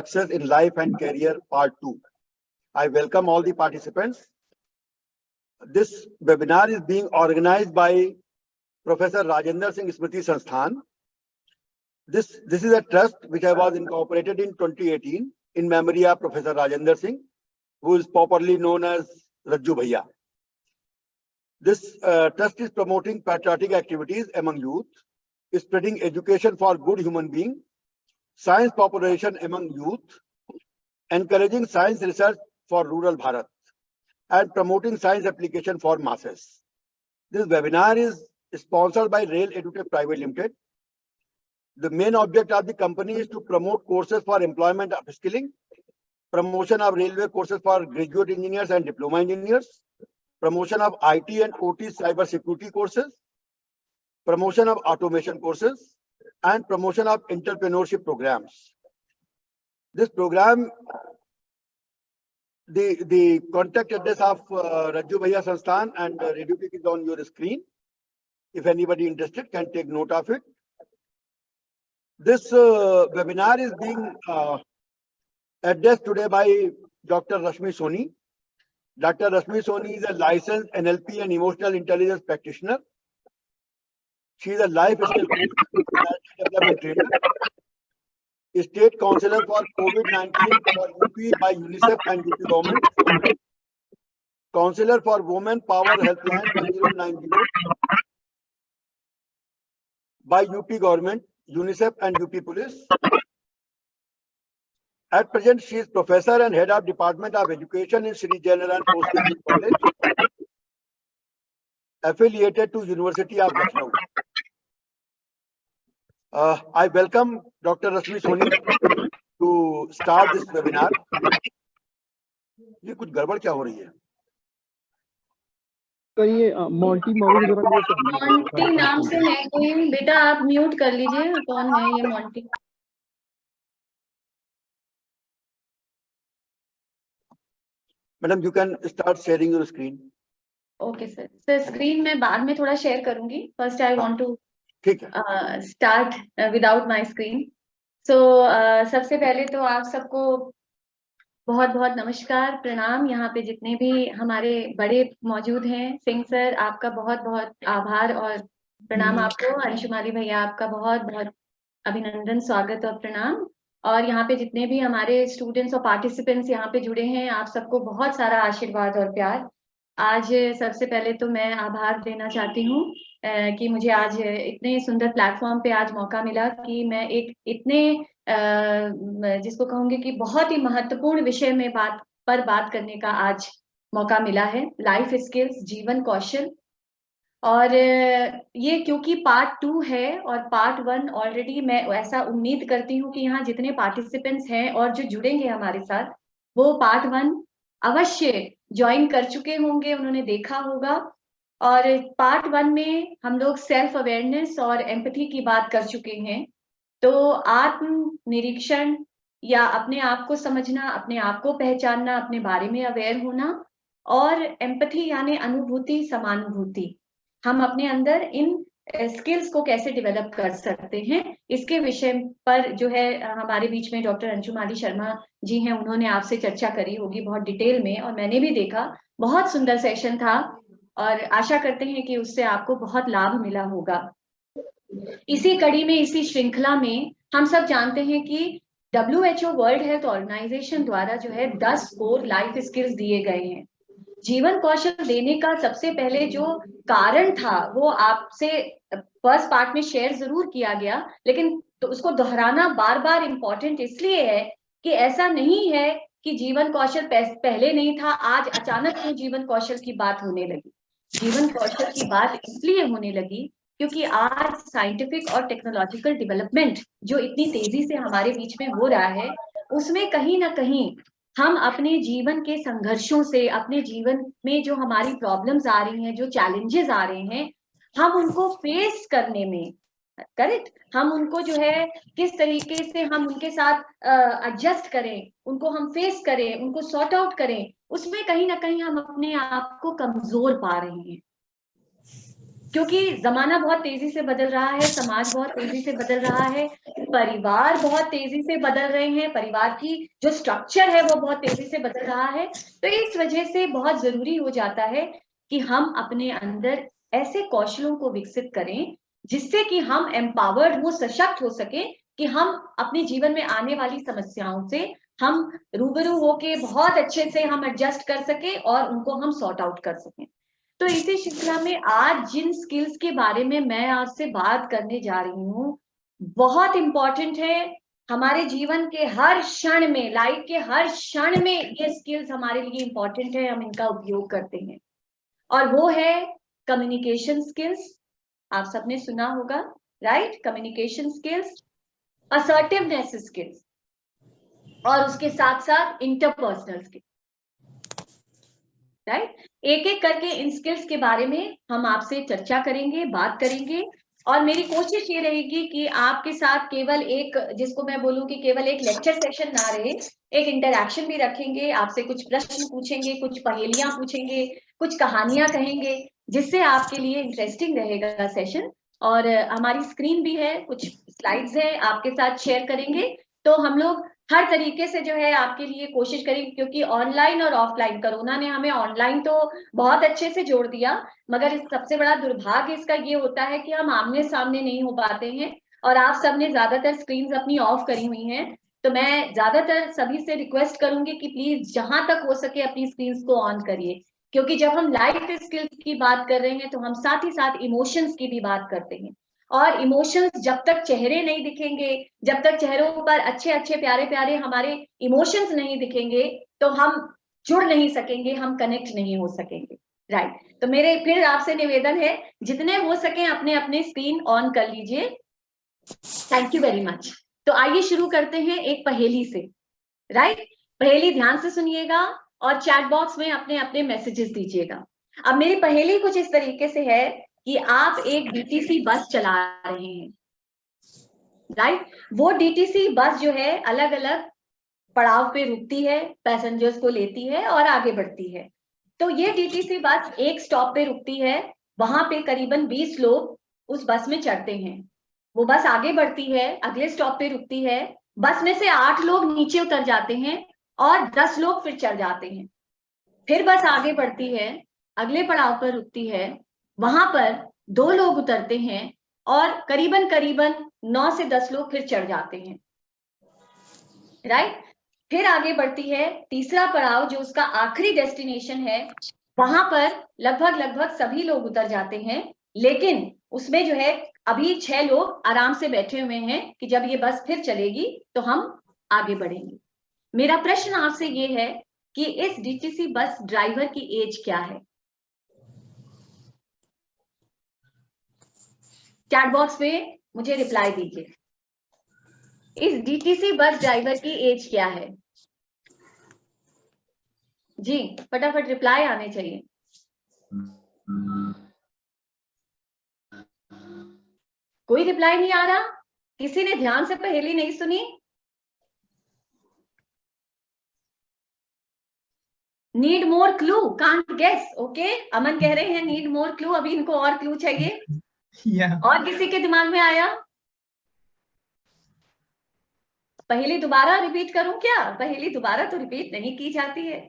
Success in Life and Career Part 2. I welcome all the participants. This webinar is being organized by Professor Rajendra Singh Smriti Sansthan. This is a trust which was incorporated in 2018 in memory of Professor Rajendra Singh, who is popularly known as Rajju Bhaiya. This trust is promoting patriotic activities among youth, spreading education for good human being, science population among youth, encouraging science research for rural Bharat, and promoting science application for masses. This webinar is sponsored by Rail EduTech Private Limited. The main object of the company is to promote courses for employment upskilling, promotion of railway courses for graduate engineers and diploma engineers, promotion of IT and OT cyber security courses, promotion of automation courses, and promotion of entrepreneurship programs. This program, the contact address of Rajju Bhaiya Sansthan and RadioTech is on your screen. If anybody interested can take note of it. This webinar is being addressed today by Dr. Rashmi Soni. Dr. Rashmi Soni is a licensed NLP and emotional intelligence practitioner. She is a life skill development trainer, state counselor for COVID-19 for UP by UNICEF and UP government, counselor for Women Power Helpline 1090 by UP government, UNICEF and UP police. At present, she is professor and head of Department of Education in Sri Jainaran Postgraduate College, affiliated to University of Lucknow. I welcome Dr. Rashmi Soni to start this webinar. ये कुछ गड़बड़ क्या हो रही है? तो ये Monty नाम से है कोई, बेटा आप म्यूट कर लीजिए। कौन है ये Monty? Madam, you can start sharing your screen. Okay sir. Sir screen मैं बाद में थोड़ा शेयर करूंगी। फर्स्ट आई वांट टू ठीक है, स्टार्ट विदाउट माय स्क्रीन। सो सबसे पहले तो आप सबको बहुत बहुत नमस्कार, प्रणाम। यहाँ पे जितने भी हमारे बड़े मौजूद हैं, सिंह सर आपका बहुत बहुत आभार और प्रणाम आपको। अंशुमाली भैया आपका बहुत बहुत अभिनंदन, स्वागत और प्रणाम। और यहाँ पे जितने भी हमारे स्टूडेंट्स और पार्टिसिपेंट्स यहाँ पे जुड़े हैं, आप सबको बहुत सारा आशीर्वाद और प्यार। आज सबसे पहले तो मैं आभार देना चाहती हूँ कि मुझे आज इतने सुंदर प्लेटफॉर्म पे आज मौका मिला कि मैं एक इतने जिसको कहूंगी कि बहुत ही महत्वपूर्ण विषय में बात करने का आज मौका मिला है, लाइफ स्किल्स, जीवन कौशल। और ये क्योंकि पार्ट 2 है और पार्ट 1 ऑलरेडी मैं ऐसा उम्मीद करती हूँ कि यहाँ जितने पार्टिसिपेंट्स हैं और जो जुड़ेंगे हमारे साथ, वो पार्ट 1 अवश्य ज्वाइन कर चुके होंगे, उन्होंने देखा होगा। और पार्ट 1 में हम लोग सेल्फ अवेयरनेस और एम्पैथी की बात कर चुके हैं। तो आत्म निरीक्षण या अपने आप को समझना, अपने आप को पहचानना, अपने बारे में अवेयर होना, और एम्पैथी यानी अनुभूति, समानुभूति, हम अपने अंदर इन स्किल्स को कैसे डेवलप कर सकते हैं, इसके विषय पर जो है हमारे बीच में डॉक्टर अंशुमाली शर्मा जी हैं, उन्होंने आपसे चर्चा करी होगी बहुत डिटेल में, और मैंने भी देखा, बहुत सुंदर सेशन था और आशा करते हैं कि उससे आपको बहुत लाभ मिला होगा। इसी कड़ी में, इसी श्रृंखला में हम सब जानते हैं कि WHO वर्ल्ड हेल्थ ऑर्गेनाइजेशन द्वारा जो है 10 कोर लाइफ स्किल्स दिए गए हैं। जीवन कौशल देने का सबसे पहले जो कारण था वो आपसे फर्स्ट पार्ट में शेयर जरूर किया गया, लेकिन तो उसको दोहराना बार बार इम्पोर्टेंट इसलिए है कि ऐसा नहीं है कि जीवन कौशल पहले नहीं था, आज अचानक क्यों जीवन कौशल की बात होने लगी। जीवन कौशल की बात इसलिए होने लगी क्योंकि आज साइंटिफिक और टेक्नोलॉजिकल डेवलपमेंट जो इतनी तेजी से हमारे बीच में हो रहा है, उसमें कहीं ना कहीं हम अपने जीवन के संघर्षों से, अपने जीवन में जो हमारी प्रॉब्लम्स आ रही हैं, जो चैलेंजेस आ रहे हैं, हम उनको फेस करने में, करेक्ट, हम उनको जो है किस तरीके से हम उनके साथ एडजस्ट करें, उनको हम फेस करें, उनको सॉर्ट आउट करें, उसमें कहीं ना कहीं हम अपने आप को कमजोर पा रहे हैं। क्योंकि जमाना बहुत तेजी से बदल रहा है, समाज बहुत तेजी से बदल रहा है, परिवार बहुत तेजी से बदल रहे हैं, परिवार की जो स्ट्रक्चर है वो बहुत तेजी से बदल रहा है। तो इस वजह से बहुत जरूरी हो जाता है कि हम अपने अंदर ऐसे कौशलों को विकसित करें जिससे कि हम एम्पावर्ड हो, सशक्त हो सके, कि हम अपने जीवन में आने वाली समस्याओं से हम रूबरू होके बहुत अच्छे से हम एडजस्ट कर सके और उनको हम सॉर्ट आउट कर सकें। तो इसी श्रृंखला में आज जिन स्किल्स के बारे में मैं आपसे बात करने जा रही हूँ, बहुत इंपॉर्टेंट है। हमारे जीवन के हर क्षण में, लाइफ के हर क्षण में ये स्किल्स हमारे लिए इंपॉर्टेंट है, हम इनका उपयोग करते हैं। और वो है कम्युनिकेशन स्किल्स। आप सबने सुना होगा, right? Communication skills, assertiveness skills, और उसके साथ साथ इंटरपर्सनल स्किल्स, राइट? एक एक करके इन स्किल्स के बारे में हम आपसे चर्चा करेंगे, बात करेंगे। और मेरी कोशिश ये रहेगी कि आपके साथ केवल एक, जिसको मैं बोलूं कि केवल एक लेक्चर सेशन ना रहे, एक इंटरैक्शन भी रखेंगे, आपसे कुछ प्रश्न पूछेंगे, कुछ पहेलियां पूछेंगे, कुछ कहानियां कहेंगे, जिससे आपके लिए इंटरेस्टिंग रहेगा सेशन। और हमारी स्क्रीन भी है, कुछ स्लाइड्स है, आपके साथ शेयर करेंगे। तो हम लोग हर तरीके से जो है आपके लिए कोशिश करेंगे, क्योंकि ऑनलाइन और ऑफलाइन, कोरोना ने हमें ऑनलाइन तो बहुत अच्छे से जोड़ दिया, मगर इस सबसे बड़ा दुर्भाग्य इसका ये होता है कि हम आमने सामने नहीं हो पाते हैं। और आप सबने ज्यादातर स्क्रीन्स अपनी ऑफ करी हुई हैं, तो मैं ज्यादातर सभी से रिक्वेस्ट करूंगी कि प्लीज जहां तक हो सके अपनी स्क्रीन्स को ऑन करिए, क्योंकि जब हम लाइफ स्किल्स की बात कर रहे हैं तो हम साथ ही साथ इमोशंस की भी बात करते हैं। और इमोशंस जब तक चेहरे नहीं दिखेंगे, जब तक चेहरों पर अच्छे अच्छे प्यारे प्यारे हमारे इमोशंस नहीं दिखेंगे, तो हम जुड़ नहीं सकेंगे, हम कनेक्ट नहीं हो सकेंगे, राइट? तो मेरे फिर आपसे निवेदन है, जितने हो सके अपने अपने स्क्रीन ऑन कर लीजिए। Thank you very much. तो आइए शुरू करते हैं एक पहेली से, राइट? पहेली ध्यान से सुनिएगा और चैट बॉक्स में अपने अपने मैसेजेस दीजिएगा। अब मेरी पहेली कुछ इस तरीके से है कि आप एक डीटीसी बस चला रहे हैं, राइट? वो डीटीसी बस जो है अलग अलग पड़ाव पे रुकती है, पैसेंजर्स को लेती है और आगे बढ़ती है। तो ये डीटीसी बस एक स्टॉप पे रुकती है, वहां पे करीबन 20 लोग उस बस में चढ़ते हैं। वो बस आगे बढ़ती है, अगले स्टॉप पे रुकती है, बस में से 8 लोग नीचे उतर जाते हैं और 10 लोग फिर चढ़ जाते हैं। फिर बस आगे बढ़ती है, अगले पड़ाव पर रुकती है, वहां पर 2 लोग उतरते हैं और करीबन करीबन 9 से 10 लोग फिर चढ़ जाते हैं, राइट? फिर आगे बढ़ती है, तीसरा पड़ाव जो उसका आखिरी डेस्टिनेशन है, वहां पर लगभग लगभग सभी लोग उतर जाते हैं, लेकिन उसमें जो है अभी 6 लोग आराम से बैठे हुए हैं कि जब ये बस फिर चलेगी तो हम आगे बढ़ेंगे। मेरा प्रश्न आपसे ये है कि इस डीटीसी बस ड्राइवर की एज क्या है? चैट बॉक्स में मुझे रिप्लाई दीजिए, इस डीटीसी बस ड्राइवर की एज क्या है? जी फटाफट रिप्लाई आने चाहिए। कोई रिप्लाई नहीं आ रहा? किसी ने ध्यान से पहेली नहीं सुनी? Need more clue, can't guess. Okay, Aman कह रहे हैं नीड मोर क्लू, अभी इनको और क्लू चाहिए। और किसी के दिमाग में आया? पहेली दोबारा रिपीट करूं क्या? पहेली दोबारा तो रिपीट नहीं की जाती है।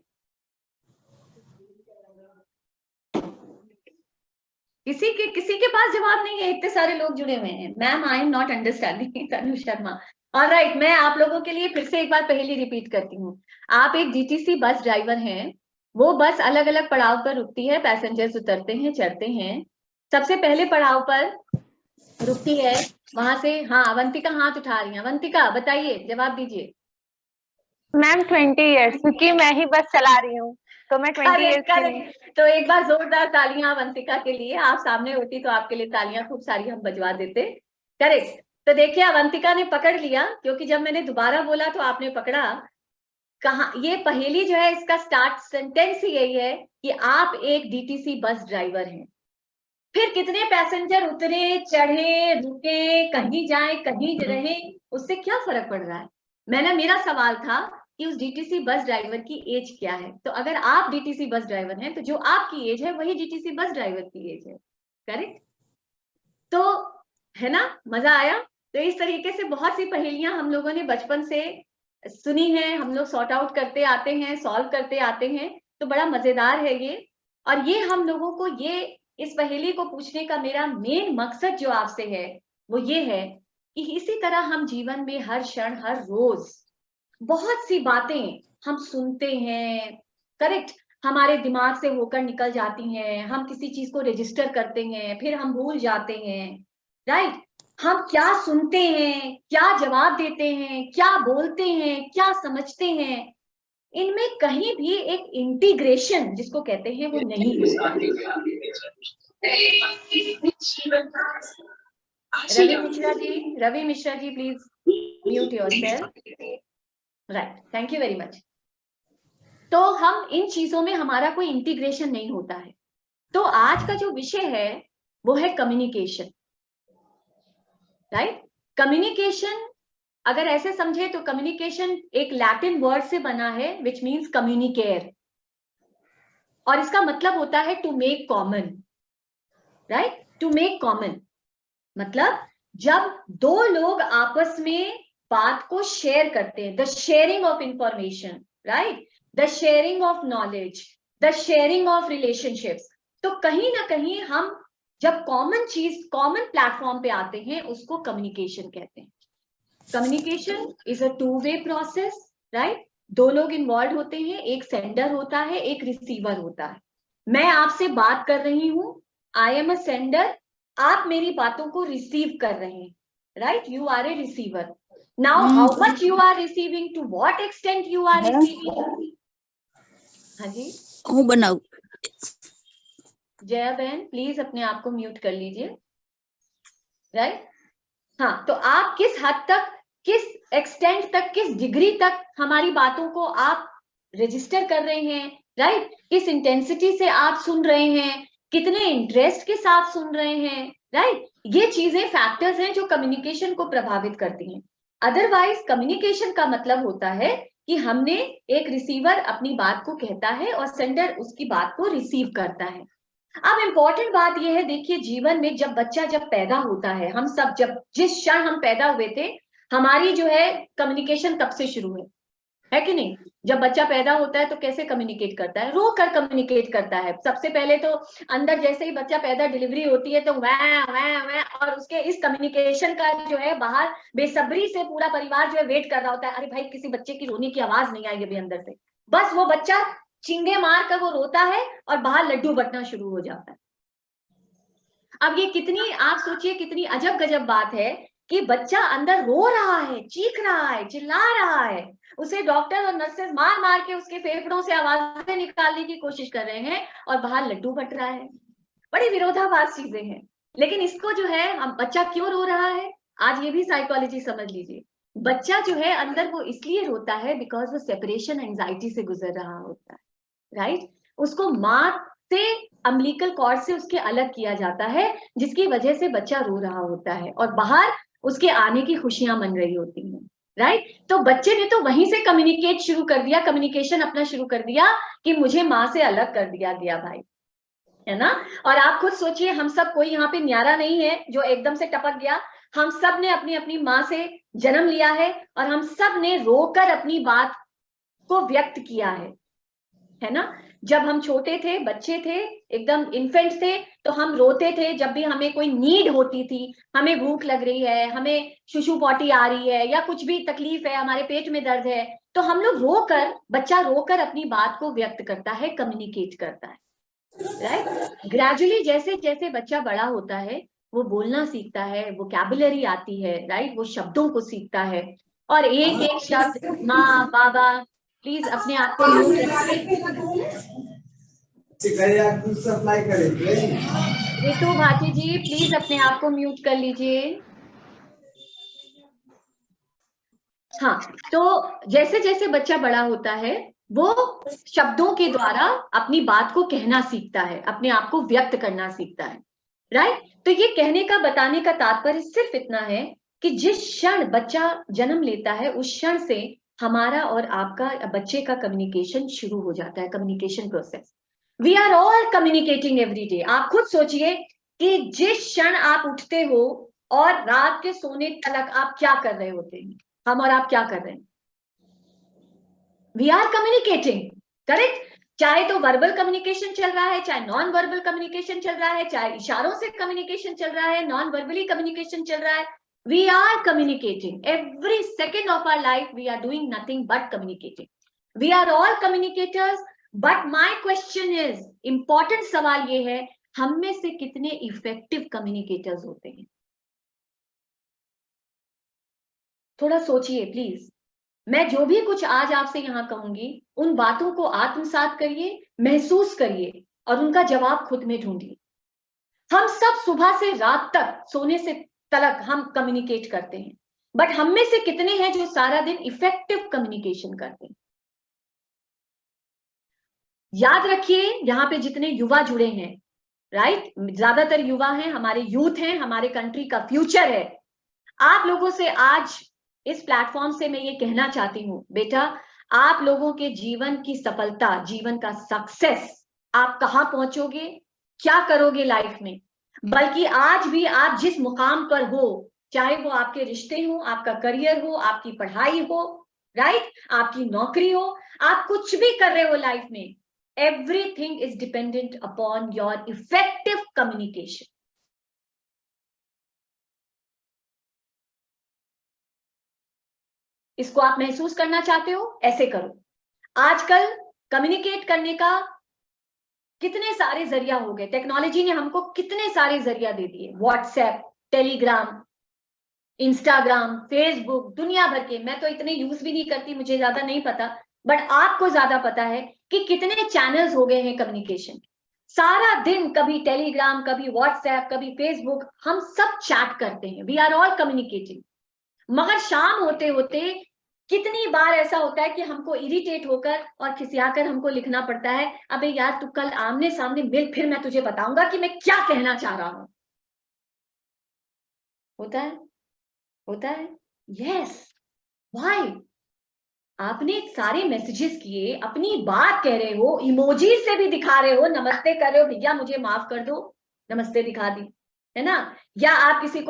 किसी के पास जवाब नहीं है? इतने सारे लोग जुड़े हुए हैं। Ma'am I am not understanding, Tanu Sharma. Alright, मैं आप लोगों के लिए फिर से एक बार पहेली रिपीट करती हूँ। आप एक डीटीसी बस ड्राइवर हैं, वो बस अलग अलग पड़ाव पर रुकती है, पैसेंजर्स उतरते हैं, चढ़ते हैं। सबसे पहले पड़ाव पर रुकती है, वहां से, हाँ अवंतिका हाथ उठा रही है। अवंतिका बताइए, जवाब दीजिए। मैम 20 ईयर्स, क्योंकि मैं ही बस चला रही हूँ तो मैं 20 ईयर्स की हूँ। तो एक बार जोरदार तालियां अवंतिका के लिए। आप सामने होती तो आपके लिए तालियां खूब सारी हम बजवा देते। करेक्ट। तो देखिए अवंतिका ने पकड़ लिया, क्योंकि जब मैंने दोबारा बोला तो आपने पकड़ा। कहा ये पहेली जो है, इसका स्टार्ट सेंटेंस ही यही है कि आप एक डीटीसी बस ड्राइवर हैं। फिर कितने पैसेंजर उतरे, चढ़े, रुके, कहीं जाए कहीं रहे, उससे क्या फर्क पड़ रहा है? मेरा सवाल था कि उस डीटीसी बस ड्राइवर की एज क्या है। तो अगर आप डीटीसी बस ड्राइवर हैं तो जो आपकी एज है वही डीटीसी बस ड्राइवर की एज है, करेक्ट? तो है ना, मजा आया। तो इस तरीके से बहुत सी पहेलियां हम लोगों ने बचपन से सुनी है, हम लोग सॉर्ट आउट करते आते हैं, सॉल्व करते आते हैं, तो बड़ा मजेदार है ये। और ये हम लोगों को ये इस पहेली को पूछने का मेरा मेन मकसद जो आपसे है वो ये है कि इसी तरह हम जीवन में हर क्षण हर रोज बहुत सी बातें हम सुनते हैं, करेक्ट, हमारे दिमाग से होकर निकल जाती हैं, हम किसी चीज को रजिस्टर करते हैं, फिर हम भूल जाते हैं, राइट। हम क्या सुनते हैं, क्या जवाब देते हैं, क्या बोलते हैं, क्या समझते हैं, इनमें कहीं भी एक इंटीग्रेशन जिसको कहते हैं वो नहीं होता है। Ravi Mishra ji please mute yourself. Right, thank you very much. तो हम इन चीजों में हमारा कोई इंटीग्रेशन नहीं होता है। तो आज का जो विषय है वो है कम्युनिकेशन, राइट। कम्युनिकेशन अगर ऐसे समझे तो कम्युनिकेशन एक लैटिन वर्ड से बना है विच मीन्स कम्युनिकेयर, और इसका मतलब होता है to make common, right. To make common मतलब जब दो लोग आपस में बात को शेयर करते हैं, the sharing of information, right, the sharing of knowledge, the sharing of relationships. तो कहीं ना कहीं हम जब कॉमन चीज, कॉमन प्लेटफॉर्म पे आते हैं उसको कम्युनिकेशन कहते हैं। Communication is a two way process, right. दो लोग इन्वॉल्व होते हैं, एक सेंडर होता है, एक रिसीवर होता है। मैं आपसे बात कर रही हूं, आई एम अ सेंडर, आप मेरी बातों को रिसीव कर रहे हैं, right, you are a receiver. Now how much you are receiving, to what extent you are receiving. हाँ जी, હું બનાવું जया बहन प्लीज अपने आप को म्यूट कर लीजिए, राइट। हाँ, तो आप किस हद तक, किस एक्सटेंट तक, किस डिग्री तक हमारी बातों को आप रजिस्टर कर रहे हैं, राइट, किस इंटेंसिटी से आप सुन रहे हैं, कितने इंटरेस्ट के साथ सुन रहे हैं, राइट। ये चीजें फैक्टर्स हैं जो कम्युनिकेशन को प्रभावित करती हैं। अदरवाइज कम्युनिकेशन का मतलब होता है कि हमने, एक रिसीवर अपनी बात को कहता है और सेंडर उसकी बात को रिसीव करता है। अब इम्पोर्टेंट बात यह है, देखिए जीवन में जब बच्चा जब पैदा होता है, हम सब जब जिस क्षण हम पैदा हुए थे, हमारी जो है कम्युनिकेशन कब से शुरू है कि नहीं। जब बच्चा पैदा होता है तो कैसे कम्युनिकेट करता है, रो कर कम्युनिकेट करता है। सबसे पहले तो अंदर जैसे ही बच्चा पैदा, डिलीवरी होती है तो वह वह, और उसके इस कम्युनिकेशन का जो है बाहर बेसब्री से पूरा परिवार जो है वेट कर रहा होता है, अरे भाई किसी बच्चे की रोने की आवाज नहीं आएगी अभी अंदर से। बस वो बच्चा चिंगे मार कर वो रोता है और बाहर लड्डू बटना शुरू हो जाता है। अब ये कितनी, आप सोचिए कितनी अजब गजब बात है कि बच्चा अंदर रो रहा है, चीख रहा है, चिल्ला रहा है, उसे डॉक्टर और नर्सेस मार मार के उसके फेफड़ों से आवाजें निकालने की कोशिश कर रहे हैं और बाहर लड्डू बट रहा है। बड़ी विरोधाभास चीजें हैं। लेकिन इसको जो है, हम बच्चा क्यों रो रहा है, आज ये भी साइकोलॉजी समझ लीजिए। बच्चा जो है अंदर वो इसलिए रोता है बिकॉज वो सेपरेशन एंजाइटी से गुजर रहा होता है, राइट। उसको माँ से, अम्बिलिकल कॉर्ड से उसके अलग किया जाता है, जिसकी वजह से बच्चा रो रहा होता है और बाहर उसके आने की खुशियां मन रही होती हैं, राइट। तो बच्चे ने तो वहीं से कम्युनिकेट शुरू कर दिया, कम्युनिकेशन अपना शुरू कर दिया कि मुझे माँ से अलग कर दिया गया भाई, है ना। और आप खुद सोचिए, हम सब कोई यहाँ पे न्यारा नहीं है जो एकदम से टपक गया। हम सब ने अपनी अपनी माँ से जन्म लिया है और हम सब ने रोकर अपनी बात को व्यक्त किया है ना। जब हम छोटे थे, बच्चे थे, एकदम इन्फेंट थे, तो हम रोते थे जब भी हमें कोई नीड होती थी, हमें भूख लग रही है, हमें शुशु पॉटी आ रही है, या कुछ भी तकलीफ है, हमारे पेट में दर्द है, तो हम लोग रोकर, बच्चा रोकर अपनी बात को व्यक्त करता है, कम्युनिकेट करता है, राइट। ग्रेजुअली जैसे जैसे बच्चा बड़ा होता है वो बोलना सीखता है, वोकैबुलरी आती है, राइट, वो शब्दों को सीखता है, और एक एक शब्द, माँ, बाबा, प्लीज अपने आप को म्यूट रखिए। रितु भाटी जी प्लीज अपने आप को म्यूट कर लीजिए। हाँ, तो जैसे जैसे बच्चा बड़ा होता है वो शब्दों के द्वारा अपनी बात को कहना सीखता है, अपने आप को व्यक्त करना सीखता है, राइट। तो ये कहने का, बताने का तात्पर्य सिर्फ इतना है कि जिस क्षण बच्चा जन्म लेता है उस क्षण से हमारा और आपका, बच्चे का कम्युनिकेशन शुरू हो जाता है, communication process. We are all communicating every day. आप खुद सोचिए कि जिस क्षण आप उठते हो और रात के सोने तक आप क्या कर रहे होते हैं, हम और आप क्या कर रहे हैं? We are communicating, correct? चाहे तो वर्बल कम्युनिकेशन चल रहा है, चाहे नॉन वर्बल कम्युनिकेशन चल रहा है, चाहे इशारों से कम्युनिकेशन चल रहा है, नॉन वर्बली कम्युनिकेशन चल रहा है, we are communicating every second of our life. We are doing nothing but communicating. We are all communicators. But my question is, important सवाल ये है, हम में से कितने इफेक्टिव कम्युनिकेटर्स होते हैं? थोड़ा सोचिए प्लीज. मैं जो भी कुछ आज आपसे यहां कहूंगी, उन बातों को आत्मसात करिए, महसूस करिए और उनका जवाब खुद में ढूंढिए. हम सब सुबह से रात तक, सोने से तक हम कम्युनिकेट करते हैं, बट हम में से कितने हैं जो सारा दिन इफेक्टिव कम्युनिकेशन करते हैं? याद रखिए, यहाँ पे जितने युवा जुड़े हैं, राइट, ज्यादातर युवा हैं, हमारे यूथ हैं, हमारे कंट्री का फ्यूचर है. आप लोगों से आज इस प्लेटफॉर्म से मैं ये कहना चाहती हूँ, बेटा, आप लोगों के जीवन की सफलता, जीवन का सक्सेस, आप कहाँ पहुंचोगे, क्या करोगे लाइफ में, बल्कि आज भी आप जिस मुकाम पर हो, चाहे वो आपके रिश्ते हो, आपका करियर हो, आपकी पढ़ाई हो, राइट, आपकी नौकरी हो, आप कुछ भी कर रहे हो लाइफ में, everything is dependent upon your effective communication. इसको आप महसूस करना चाहते हो, ऐसे करो. आजकल कम्युनिकेट करने का कितने सारे जरिया हो गए, टेक्नोलॉजी ने हमको कितने सारे जरिया दे दिए, व्हाट्सएप, टेलीग्राम, इंस्टाग्राम, फेसबुक, दुनिया भर के. मैं तो इतने यूज भी नहीं करती, मुझे ज्यादा नहीं पता, बट आपको ज्यादा पता है कि कितने चैनल्स हो गए हैं कम्युनिकेशन. सारा दिन कभी टेलीग्राम, कभी व्हाट्सएप, कभी फेसबुक, हम सब चैट करते हैं. We are all communicating. मगर शाम होते होते कितनी बार ऐसा होता है कि हमको इरिटेट होकर और खिसियाकर हमको लिखना पड़ता है, अबे यार तू कल आमने सामने मिल, फिर मैं तुझे बताऊंगा कि मैं क्या कहना चाह रहा हूं. होता है, होता है. यस. व्हाई? आपने सारे मैसेजेस किए, अपनी बात कह रहे हो, इमोजी से भी दिखा रहे हो, नमस्ते कर रहे हो, भैया मुझे माफ कर दो, नमस्ते दिखा दी, है ना? या आप किसी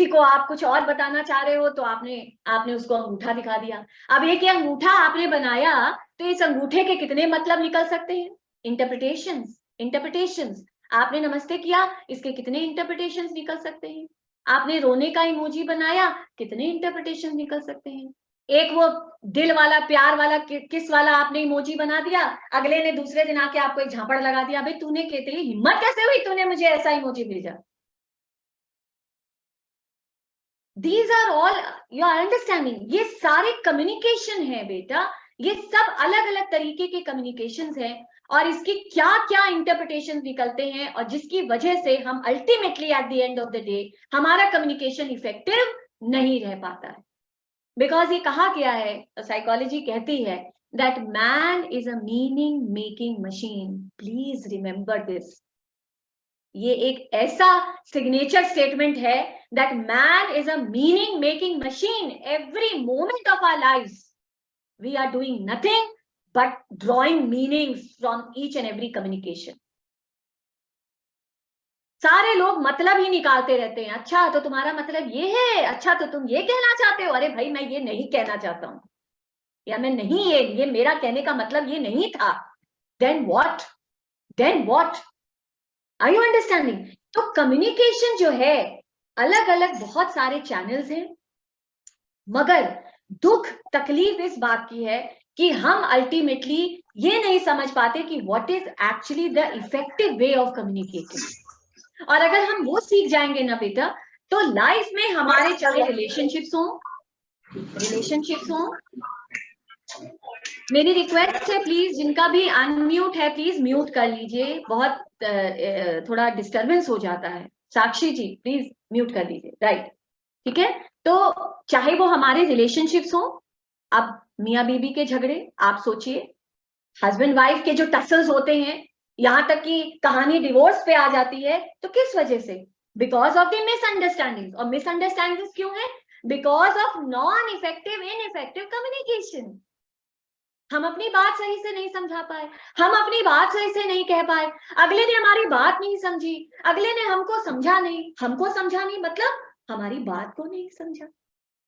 को आप कुछ और बताना चाह रहे हो, तो आपने उसको अंगूठा दिखा दिया. अब ये कि अंगूठा आपने बनाया, तो इस अंगूठे के कितने मतलब निकल सकते हैं? इंटरप्रिटेशंस. आपने नमस्ते किया, इसके कितने इंटरप्रिटेशंस निकल सकते हैं? आपने रोने का इमोजी बनाया, कितने इंटरप्रिटेशन निकल सकते हैं? एक वो दिल वाला, प्यार वाला, किस वाला आपने इमोजी बना दिया, अगले ने दूसरे दिन आके आपको एक झापड़ लगा दिया, भाई तूने तेरी हिम्मत कैसे हुई, तूने मुझे ऐसा इमोजी भेजा. These are all you are understanding. ये सारे कम्युनिकेशन है बेटा, ये सब अलग अलग तरीके के कम्युनिकेशंस हैं, और इसकी क्या क्या इंटरप्रिटेशन निकलते हैं, और जिसकी वजह से हम ultimately at the end of the day हमारा कम्युनिकेशन इफेक्टिव नहीं रह पाता है. बिकॉज ये कहा गया है, साइकोलॉजी कहती है that man is a meaning making machine. Please remember this. ये एक ऐसा सिग्नेचर स्टेटमेंट है that man is a meaning making machine. Every moment of our lives we are doing nothing but drawing meanings from each and every communication. सारे लोग मतलब ही निकालते रहते हैं. अच्छा तो तुम्हारा मतलब ये है, अच्छा तो तुम ये कहना चाहते हो, अरे भाई मैं ये नहीं कहना चाहता हूं, या मैं नहीं, ये मेरा कहने का मतलब ये नहीं था. Then what? Then what? Are you understanding? तो कम्युनिकेशन जो है, अलग अलग बहुत सारे चैनल्स हैं, मगर दुख तकलीफ इस बात की है कि हम अल्टीमेटली ये नहीं समझ पाते कि what is actually the effective way of communicating. और अगर हम वो सीख जाएंगे ना बेटा, तो लाइफ में हमारे चाहे रिलेशनशिप्स हो, मेरी रिक्वेस्ट है प्लीज, जिनका भी अनम्यूट है प्लीज म्यूट कर लीजिए, बहुत थोड़ा डिस्टरबेंस हो जाता है. साक्षी जी प्लीज म्यूट कर लीजिए. राइट, ठीक है. तो चाहे वो हमारे रिलेशनशिप्स हो, अब मियाँ बीबी के झगड़े, आप सोचिए, हस्बैंड वाइफ के जो टसल्स होते हैं, यहां तक कि कहानी डिवोर्स पे आ जाती है, तो किस वजह से? Because of the misunderstanding. और मिसअंडरस्टैंडिंग क्यों है? Because of non effective, ineffective communication. हम अपनी बात सही से नहीं समझा पाए, हम अपनी बात सही से नहीं कह पाए, अगले ने हमारी बात नहीं समझी, अगले ने हमको समझा नहीं मतलब हमारी बात को नहीं समझा,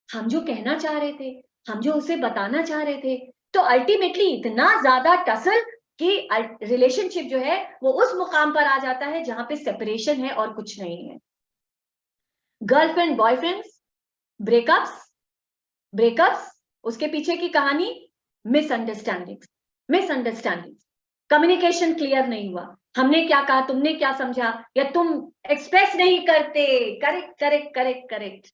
हम जो कहना चाह रहे थे, हम जो उसे बताना चाह रहे थे, तो अल्टीमेटली इतना ज्यादा टसल कि रिलेशनशिप जो है वो उस मुकाम पर आ जाता है जहां पे सेपरेशन है और कुछ नहीं है। गर्लफ्रेंड बॉयफ्रेंड्स, ब्रेकअप्स, उसके पीछे की कहानी मिसअंडरस्टैंडिंग, कम्युनिकेशन क्लियर नहीं हुआ, हमने क्या कहा, तुमने क्या समझा, या तुम एक्सप्रेस नहीं करते, करेक्ट,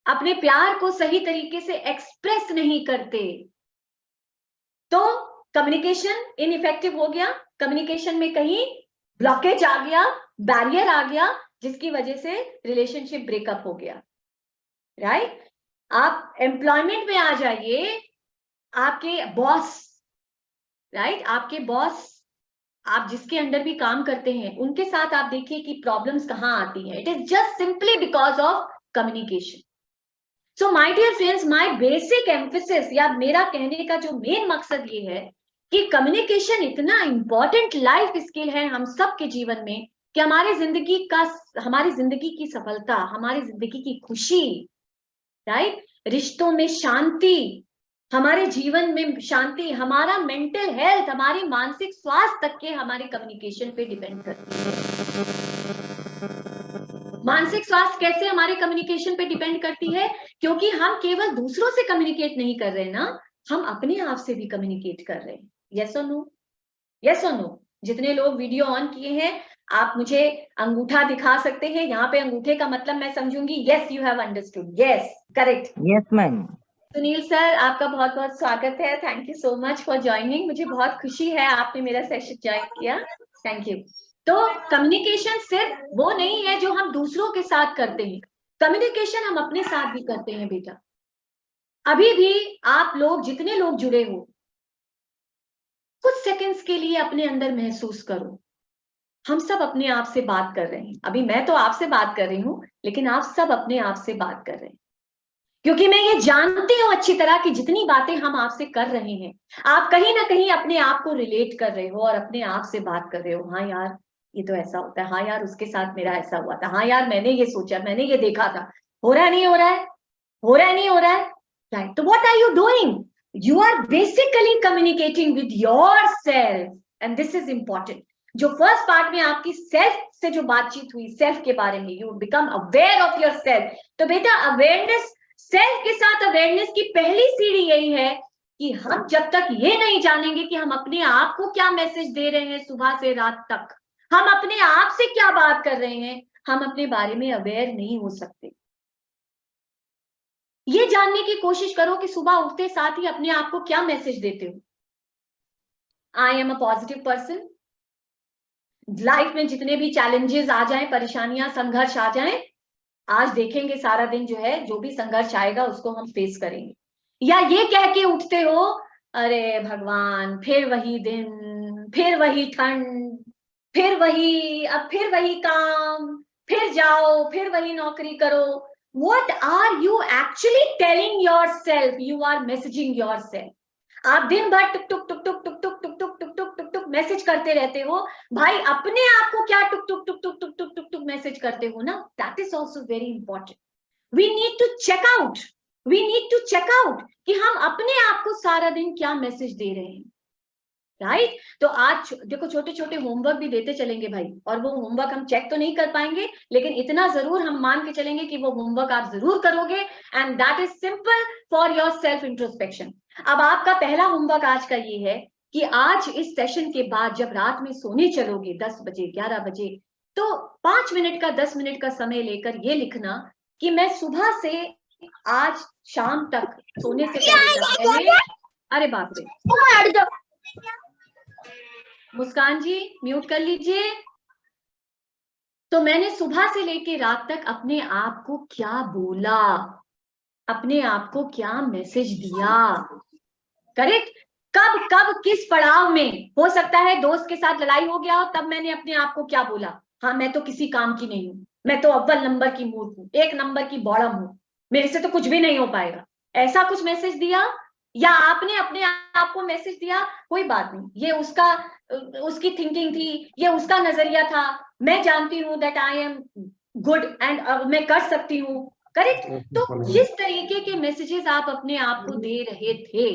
अपने प्यार को सही तरीके से एक्सप्रेस नहीं करते, तो कम्युनिकेशन इनइफेक्टिव हो गया, कम्युनिकेशन में कहीं ब्लॉकेज आ गया, बैरियर आ गया, जिसकी वजह से रिलेशनशिप ब्रेकअप हो गया, राइट? आप एम्प्लॉयमेंट में आ जाइए, आपके बॉस, राइट, आपके बॉस, आप जिसके अंडर भी काम करते हैं, उनके साथ आप देखिए कि प्रॉब्लम्स कहां आती हैं। It is just simply because of communication. So my dear friends, my basic emphasis या मेरा कहने का जो मेन मकसद ये है कि कम्युनिकेशन इतना इंपॉर्टेंट लाइफ स्किल है हम सबके जीवन में कि हमारी जिंदगी की सफलता, हमारी जिंदगी की खुशी, राइट, रिश्तों में शांति, हमारे जीवन में शांति, हमारा मेंटल हेल्थ, हमारी मानसिक स्वास्थ्य तक के हमारे कम्युनिकेशन पे डिपेंड करती है। मानसिक स्वास्थ्य कैसे हमारे कम्युनिकेशन पे डिपेंड करती है? क्योंकि हम केवल दूसरों से कम्युनिकेट नहीं कर रहे ना, हम अपने आप से भी कम्युनिकेट कर रहे हैं। यस और नो? यस और नो? जितने लोग वीडियो ऑन किए हैं, आप मुझे अंगूठा दिखा सकते हैं, यहाँ पे अंगूठे का मतलब मैं समझूंगी yes you have understood, yes, correct, yes ma'am. Sunil sir, आपका बहुत बहुत स्वागत है, thank you so much for joining, मुझे बहुत खुशी है आपने मेरा सेशन ज्वाइन किया, थैंक यू। तो कम्युनिकेशन सिर्फ वो नहीं है जो हम दूसरों के साथ करते हैं, कम्युनिकेशन हम अपने साथ भी करते हैं बेटा। अभी भी आप लोग, जितने लोग जुड़े हो, कुछ सेकंड्स के लिए अपने अंदर महसूस करो, हम सब अपने आप से बात कर रहे हैं। अभी मैं तो आपसे बात कर रही हूं, लेकिन आप सब अपने आप से बात कर रहे हैं, क्योंकि मैं ये जानती हूं अच्छी तरह कि जितनी बातें हम आपसे कर रहे हैं, आप कहीं ना कहीं अपने आप को रिलेट कर रहे हो और अपने आप से बात कर रहे हो। हाँ यार, ये तो ऐसा होता है, हाँ यार उसके साथ मेरा ऐसा हुआ था, हाँ यार मैंने ये सोचा, मैंने ये देखा था, हो रहा है नहीं हो रहा है, हो रहा है नहीं हो रहा है, राइट? तो what are you doing? You are basically communicating with yourself, and this is important. जो फर्स्ट पार्ट में आपकी सेल्फ से जो बातचीत हुई, सेल्फ के बारे में, you become aware of your self. तो बेटा, अवेयरनेस, सेल्फ के साथ अवेयरनेस की पहली सीढ़ी यही है कि हम जब तक ये नहीं जानेंगे कि हम अपने आप को क्या मैसेज दे रहे हैं सुबह से रात तक, हम अपने आप से क्या बात कर रहे हैं, हम अपने बारे में अवेयर नहीं हो सकते। ये जानने की कोशिश करो कि सुबह उठते साथ ही अपने आप को क्या मैसेज देते हो। I am a positive person. Life में जितने भी चैलेंजेस आ जाएं, परेशानियां, संघर्ष आ जाएं, आज देखेंगे सारा दिन जो है, जो भी संघर्ष आएगा उसको हम फेस करेंगे। या ये कह के उठते हो, अरे भगवान, फिर वही दिन, फिर वही ठंड, फिर वही काम, फिर जाओ, फिर वही नौकरी करो। What are you actually telling yourself? You are messaging yourself. आप दिन भर टुक टुक टुक टुक टुक टुक टुक टुक टुक टुक टुक टुक मैसेज करते रहते हो, भाई अपने आप को क्या टुक टुक टुक टुक टुक टुक टुक टुक मैसेज करते हो ना? That is also very important. We need to check out कि हम अपने आप को सारा दिन क्या मैसेज दे रहे हैं, राइट? तो आज देखो, छोटे छोटे होमवर्क भी देते चलेंगे भाई, और वो होमवर्क हम चेक तो नहीं कर पाएंगे, लेकिन इतना जरूर हम मान के चलेंगे कि वो होमवर्क आप जरूर करोगे, and that is simple for your self introspection. अब आपका पहला होमवर्क आज का ये है कि आज इस सेशन के बाद जब रात में सोने चलोगे 10 बजे 11 बजे, तो 5 मिनट का 10 मिनट का समय लेकर ये लिखना कि मैं सुबह से आज शाम तक सोने से पहले, अरे बाप रे, मुस्कान जी म्यूट कर लीजिए। तो मैंने सुबह से लेके रात तक अपने आप को क्या बोला, अपने आप को क्या मैसेज दिया, करेक्ट? कब कब किस पड़ाव में, हो सकता है दोस्त के साथ लड़ाई हो गया हो, तब मैंने अपने आप को क्या बोला, हाँ मैं तो किसी काम की नहीं हूं, मैं तो अव्वल नंबर की मूर्ख हूं, 1 नंबर की बॉडम हूं, मेरे से तो कुछ भी नहीं हो पाएगा, ऐसा कुछ मैसेज दिया? या आपने अपने आपको मैसेज दिया, कोई बात नहीं, ये उसकी थिंकिंग थी, ये उसका नजरिया था, मैं जानती हूँ that I am good and मैं कर सकती हूँ, करेक्ट। तो जिस तरीके के मैसेजेस आप अपने आप को दे रहे थे,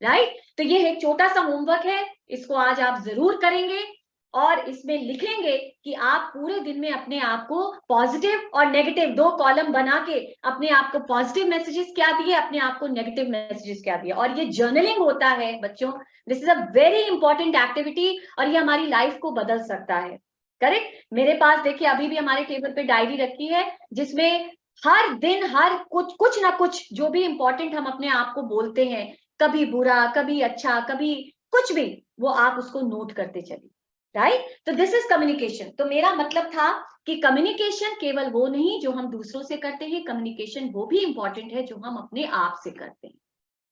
राइट, तो ये एक छोटा सा होमवर्क है, इसको आज आप जरूर करेंगे और इसमें लिखेंगे कि आप पूरे दिन में अपने आप को पॉजिटिव और नेगेटिव 2 कॉलम बना के अपने आप को पॉजिटिव मैसेजेस क्या दिए, अपने आप को नेगेटिव मैसेजेस क्या दिए। और ये जर्नलिंग होता है बच्चों, this is a very important activity और ये हमारी लाइफ को बदल सकता है, करेक्ट। मेरे पास देखिए अभी भी हमारे टेबल पे डायरी रखी है जिसमें हर दिन हर कुछ ना कुछ जो भी इंपॉर्टेंट हम अपने आप को बोलते हैं, कभी बुरा, कभी अच्छा, कभी कुछ भी, वो आप उसको नोट करते चलिए, राइट। तो दिस इज कम्युनिकेशन। तो मेरा मतलब था कि कम्युनिकेशन केवल वो नहीं जो हम दूसरों से करते हैं, कम्युनिकेशन वो भी इंपॉर्टेंट है जो हम अपने आप से करते हैं,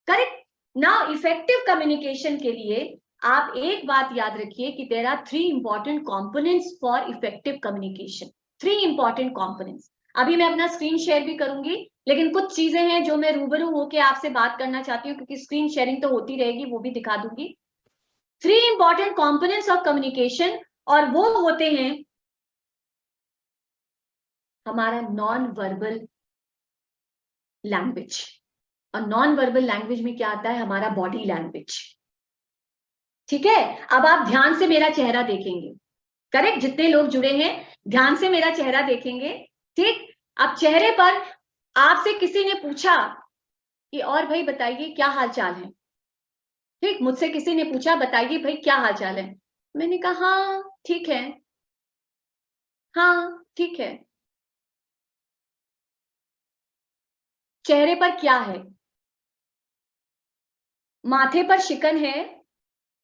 करेक्ट। नाउ इफेक्टिव कम्युनिकेशन के लिए आप एक बात याद रखिए कि there are 3 important components for effective communication, 3 important components. अभी मैं अपना स्क्रीन शेयर भी करूंगी, लेकिन कुछ चीजें हैं जो मैं रूबरू होकर आपसे बात करना चाहती हूँ, क्योंकि स्क्रीन शेयरिंग तो होती रहेगी, वो भी दिखा दूंगी। 3 इंपॉर्टेंट कंपोनेंट्स ऑफ कम्युनिकेशन, और वो होते हैं हमारा नॉन वर्बल लैंग्वेज। और नॉन वर्बल लैंग्वेज में क्या आता है, हमारा बॉडी लैंग्वेज, ठीक है। अब आप ध्यान से मेरा चेहरा देखेंगे, करेक्ट, जितने लोग जुड़े हैं ध्यान से मेरा चेहरा देखेंगे, ठीक। अब चेहरे पर आपसे किसी ने पूछा कि और भाई बताइए क्या हाल चाल है, ठीक, मुझसे किसी ने पूछा बताइए भाई क्या हाल चाल है, मैंने कहा हाँ ठीक है, हाँ ठीक है। चेहरे पर क्या है, माथे पर शिकन है,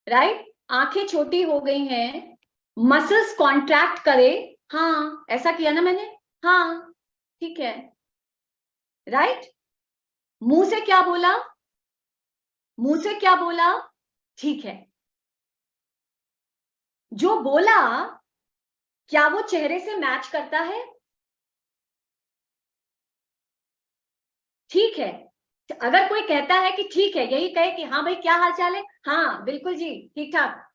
राइट, आंखें छोटी हो गई हैं, मसल्स कॉन्ट्रैक्ट करे, हाँ ऐसा किया ना मैंने, हाँ ठीक है, राइट। मुंह से क्या बोला, मुंह से क्या बोला, ठीक है। जो बोला क्या वो चेहरे से मैच करता है, ठीक है। अगर कोई कहता है कि ठीक है, यही कहे कि हाँ भाई क्या हाल चाल है, हाँ बिल्कुल जी ठीक ठाक,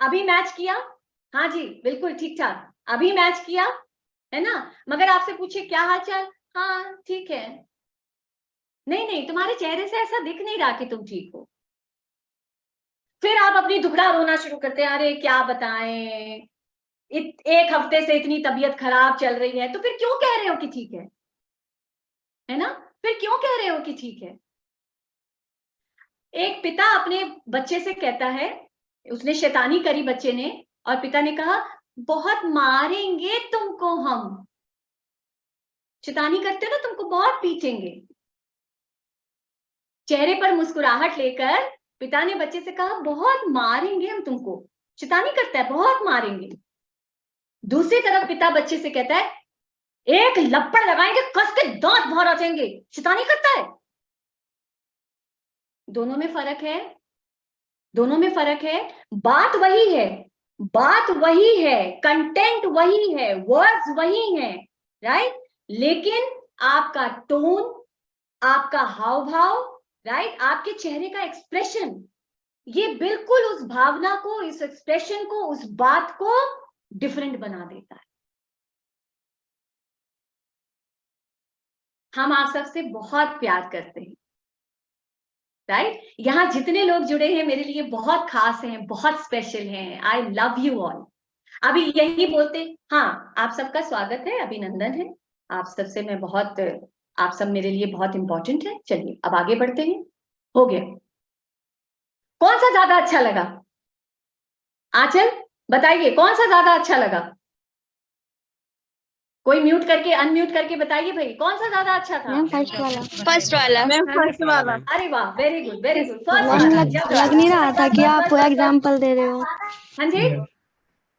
अभी मैच किया, हाँ जी बिल्कुल ठीक ठाक, अभी मैच किया, है ना। मगर आपसे पूछे क्या हाल चाल, हाँ ठीक है, नहीं नहीं तुम्हारे चेहरे से ऐसा दिख नहीं रहा कि तुम ठीक हो। फिर आप अपनी दुखड़ा रोना शुरू करते हैं, अरे क्या बताएं, एक हफ्ते से इतनी तबीयत खराब चल रही है, तो फिर क्यों कह रहे हो कि ठीक है ना, फिर क्यों कह रहे हो कि ठीक है। एक पिता अपने बच्चे से कहता है, उसने शैतानी करी बच्चे ने, और पिता ने कहा बहुत मारेंगे तुमको हम, शैतानी करते ना तुमको बहुत पीटेंगे। चेहरे पर मुस्कुराहट लेकर पिता ने बच्चे से कहा बहुत मारेंगे हम तुमको, शैतानी करता है बहुत मारेंगे। दूसरी तरफ पिता बच्चे से कहता है एक लपड़ लगाएंगे कस के दांत बाहर आ जाएंगे, शैतानी करता है। दोनों में फर्क है, दोनों में फर्क है, बात वही है, बात वही है, कंटेंट वही है, वर्ड्स वही हैं, राइट, लेकिन आपका टोन, आपका हाव भाव, राइट, आपके चेहरे का एक्सप्रेशन, ये बिल्कुल उस भावना को, इस एक्सप्रेशन को, उस बात को डिफरेंट बना देता है। हम आप सबसे बहुत प्यार करते हैं, राइट। यहाँ जितने लोग जुड़े हैं मेरे लिए बहुत खास हैं, बहुत स्पेशल हैं, आई लव यू ऑल। अभी यही बोलते, हाँ आप सबका स्वागत है, अभिनंदन है, आप सबसे मैं बहुत, आप सब मेरे लिए बहुत इंपॉर्टेंट है। चलिए अब आगे बढ़ते हैं, हो गया। कौन सा ज्यादा अच्छा लगा, आंचल बताइए कौन सा ज्यादा अच्छा लगा, कोई म्यूट करके अनम्यूट करके बताइए भाई कौन सा ज्यादा अच्छा था। फर्स्ट वाला। फर्स्ट वाला। मैम फर्स्ट वाला। अरे वाह very good very good, first ma'am वाला। लग नहीं रहा था कि आप एग्जाम्पल दे रहे हो, हाँ जी,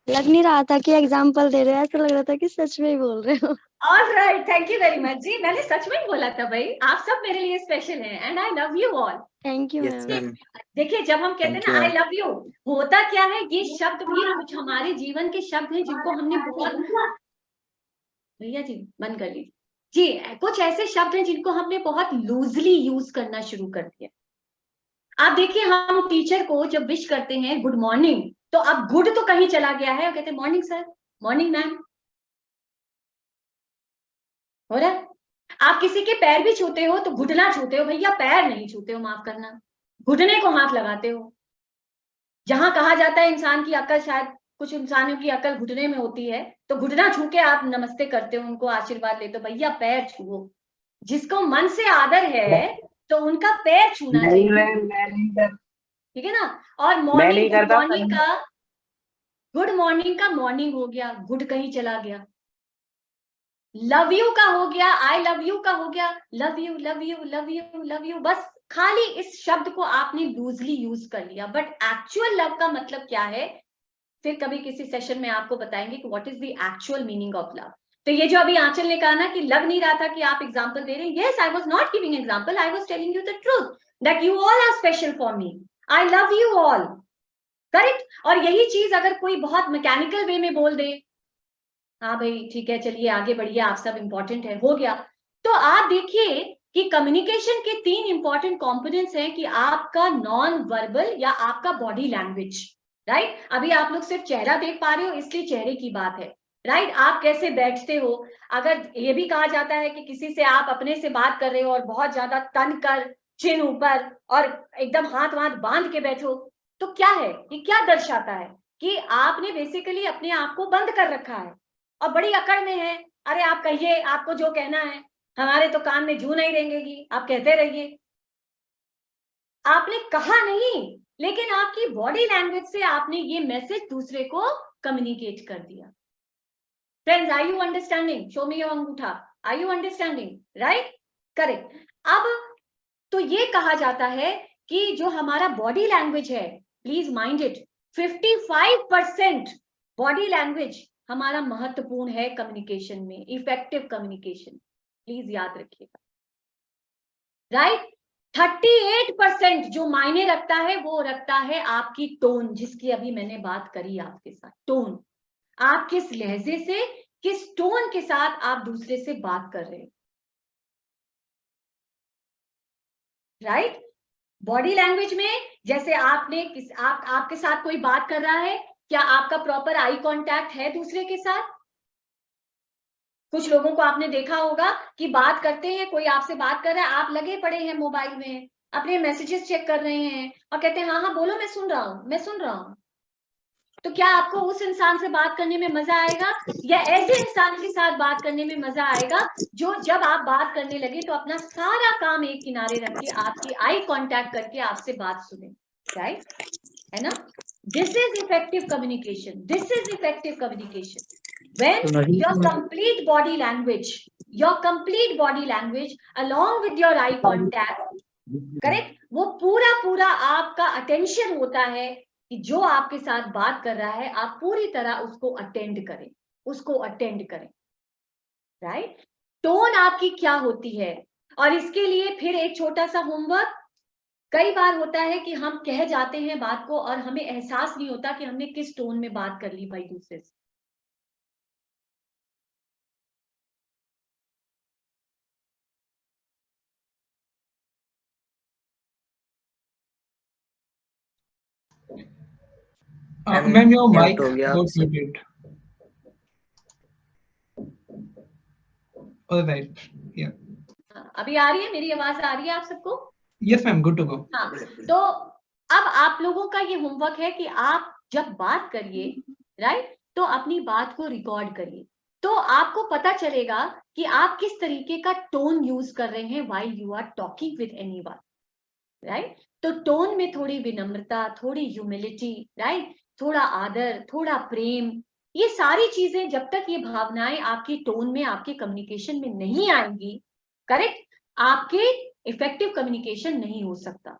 लग नहीं रहा था कि एग्जाम्पल दे रहे हो, ऐसा लग रहा था कि सच में ही बोल रहे हो। Alright, thank you very much ji, मैंने सच में ही बोला था भाई, आप सब मेरे लिए स्पेशल हैं and I love you all. Thank you Yes, ma'am. ma'am. देखिए जब हम कहते हैं Thank ना you, I ma'am. Love you, होता क्या है, ये शब्द भी कुछ हमारे जीवन के शब्द हैं जिनको हमने बहुत, भैया जी बंद कर लीजिए जी, कुछ ऐसे शब्द हैं जिनको हमने बहुत लूजली यूज करना शुरू कर दिया, आप देखिए हम टीचर को जब विश करते हैं गुड मॉर्निंग, तो अब गुड तो कहीं चला गया है और कहते हैं मॉर्निंग सर, मॉर्निंग मैम, हो रहा है। आप किसी के पैर भी छूते हो तो घुटना छूते हो, भैया पैर नहीं छूते हो, माफ करना, घुटने को हाथ लगाते हो। जहां कहा जाता है इंसान की अकल, शायद कुछ इंसानों की अकल घुटने में होती है, तो घुटना छू के आप नमस्ते करते हो, उनको आशीर्वाद लेते हो, भैया पैर छुओ। जिसको मन से आदर है तो उनका पैर छूना नहीं चाहिए, मैम, मैं नहीं कर, ठीक है ना। और मैं मॉर्निंग, नहीं गुड करता। मॉर्निंग का, गुड मॉर्निंग का मॉर्निंग हो गया, गुड कहीं चला गया। लव यू का हो गया, आई लव यू का हो गया, love you love you love you love you, बस खाली इस शब्द को आपने लूजली यूज कर लिया। बट एक्चुअल लव का मतलब क्या है, फिर कभी किसी सेशन में आपको बताएंगे कि what is the actual meaning of love. तो ये जो अभी आंचल ने कहा ना कि लग नहीं रहा था कि आप एग्जांपल दे रहे हैं, yes I was not giving example, I was telling you the truth that you all are special for me, I love you all, correct. और यही चीज अगर कोई बहुत मैकेनिकल वे में बोल दे, हाँ भाई ठीक है चलिए आगे बढ़िए, आप सब इंपॉर्टेंट है, हो गया, तो आप देखिए कि कम्युनिकेशन के 3 इंपॉर्टेंट कंपोनेंट्स हैं कि आपका नॉन वर्बल या आपका बॉडी लैंग्वेज, राइट। अभी आप लोग सिर्फ चेहरा देख पा रहे हो इसलिए चेहरे की बात है, राइट। आप कैसे बैठते हो, अगर ये भी कहा जाता है कि किसी से आप अपने से बात कर रहे हो और बहुत ज्यादा तन कर, चिन ऊपर और एकदम हाथ वाथ बांध के बैठो, तो क्या है, ये क्या दर्शाता है कि आपने बेसिकली अपने आप को बंद कर रखा है और बड़ी अकड़ में है। अरे आप कहिए, आपको जो कहना है, हमारे तो कान में जू नहीं रेंगेगी, आप कहते रहिए। आपने कहा नहीं, लेकिन आपकी बॉडी लैंग्वेज से आपने ये मैसेज दूसरे को कम्युनिकेट कर दिया। Friends, are you understanding? Show me your अंगूठा, are you understanding? Right, correct. अब तो ये कहा जाता है कि जो हमारा बॉडी लैंग्वेज है, please mind it, 55% body language हमारा महत्वपूर्ण है कम्युनिकेशन में, इफेक्टिव कम्युनिकेशन, प्लीज याद रखिएगा, राइट। 38% जो मायने रखता है वो रखता है आपकी टोन, जिसकी अभी मैंने बात करी आपके साथ। टोन, आप किस लहजे से, किस टोन के साथ आप दूसरे से बात कर रहे हैं, राइट। बॉडी लैंग्वेज में जैसे आपने आपके साथ कोई बात कर रहा है, क्या आपका प्रॉपर आई कांटेक्ट है दूसरे के साथ? कुछ लोगों को आपने देखा होगा कि बात करते हैं, कोई आपसे बात कर रहा है, आप लगे पड़े हैं मोबाइल में, अपने मैसेजेस चेक कर रहे हैं और कहते हैं हाँ हाँ बोलो, मैं सुन रहा हूं, मैं सुन रहा हूं। तो क्या आपको उस इंसान से बात करने में मजा आएगा, या ऐसे इंसान के साथ बात करने में मजा आएगा जो जब आप बात करने लगे तो अपना सारा काम एक किनारे रख के आपकी आई कांटेक्ट करके आपसे बात सुने, राइट, है ना। This is effective communication, this is effective communication when your complete body language, your complete body language along with your eye contact, correct, वो पूरा आपका अटेंशन होता है कि जो आपके साथ बात कर रहा है आप पूरी तरह उसको अटेंड करें, उसको अटेंड करें, राइट। टोन आपकी क्या होती है, और इसके लिए फिर एक छोटा सा होमवर्क। कई बार होता है कि हम कह जाते हैं बात को और हमें एहसास नहीं होता कि हमने किस टोन में बात कर ली भाई दूसरे से। Ma'am, your mic हो गया got muted. All right. Yeah. अभी आ रही है मेरी आवाज, आ रही है आप सबको? Yes, ma'am. Good to go. हाँ, तो अब आप लोगों का ये होमवर्क है कि आप जब बात करिए, राइट, तो अपनी बात को रिकॉर्ड करिए, तो आपको पता चलेगा कि आप किस तरीके का टोन यूज कर रहे हैं while you are talking with anyone, right. तो टोन में थोड़ी विनम्रता, थोड़ी ह्यूमिलिटी, राइट, थोड़ा आदर, थोड़ा प्रेम, ये सारी चीजें जब तक ये भावनाएं आपकी टोन में, आपके कम्युनिकेशन में नहीं आएंगी, करेक्ट, आपके इफेक्टिव कम्युनिकेशन नहीं हो सकता।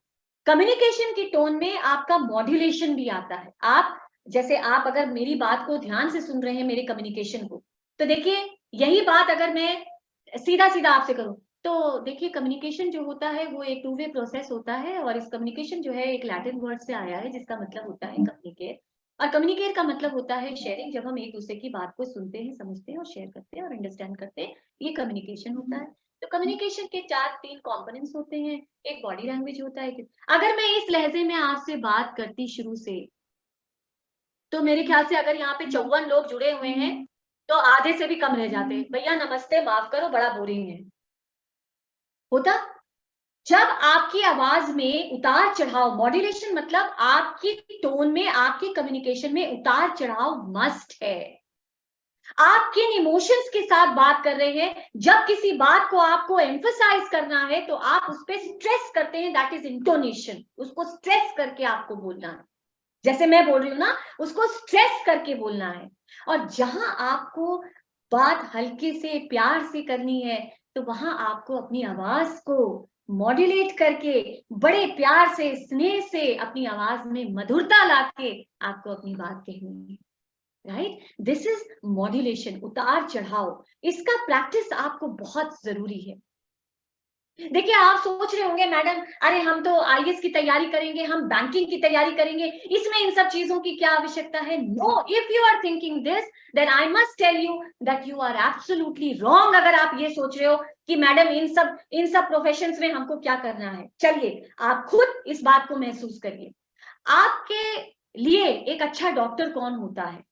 कम्युनिकेशन की टोन में आपका मॉड्यूलेशन भी आता है। आप जैसे आप अगर मेरी बात को ध्यान से सुन रहे हैं, मेरे कम्युनिकेशन को, तो देखिए यही बात अगर मैं सीधा सीधा आपसे करूं, तो देखिए कम्युनिकेशन जो होता है वो एक 2 वे प्रोसेस होता है, और इस कम्युनिकेशन जो है एक लैटिन वर्ड से आया है जिसका मतलब होता है कम्युनिकेट, और कम्युनिकेट का मतलब होता है शेयरिंग। जब हम एक दूसरे की बात को सुनते हैं, समझते हैं और शेयर करते हैं और अंडरस्टैंड करते हैं, ये कम्युनिकेशन होता है। तो कम्युनिकेशन के 3 कंपोनेंट्स होते हैं, एक बॉडी लैंग्वेज होता है। अगर मैं इस लहजे में आपसे बात करती शुरू से, तो मेरे ख्याल से अगर यहाँ पे 54 लोग जुड़े हुए हैं तो आधे से भी कम रह जाते। भैया नमस्ते, माफ करो, बड़ा बोरिंग है होता। जब आपकी आवाज में उतार चढ़ाव, मॉड्यूलेशन मतलब आपकी टोन में, आपकी कम्युनिकेशन में उतार चढ़ाव मस्ट है। आप किन इमोशंस के साथ बात कर रहे हैं, जब किसी बात को आपको एम्फसाइज करना है तो आप उस पर स्ट्रेस करते हैं, दैट इज इंटोनेशन। उसको स्ट्रेस करके आपको बोलना है, जैसे मैं बोल रही हूं ना, उसको स्ट्रेस करके बोलना है। और जहां आपको बात हल्के से प्यार से करनी है तो वहां आपको अपनी आवाज को मॉड्यूलेट करके बड़े प्यार से, स्नेह से, अपनी आवाज में मधुरता लाके आपको अपनी बात कहनी है। राइट, दिस इज मॉड्यूलेशन, उतार चढ़ाव। इसका प्रैक्टिस आपको बहुत जरूरी है। देखिए, आप सोच रहे होंगे मैडम, अरे हम तो आईएएस की तैयारी करेंगे, हम बैंकिंग की तैयारी करेंगे, इसमें इन सब चीजों की क्या आवश्यकता है? No, if you are thinking this, then I must tell you that you are absolutely wrong. अगर आप ये सोच रहे हो कि मैडम इन सब प्रोफेशंस में हमको क्या करना है, चलिए आप खुद इस बात को महसूस करिए। आपके लिए एक अच्छा डॉक्टर कौन होता है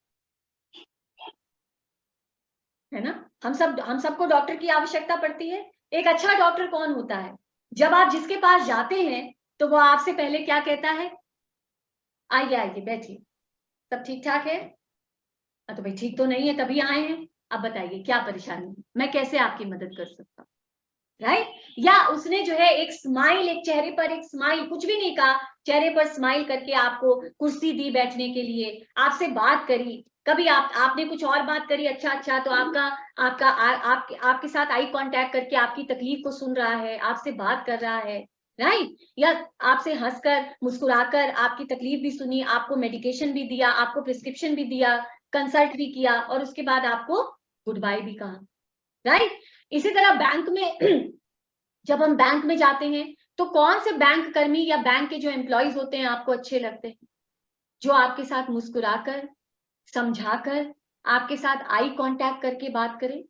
ना? हम सबको डॉक्टर की आवश्यकता पड़ती है। एक अच्छा डॉक्टर कौन होता है? जब आप जिसके पास जाते हैं तो वो आपसे पहले क्या कहता है? आइए आइए बैठिए, सब ठीक ठाक है? तो भाई ठीक तो नहीं है तभी आए हैं। अब बताइए क्या परेशानी है, मैं कैसे आपकी मदद कर सकता हूँ? राइट? या उसने जो है एक स्माइल, एक चेहरे पर एक स्माइल, कुछ भी नहीं कहा, चेहरे पर स्माइल करके आपको कुर्सी दी बैठने के लिए, आपसे बात करी, कभी आपने कुछ और बात करी, अच्छा तो आपके साथ आई कांटेक्ट करके आपकी तकलीफ को सुन रहा है, आपसे बात कर रहा है। राइट? या आपसे हंसकर मुस्कुराकर आपकी तकलीफ भी सुनी, आपको मेडिकेशन भी दिया, आपको प्रिस्क्रिप्शन भी दिया, कंसल्ट भी किया और उसके बाद आपको गुड बाय भी कहा। राइट? इसी तरह बैंक में जब हम बैंक में जाते हैं तो कौन से बैंक कर्मी या बैंक के जो एम्प्लॉइज होते हैं आपको अच्छे लगते हैं? जो आपके साथ मुस्कुराकर, समझाकर, आपके साथ आई कांटेक्ट करके बात करें,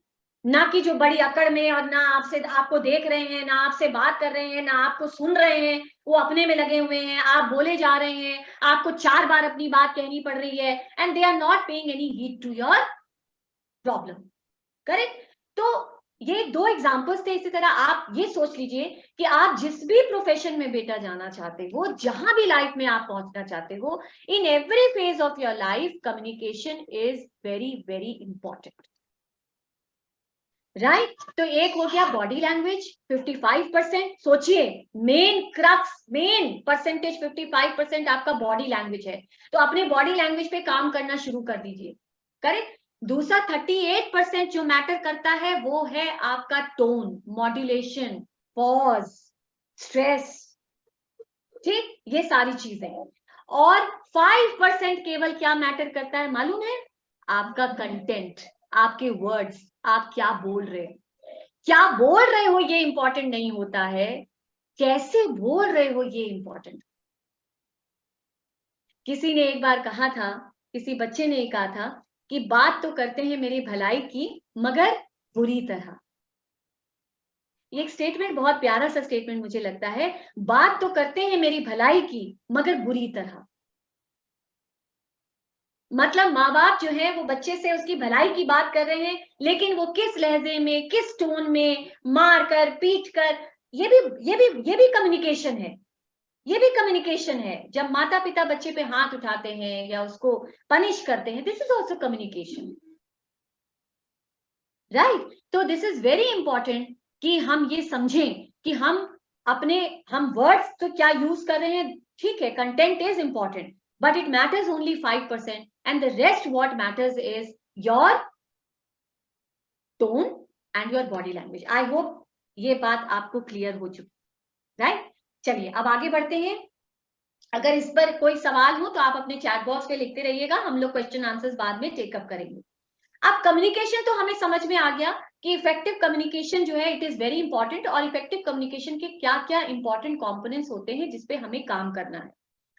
ना कि जो बड़ी अकड़ में और ना आपको देख रहे हैं, ना आपसे बात कर रहे हैं, ना आपको सुन रहे हैं, वो अपने में लगे हुए हैं, आप बोले जा रहे हैं, आपको 4 बार अपनी बात कहनी पड़ रही है, and they are not paying any heed to your problem. Correct? तो ये 2 एग्जांपल्स थे। इसी तरह आप ये सोच लीजिए कि आप जिस भी प्रोफेशन में बेटा जाना चाहते हो, जहां भी लाइफ में आप पहुंचना चाहते हो, in every phase of your life communication is very very important. Right? तो एक हो गया बॉडी लैंग्वेज 55%। सोचिए, मेन क्रक्स, मेन परसेंटेज 55% आपका बॉडी लैंग्वेज है, तो अपने बॉडी लैंग्वेज पे काम करना शुरू कर दीजिए। करेक्ट? दूसरा 38% जो मैटर करता है वो है आपका टोन, मॉड्यूलेशन, पॉज, स्ट्रेस। ठीक, ये सारी चीजें। और 5% केवल क्या मैटर करता है मालूम है? आपका कंटेंट, आपके वर्ड्स, आप क्या बोल रहे हो। क्या बोल रहे हो ये इंपॉर्टेंट नहीं होता है, कैसे बोल रहे हो ये इंपॉर्टेंट। किसी ने एक बार कहा था, किसी बच्चे ने कहा था कि बात तो करते हैं मेरी भलाई की मगर बुरी तरह। ये एक स्टेटमेंट बहुत प्यारा सा स्टेटमेंट मुझे लगता है। बात तो करते हैं मेरी भलाई की मगर बुरी तरह। मतलब माँ बाप जो है वो बच्चे से उसकी भलाई की बात कर रहे हैं, लेकिन वो किस लहजे में, किस टोन में, मार कर, पीट कर, ये भी कम्युनिकेशन है। ये भी कम्युनिकेशन है। जब माता पिता बच्चे पे हाथ उठाते हैं या उसको पनिश करते हैं, this is also communication. Right? तो दिस इज वेरी इंपॉर्टेंट कि हम ये समझें कि हम वर्ड्स तो क्या यूज कर रहे हैं। ठीक है, content is important, but it matters only 5%, and the rest what matters is your tone and your body language. I hope ये बात आपको क्लियर हो चुकी, राइट? चलिए अब आगे बढ़ते हैं। अगर इस पर कोई सवाल हो तो आप अपने चैट बॉक्स पे लिखते रहिएगा, हम लोग क्वेश्चन आंसर्स बाद में टेकअप करेंगे। अब कम्युनिकेशन तो हमें समझ में आ गया कि इफेक्टिव कम्युनिकेशन जो है इट इज वेरी इंपॉर्टेंट, और इफेक्टिव कम्युनिकेशन के क्या क्या इंपॉर्टेंट कंपोनेंट्स होते हैं जिसपे हमें काम करना है।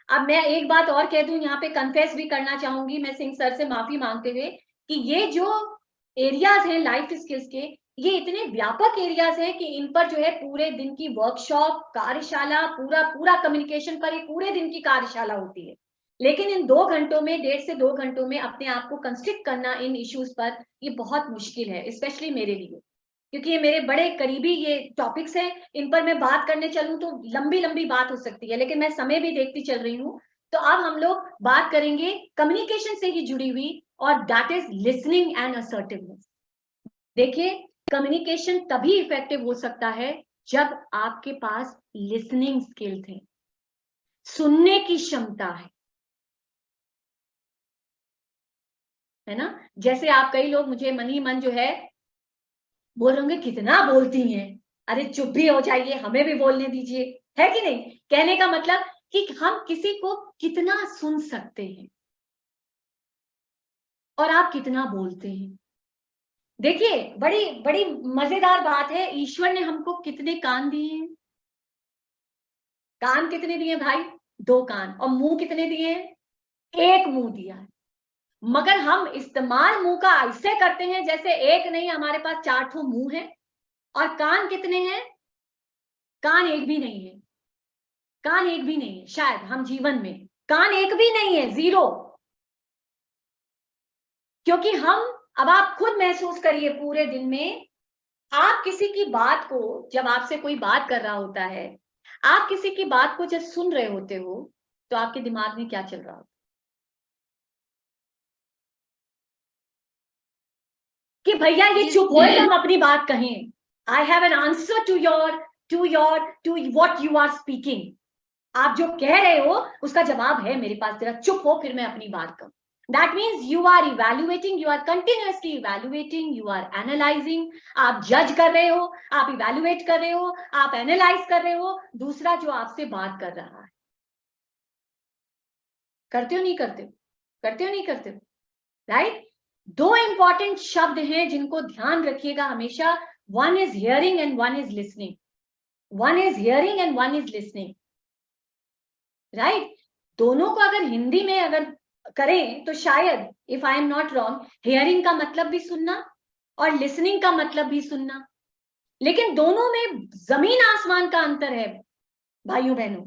अब मैं एक बात और कह दूं, यहाँ पे कन्फेस भी करना चाहूंगी मैं सिंह सर से, माफी मांगते हुए, कि ये जो एरियाज हैं लाइफ स्किल्स के, ये इतने व्यापक एरियाज हैं कि इन पर जो है पूरे दिन की वर्कशॉप, कार्यशाला, पूरा कम्युनिकेशन पर एक पूरे दिन की कार्यशाला होती है। लेकिन इन 2 घंटों में, 1.5 से 2 घंटों में अपने आप को कंस्ट्रिक्ट करना इन इश्यूज पर, ये बहुत मुश्किल है, स्पेशली मेरे लिए, क्योंकि ये मेरे बड़े करीबी ये टॉपिक्स हैं। इन पर मैं बात करने चलूं तो लंबी लंबी बात हो सकती है, लेकिन मैं समय भी देखती चल रही हूँ। तो अब हम लोग बात करेंगे कम्युनिकेशन से ही जुड़ी हुई, और that is listening and assertiveness. देखिए, कम्युनिकेशन तभी इफेक्टिव हो सकता है जब आपके पास लिसनिंग स्किल्स है, सुनने की क्षमता है ना। जैसे आप, कई लोग मुझे मन ही मन जो है बोल रहे होंगे, कितना बोलती हैं, अरे चुप भी हो जाइए, हमें भी बोलने दीजिए, है कि नहीं। कहने का मतलब कि हम किसी को कितना सुन सकते हैं और आप कितना बोलते हैं। देखिए, बड़ी बड़ी मजेदार बात है, ईश्वर ने हमको कितने कान दिए हैं? कान कितने दिए भाई? 2 कान। और मुंह कितने दिए हैं? 1 मुंह दिया है। मगर हम इस्तेमाल मुंह का ऐसे करते हैं जैसे एक नहीं, हमारे पास 4 ठो मुंह है। और कान कितने हैं? कान एक भी नहीं है। कान एक भी नहीं है, शायद हम जीवन में कान एक भी नहीं है, 0। क्योंकि हम, अब आप खुद महसूस करिए, पूरे दिन में आप किसी की बात को, जब आपसे कोई बात कर रहा होता है, आप किसी की बात को जब सुन रहे होते हो, तो आपके दिमाग में क्या चल रहा होता है? कि भैया ये चुप हो, हम अपनी बात कहें। I have an answer to what you are speaking. आप जो कह रहे हो उसका जवाब है मेरे पास, जरा चुप हो, फिर मैं अपनी बात कहूं। That means you are evaluating, you are continuously evaluating, you are analyzing. आप जज कर रहे हो, आप evaluate कर रहे हो, आप analyze कर रहे हो दूसरा जो आपसे बात कर रहा है। करते हो नहीं करते हो? करते हो नहीं करते हो? राइट? 2 इंपॉर्टेंट शब्द हैं जिनको ध्यान रखिएगा हमेशा। One is hearing and one is listening. One is hearing and one is listening. Right? दोनों को अगर हिंदी में अगर करें तो शायद, if I am not wrong, hearing का मतलब भी सुनना और लिसनिंग का मतलब भी सुनना, लेकिन दोनों में जमीन आसमान का अंतर है भाइयों बहनों।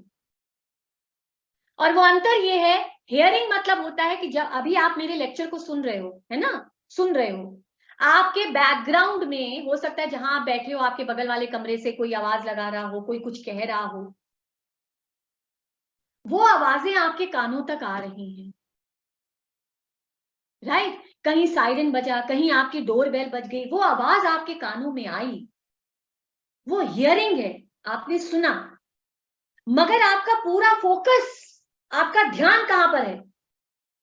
और वो अंतर ये है, हेयरिंग मतलब होता है कि जब अभी आप मेरे लेक्चर को सुन रहे हो, है ना, सुन रहे हो, आपके बैकग्राउंड में हो सकता है जहां आप बैठे हो आपके बगल वाले कमरे से कोई आवाज लगा रहा हो, कोई कुछ कह रहा हो, वो आवाजें आपके कानों तक आ रही हैं। राइट? कहीं सायरन बजा, कहीं आपकी डोर बेल बज गई, वो आवाज आपके कानों में आई, वो हियरिंग है, आपने सुना। मगर आपका पूरा फोकस, आपका ध्यान कहां पर है?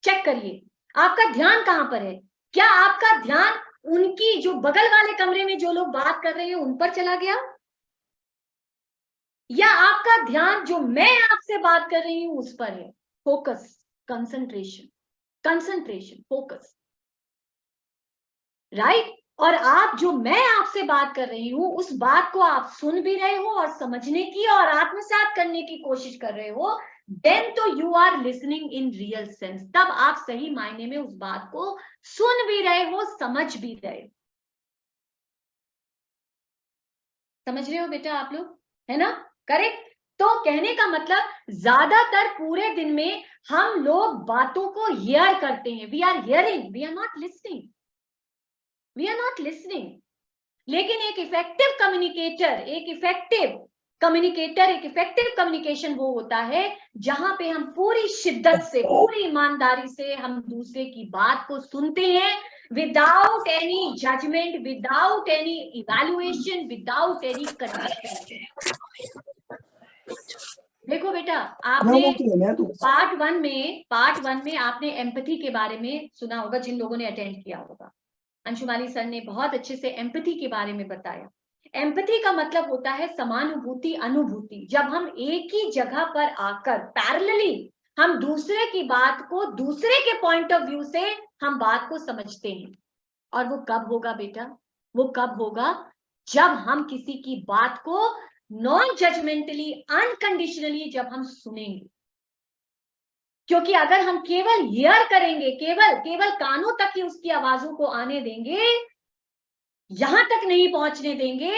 चेक करिए, आपका ध्यान कहां पर है? क्या आपका ध्यान उनकी जो बगल वाले कमरे में जो लोग बात कर रहे हैं उन पर चला गया, या आपका ध्यान जो मैं आपसे बात कर रही हूं उस पर है? Focus, concentration, concentration, focus. Right? और आप, जो मैं आपसे बात कर रही हूं उस बात को आप सुन भी रहे हो और समझने की और आत्मसात करने की कोशिश कर रहे हो, देन तो you are listening in real sense. तब आप सही मायने में उस बात को सुन भी रहे हो, समझ भी रहे हो। समझ रहे हो बेटा आप लोग, है ना? करेक्ट? तो कहने का मतलब, ज्यादातर पूरे दिन में हम लोग बातों को हियर करते हैं, we are hearing, we are not listening, we are not listening. लेकिन एक इफेक्टिव कम्युनिकेशन वो होता है जहां पे हम पूरी शिद्दत से, पूरी ईमानदारी से हम दूसरे की बात को सुनते हैं, without any judgement, without any evaluation, without any condition. देखो बेटा, आपने पार्ट वन में आपने एम्पैथी के बारे में सुना होगा, जिन लोगों ने अटेंड किया होगा। अंशुमाली सर ने बहुत अच्छे से एम्पैथी के बारे में बताया। एम्पैथी का मतलब होता है समानुभूति, अनुभूति। जब हम एक ही जगह पर आकर पैरेलली हम दूसरे की बात को, दूसरे के पॉइंट ऑफ व्यू से हम बात को समझते हैं। और वो कब होगा बेटा? वो कब होगा? जब हम किसी की बात को नॉन जजमेंटली, अनकंडीशनली जब हम सुनेंगे। क्योंकि अगर हम केवल हियर करेंगे, केवल कानों तक ही उसकी आवाजों को आने देंगे, यहां तक नहीं पहुंचने देंगे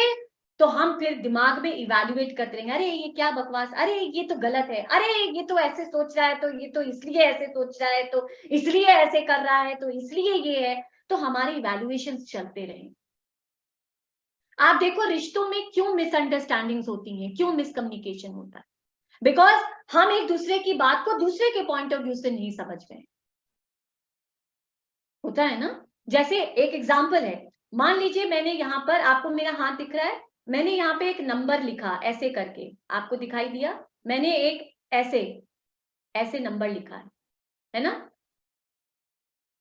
तो हम फिर दिमाग में इवैल्यूएट करते रहेंगे, अरे ये क्या बकवास, अरे ये तो गलत है, अरे ये तो ऐसे सोच रहा है, तो ये तो इसलिए ऐसे सोच रहा है, तो इसलिए ऐसे कर रहा है, तो इसलिए ये है। तो हमारे इवैल्यूएशंस चलते रहे। आप देखो रिश्तों में क्यों मिसअंडरस्टैंडिंग्स होती हैं, क्यों मिसकम्युनिकेशन होता है, बिकॉज हम एक दूसरे की बात को दूसरे के पॉइंट ऑफ व्यू से नहीं समझ रहे हैं। होता है ना। जैसे एक एग्जांपल है, मान लीजिए मैंने यहाँ पर, आपको मेरा हाथ दिख रहा है, मैंने यहाँ पे एक नंबर लिखा ऐसे करके, आपको दिखाई दिया, मैंने एक ऐसे ऐसे नंबर लिखा है ना।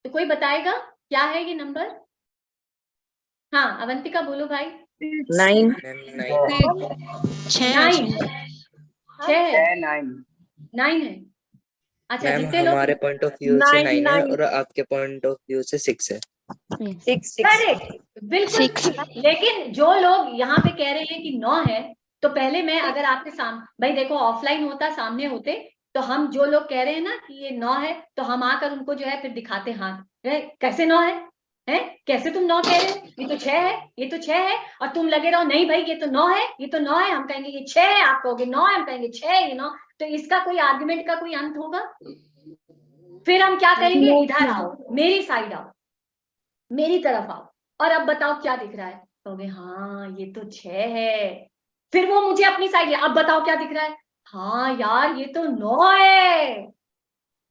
तो कोई बताएगा क्या है ये नंबर? हाँ अवंतिका बोलो भाई। 9 9 9 है। अच्छा मैम जितने लोग, हमारे पॉइंट ऑफ व्यू से 9 है और आपके पॉइंट ऑफ व्यू से 6 है। 6 करेक्ट, बिल्कुल। लेकिन जो लोग यहाँ पे कह रहे हैं कि 9 है, तो पहले मैं अगर आपके सामने, भाई देखो ऑफलाइन होता, सामने होते, तो हम जो लोग कह रहे हैं ना कि ये 9 है, तो हम आकर उनको जो है फिर दिखाते हाथ, कैसे 9 है, कैसे तुम 9 कह रहे हो, ये तो 6 है, ये तो 6 है, और तुम लगे रहो नहीं भाई ये तो 9 है, ये तो 9 है, हम कहेंगे ये 6 है, आप कहोगे 9 है, हम कहेंगे 6 है, ये 9। तो इसका कोई आर्गुमेंट का कोई अंत होगा? फिर हम क्या करेंगे, इधर आओ, मेरी साइड आओ, मेरी तरफ आओ, और अब बताओ क्या दिख रहा है, कहोगे हाँ ये तो 6 है। फिर वो मुझे अपनी साइड ले, अब बताओ क्या दिख रहा है, हाँ यार ये तो 9 है।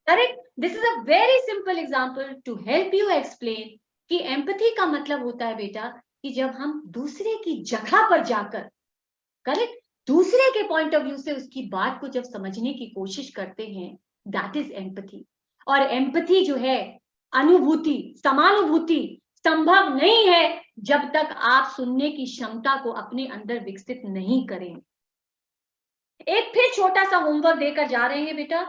Correct. This is a very simple example to help you explain कि एम्पैथी का मतलब होता है बेटा कि जब हम दूसरे की जगह पर जाकर, करेक्ट, दूसरे के पॉइंट ऑफ व्यू से उसकी बात को जब समझने की कोशिश करते हैं, दैट इज एम्पैथी। और एम्पैथी जो है, अनुभूति, समानुभूति संभव नहीं है जब तक आप सुनने की क्षमता को अपने अंदर विकसित नहीं करें। एक फिर छोटा सा होमवर्क देकर जा रहे हैं बेटा,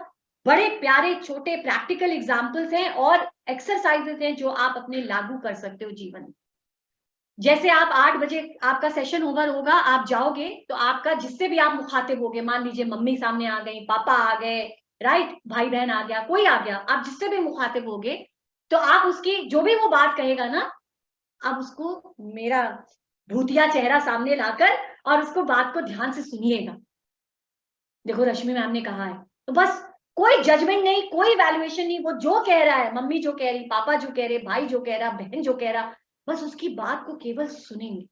बड़े प्यारे छोटे प्रैक्टिकल एग्जाम्पल्स हैं और एक्सरसाइजेस हैं जो आप अपने लागू कर सकते हो जीवन में। जैसे आप 8 बजे आपका सेशन ओवर होगा, आप जाओगे तो आपका जिससे भी आप मुखातिब होगे, मान लीजिए मम्मी सामने आ गई, पापा आ गए, राइट, भाई बहन आ गया, कोई आ गया, आप जिससे भी मुखातिब होगे, तो आप उसकी जो भी वो बात कहेगा ना, आप उसको मेरा भूतिया चेहरा सामने लाकर और उसको बात को ध्यान से सुनिएगा। देखो रश्मि मैम ने कहा है, तो बस कोई जजमेंट नहीं, कोई वैल्यूएशन नहीं, वो जो कह रहा है, मम्मी जो कह रही, पापा जो कह रहे, भाई जो कह रहा, बहन जो कह रहा, बस उसकी बात को केवल सुनेंगे।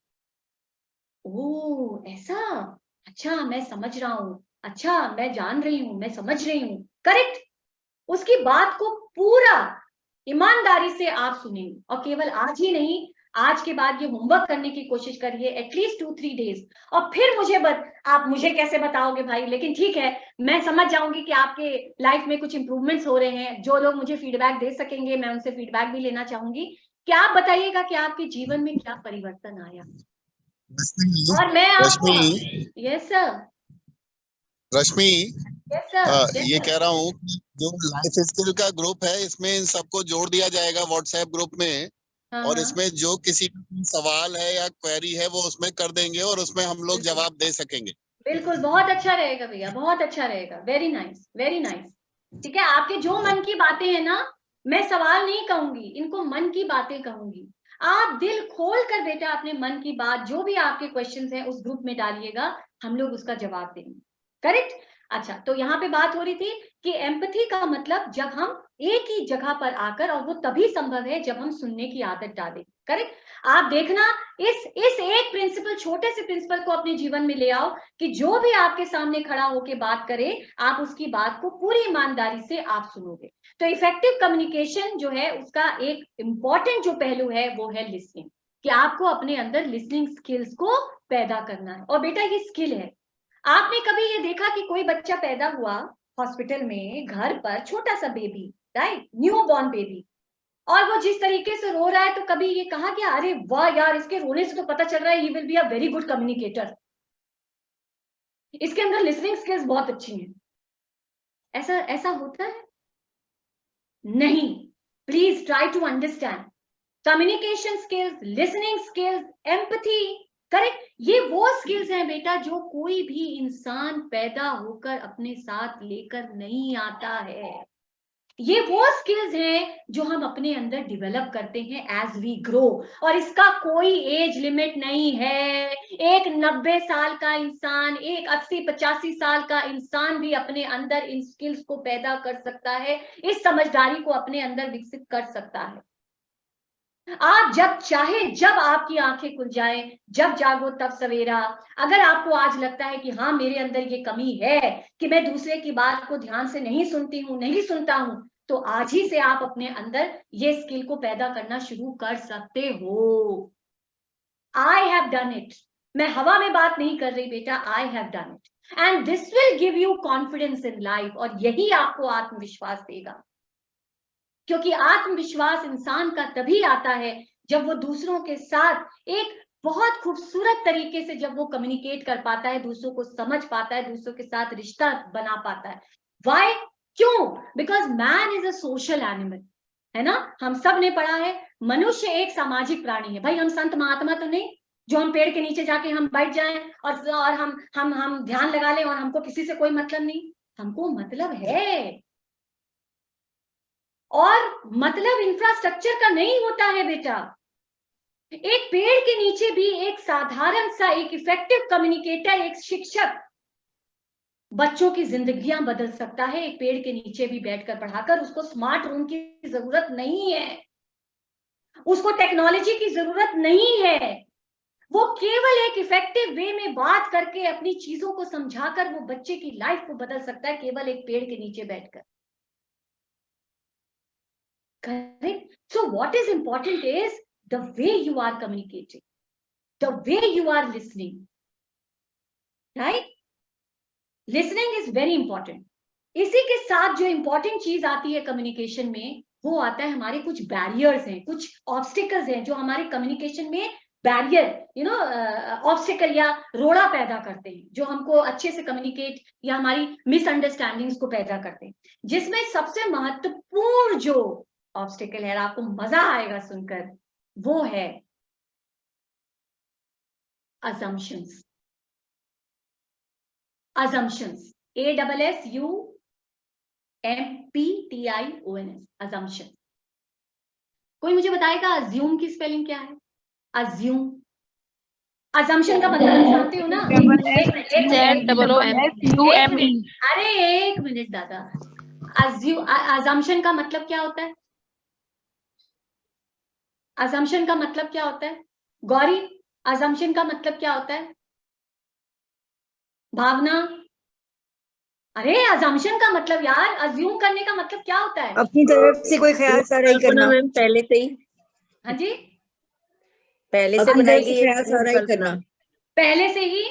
ओ ऐसा, अच्छा मैं समझ रहा हूं, अच्छा मैं जान रही हूं, मैं समझ रही हूं, करेक्ट। उसकी बात को पूरा ईमानदारी से आप सुनेंगे, और केवल आज ही नहीं, आज के बाद ये होमवर्क करने की कोशिश करिए एटलीस्ट 2-3 डेज, और फिर आप मुझे कैसे बताओगे भाई, लेकिन ठीक है, मैं समझ जाऊंगी कि आपके लाइफ में कुछ इंप्रूवमेंट्स हो रहे हैं। जो लोग मुझे फीडबैक दे सकेंगे, मैं उनसे फीडबैक भी लेना चाहूंगी। क्या आप बताइएगा कि आपके जीवन में क्या परिवर्तन आया? और मैं आपको, यस सर, रश्मि, यस सर, ये कह रहा हूँ कि जो लाइफ स्किल का ग्रुप है, इसमें इन सबको जोड़ दिया जाएगा व्हाट्सएप ग्रुप में, और इसमें जो किसी का सवाल है या क्वेरी है वो उसमें कर देंगे और उसमें हम लोग जवाब दे सकेंगे। बिल्कुल, बहुत अच्छा रहेगा भैया, बहुत अच्छा रहेगा, वेरी नाइस, वेरी नाइस। ठीक है, आपके जो मन की बातें हैं ना, मैं सवाल नहीं कहूंगी, इनको मन की बातें कहूंगी। आप दिल खोल कर बेटा अपने मन की बात, जो भी आपके क्वेश्चंस हैं उस ग्रुप में डालिएगा, हम लोग उसका जवाब देंगे। करेक्ट। अच्छा, तो यहाँ पे बात हो रही थी कि एम्पैथी का मतलब जब हम एक ही जगह पर आकर, और वो तभी संभव है जब हम सुनने की आदत डालें। करेक्ट। आप देखना, इस एक प्रिंसिपल, छोटे से प्रिंसिपल को अपने जीवन में ले आओ कि जो भी आपके सामने खड़ा होकर बात करे, आप उसकी बात को पूरी ईमानदारी से आप सुनोगे। तो इफेक्टिव कम्युनिकेशन जो है, उसका एक इंपॉर्टेंट जो पहलू है वो है लिसनिंग, कि आपको अपने अंदर लिसनिंग स्किल्स को पैदा करना है। और बेटा ये स्किल है। आपने कभी ये देखा कि कोई बच्चा पैदा हुआ हॉस्पिटल में, घर पर, छोटा सा baby, right, new born baby, और वो जिस तरीके से रो रहा है, तो कभी ये कहा कि अरे वाह यार, इसके रोने से तो पता चल रहा है he will be a very good communicator, इसके अंदर लिसनिंग स्किल्स बहुत अच्छी हैं। ऐसा ऐसा होता है? नहीं। Please try to understand communication skills, listening skills, empathy, correct, ये वो स्किल्स हैं बेटा जो कोई भी इंसान पैदा होकर अपने साथ लेकर नहीं आता है। ये वो स्किल्स हैं जो हम अपने अंदर डेवलप करते हैं एज वी ग्रो, और इसका कोई एज लिमिट नहीं है। एक 90 साल का इंसान, एक 80-85 साल का इंसान भी अपने अंदर इन स्किल्स को पैदा कर सकता है, इस समझदारी को अपने अंदर विकसित कर सकता है। आप जब चाहे, जब आपकी आंखें खुल जाएं, जब जागो तब सवेरा। अगर आपको आज लगता है कि हाँ मेरे अंदर ये कमी है कि मैं दूसरे की बात को ध्यान से नहीं सुनती हूँ, नहीं सुनता हूं, तो आज ही से आप अपने अंदर ये स्किल को पैदा करना शुरू कर सकते हो। I have done it. मैं हवा में बात नहीं कर रही बेटा, I have done it, and this will give you confidence in life, और यही आपको आत्मविश्वास देगा। क्योंकि आत्मविश्वास इंसान का तभी आता है जब वो दूसरों के साथ एक बहुत खूबसूरत तरीके से जब वो कम्युनिकेट कर पाता है, दूसरों को समझ पाता है, दूसरों के साथ रिश्ता बना पाता है। वाई? क्यों? Because man is a social animal, है ना। हम सब ने पढ़ा है मनुष्य एक सामाजिक प्राणी है। भाई हम संत महात्मा तो नहीं जो हम पेड़ के नीचे जाके हम बैठ जाएं और हम ध्यान लगा लें और हमको किसी से कोई मतलब नहीं। हमको मतलब है, और मतलब इंफ्रास्ट्रक्चर का नहीं होता है बेटा। एक पेड़ के नीचे भी एक साधारण सा, एक इफेक्टिव कम्युनिकेटर, एक शिक्षक बच्चों की जिंदगियां बदल सकता है। एक पेड़ के नीचे भी बैठकर पढ़ाकर। उसको स्मार्ट रूम की जरूरत नहीं है, उसको टेक्नोलॉजी की जरूरत नहीं है। वो केवल एक इफेक्टिव वे में बात करके अपनी चीजों को समझाकर वो बच्चे की लाइफ को बदल सकता है, केवल एक पेड़ के नीचे बैठकर। Correct? So what is important is the way you are communicating, the way you are listening, right? Listening is very important. इसी के साथ जो important चीज आती है कम्युनिकेशन में, वो आता है हमारे कुछ बैरियर्स हैं, कुछ ऑब्स्टिकल्स हैं जो हमारे कम्युनिकेशन में बैरियर, ऑब्स्टिकल या रोड़ा पैदा करते हैं, जो हमको अच्छे से कम्युनिकेट या हमारी मिसअंडरस्टैंडिंग्स को पैदा करते हैं। जिसमें सबसे महत्वपूर्ण जो ऑब्स्टिकल है, आपको मजा आएगा सुनकर, वो है assumptions. Assumptions. ASSUMPTIONS. Assumption. कोई मुझे बताएगा assume की स्पेलिंग क्या है? assume. assumption का मतलब जानते हो ना? अरे एक मिनट दादा, assumption का मतलब क्या होता है? assumption का मतलब क्या होता है? गौरी, assumption का मतलब क्या होता है? भावना, अरे assumption का मतलब यार, assume करने का मतलब क्या होता है? अपनी तरफ से कोई ख्याल सारा ही करना। पहले से ही, हाँ जी, पहले से अपनी बनाई तरफ से गई ख्याल सारा ही करना, पहले से ही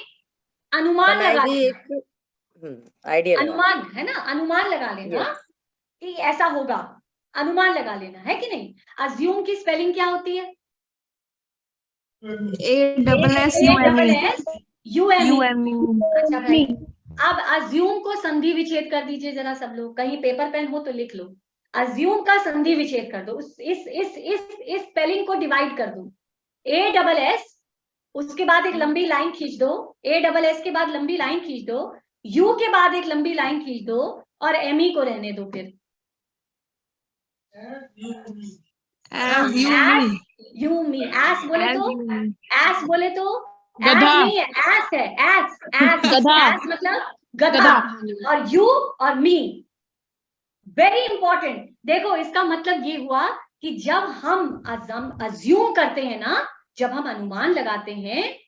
अनुमान लगा लेना। आइडिया अनुमान है ना, अनुमान लगा लेना कि ऐसा होगा, अनुमान लगा लेना है कि नहीं। assume की स्पेलिंग क्या होती है? ASSUME। अच्छा भाई, अब assume को संधि विच्छेद कर दीजिए जरा सब लोग, कहीं पेपर पेन हो तो लिख लो। assume का संधि विच्छेद कर दो, इस स्पेलिंग को डिवाइड कर दो। ASS, उसके बाद एक लंबी लाइन खींच दो, ASS के बाद लंबी लाइन खींच दो, U के बाद एक लंबी लाइन खींच दो, और ME को रहने दो। फिर assume, एस बोले तो गधा नहीं है, एस है, एस मतलब गधा, और यू और मी। Very important. देखो इसका मतलब ये हुआ कि जब हम अज्यूम करते हैं ना, जब हम अनुमान लगाते हैं,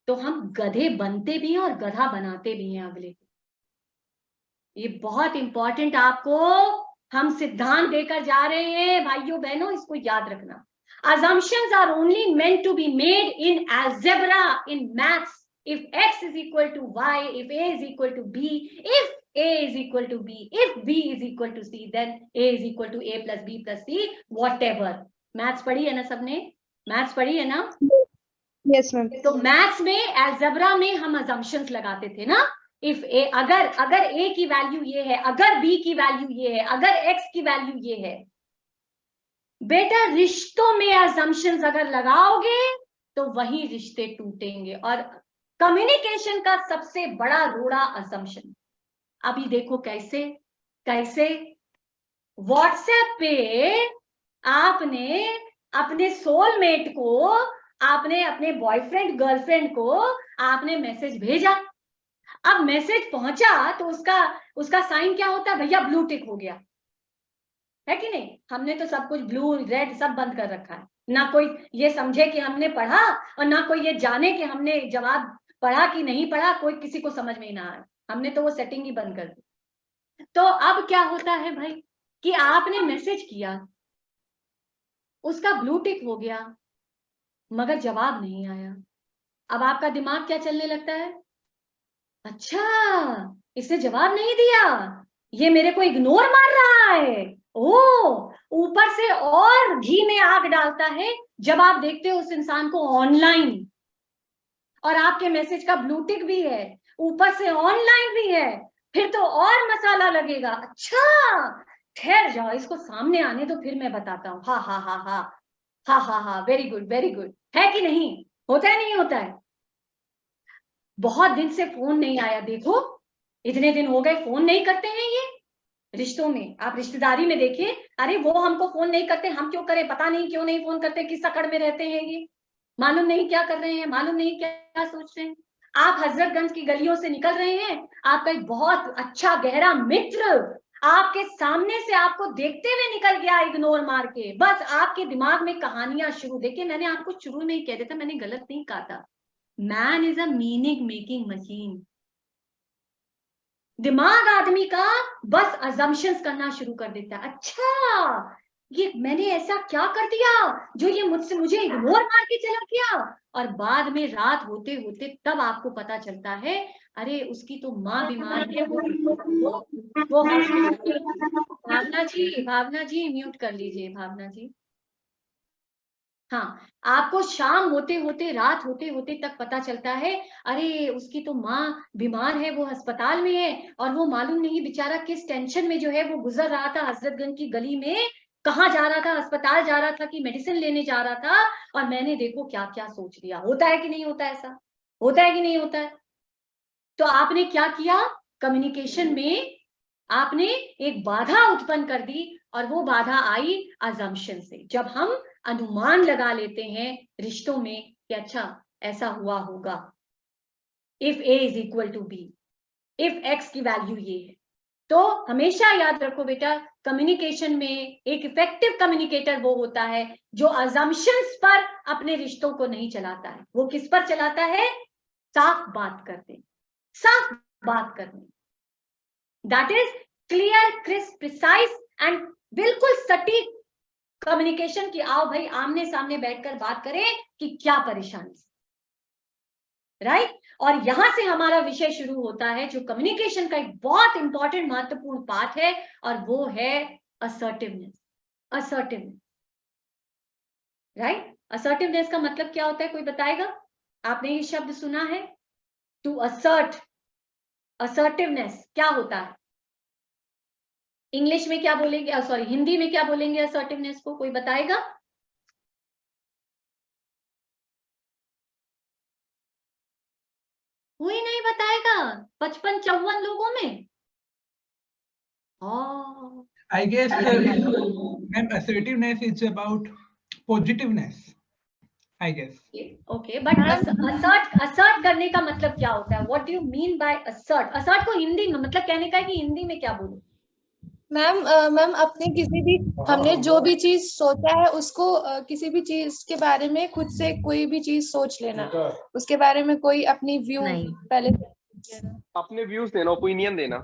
तो हम गधे बनते भी हैं और गधा बनाते भी हैं अगले को। ये बहुत इंपॉर्टेंट आपको हम सिद्धांत देकर जा रहे हैं भाइयों बहनों, इसको याद रखना। Assumptions are only meant to be made in algebra, in maths. If x is equal to y, if a is equal to b, if a is equal to b, if b is equal to c, then a is equal to a plus b plus c, whatever. Maths पढ़ी है ना सबने? Maths पढ़ी है ना? Yes ma'am. तो maths में algebra में हम assumptions लगाते थे ना। If a, अगर a की वैल्यू ये है, अगर b की वैल्यू ये है, अगर x की वैल्यू ये है, बेटा रिश्तों में assumptions अगर लगाओगे तो वही रिश्ते टूटेंगे। और कम्युनिकेशन का सबसे बड़ा रोड़ा assumption। अभी देखो कैसे कैसे व्हाट्सएप पे आपने अपने सोलमेट को, आपने अपने बॉयफ्रेंड गर्लफ्रेंड को आपने मैसेज भेजा। अब मैसेज पहुंचा तो उसका साइन क्या होता है भैया? ब्लू टिक हो गया, है कि नहीं? हमने तो सब कुछ ब्लू रेड सब बंद कर रखा है, ना कोई ये समझे कि हमने पढ़ा और ना कोई ये जाने कि हमने जवाब पढ़ा कि नहीं पढ़ा, कोई किसी को समझ में ना आए, हमने तो वो सेटिंग ही बंद कर दी। तो अब क्या होता है भाई कि आपने मैसेज किया, उसका ब्लू टिक हो गया, मगर जवाब नहीं आया। अब आपका दिमाग क्या चलने लगता है? अच्छा, इसने जवाब नहीं दिया, ये मेरे को इग्नोर मार रहा है। ओ, ऊपर से और घी में आग डालता है जब आप देखते हो उस इंसान को ऑनलाइन और आपके मैसेज का ब्लू टिक भी है, ऊपर से ऑनलाइन भी है, फिर तो और मसाला लगेगा। अच्छा, ठहर जाओ, इसको सामने आने दो, फिर मैं बताता हूँ। हा हा हा हा हा हा हा, वेरी गुड वेरी गुड, है कि नहीं? होता है नहीं होता है? बहुत दिन से फोन नहीं आया, देखो इतने दिन हो गए फोन नहीं करते हैं ये। रिश्तों में, आप रिश्तेदारी में देखिए, अरे वो हमको फोन नहीं करते, हम क्यों करें? पता नहीं क्यों नहीं फोन करते, किस अकड़ में रहते हैं ये, मालूम नहीं क्या कर रहे हैं, मालूम नहीं क्या सोच रहे हैं। आप हजरतगंज की गलियों से निकल रहे हैं, आपका एक बहुत अच्छा गहरा मित्र आपके सामने से आपको देखते हुए निकल गया इग्नोर मार के, बस आपके दिमाग में कहानियां शुरू। देखिए मैंने आपको शुरू में ही कह दिया था, मैंने गलत नहीं कहा था, man is a meaning making machine. दिमाग आदमी का बस अजम्पशंस करना शुरू कर देता है। अच्छा, ये मैंने ऐसा क्या कर दिया जो ये मुझे इग्नोर मार के चला गया? और बाद में रात होते होते तब आपको पता चलता है, अरे उसकी तो माँ बीमार है, वो भावना जी म्यूट कर लीजिए, भावना जी। हाँ, आपको शाम होते होते, रात होते होते तक पता चलता है, अरे उसकी तो माँ बीमार है, वो अस्पताल में है, और वो मालूम नहीं बेचारा किस टेंशन में जो है वो गुजर रहा था हजरतगंज की गली में, कहाँ जा रहा था, अस्पताल जा रहा था कि मेडिसिन लेने जा रहा था, और मैंने देखो क्या क्या सोच लिया। होता है कि नहीं होता? ऐसा होता है कि नहीं होता है? तो आपने क्या किया? कम्युनिकेशन में आपने एक बाधा उत्पन्न कर दी, और वो बाधा आई अजम्पशन से। जब हम अनुमान लगा लेते हैं रिश्तों में कि अच्छा ऐसा हुआ होगा, if A is equal to B, if X की वैल्यू ये है, तो हमेशा याद रखो बेटा, कम्युनिकेशन में एक इफेक्टिव कम्युनिकेटर वो होता है जो अजम्पशंस पर अपने रिश्तों को नहीं चलाता है। वो किस पर चलाता है? साफ बात करते, साफ बात करने, that is clear, crisp, precise and बिल्कुल सटीक कम्युनिकेशन की। आओ भाई आमने सामने बैठकर बात करें कि क्या परेशानी, राइट? और यहां से हमारा विषय शुरू होता है जो कम्युनिकेशन का एक बहुत इंपॉर्टेंट महत्वपूर्ण पार्ट है, और वो है असर्टिवनेस। Assertiveness, right? असर्टिवनेस का मतलब क्या होता है, कोई बताएगा? आपने ये शब्द सुना है, टू असर्ट। असर्टिवनेस क्या होता है? इंग्लिश में क्या बोलेंगे, सॉरी हिंदी में क्या बोलेंगे असर्टिवनेस को? कोई बताएगा? कोई नहीं बताएगा 55-54 लोगों में? हाँ, I guess ma'am, assertiveness is about positiveness, I guess. Okay, but assert करने का मतलब क्या होता है? What do you mean by assert? Assert को हिंदी में मतलब कहने का है कि हिंदी में क्या बोलूं? मैम अपने किसी भी, हमने जो भी चीज सोचा है उसको किसी भी चीज के बारे में खुद से कोई भी चीज सोच लेना, उसके बारे में कोई अपनी व्यू पहले अपने व्यूज देना, ओपिनियन देना।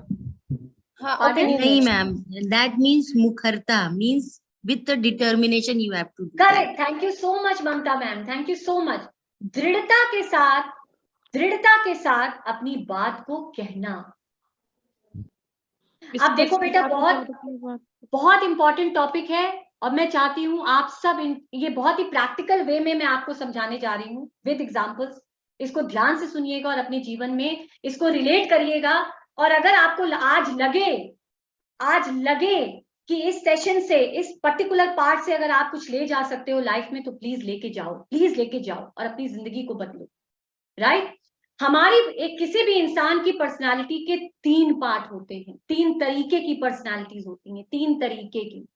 हाँ, नहीं मैम, दैट मीन्स मुखरता, means with the determination you have to do. Correct, thank you so much Mamta ma'am, thank you so much. दृढ़ता के साथ अपनी बात को कहना। अब देखो बेटा, बहुत इंपॉर्टेंट टॉपिक है, और मैं चाहती हूँ आप सब ये बहुत ही प्रैक्टिकल वे में मैं आपको समझाने जा रही हूँ विद एग्जांपल्स। इसको ध्यान से सुनिएगा और अपने जीवन में इसको रिलेट करिएगा। और अगर आपको आज लगे कि इस सेशन से, इस पर्टिकुलर पार्ट से अगर आप कुछ ले जा सकते हो लाइफ में, तो प्लीज लेके जाओ और अपनी जिंदगी को बदलो, राइट? हमारी एक किसी भी इंसान की पर्सनालिटी के 3 पार्ट होते हैं, 3 तरीके की पर्सनालिटीज होती हैं, 3 तरीके की।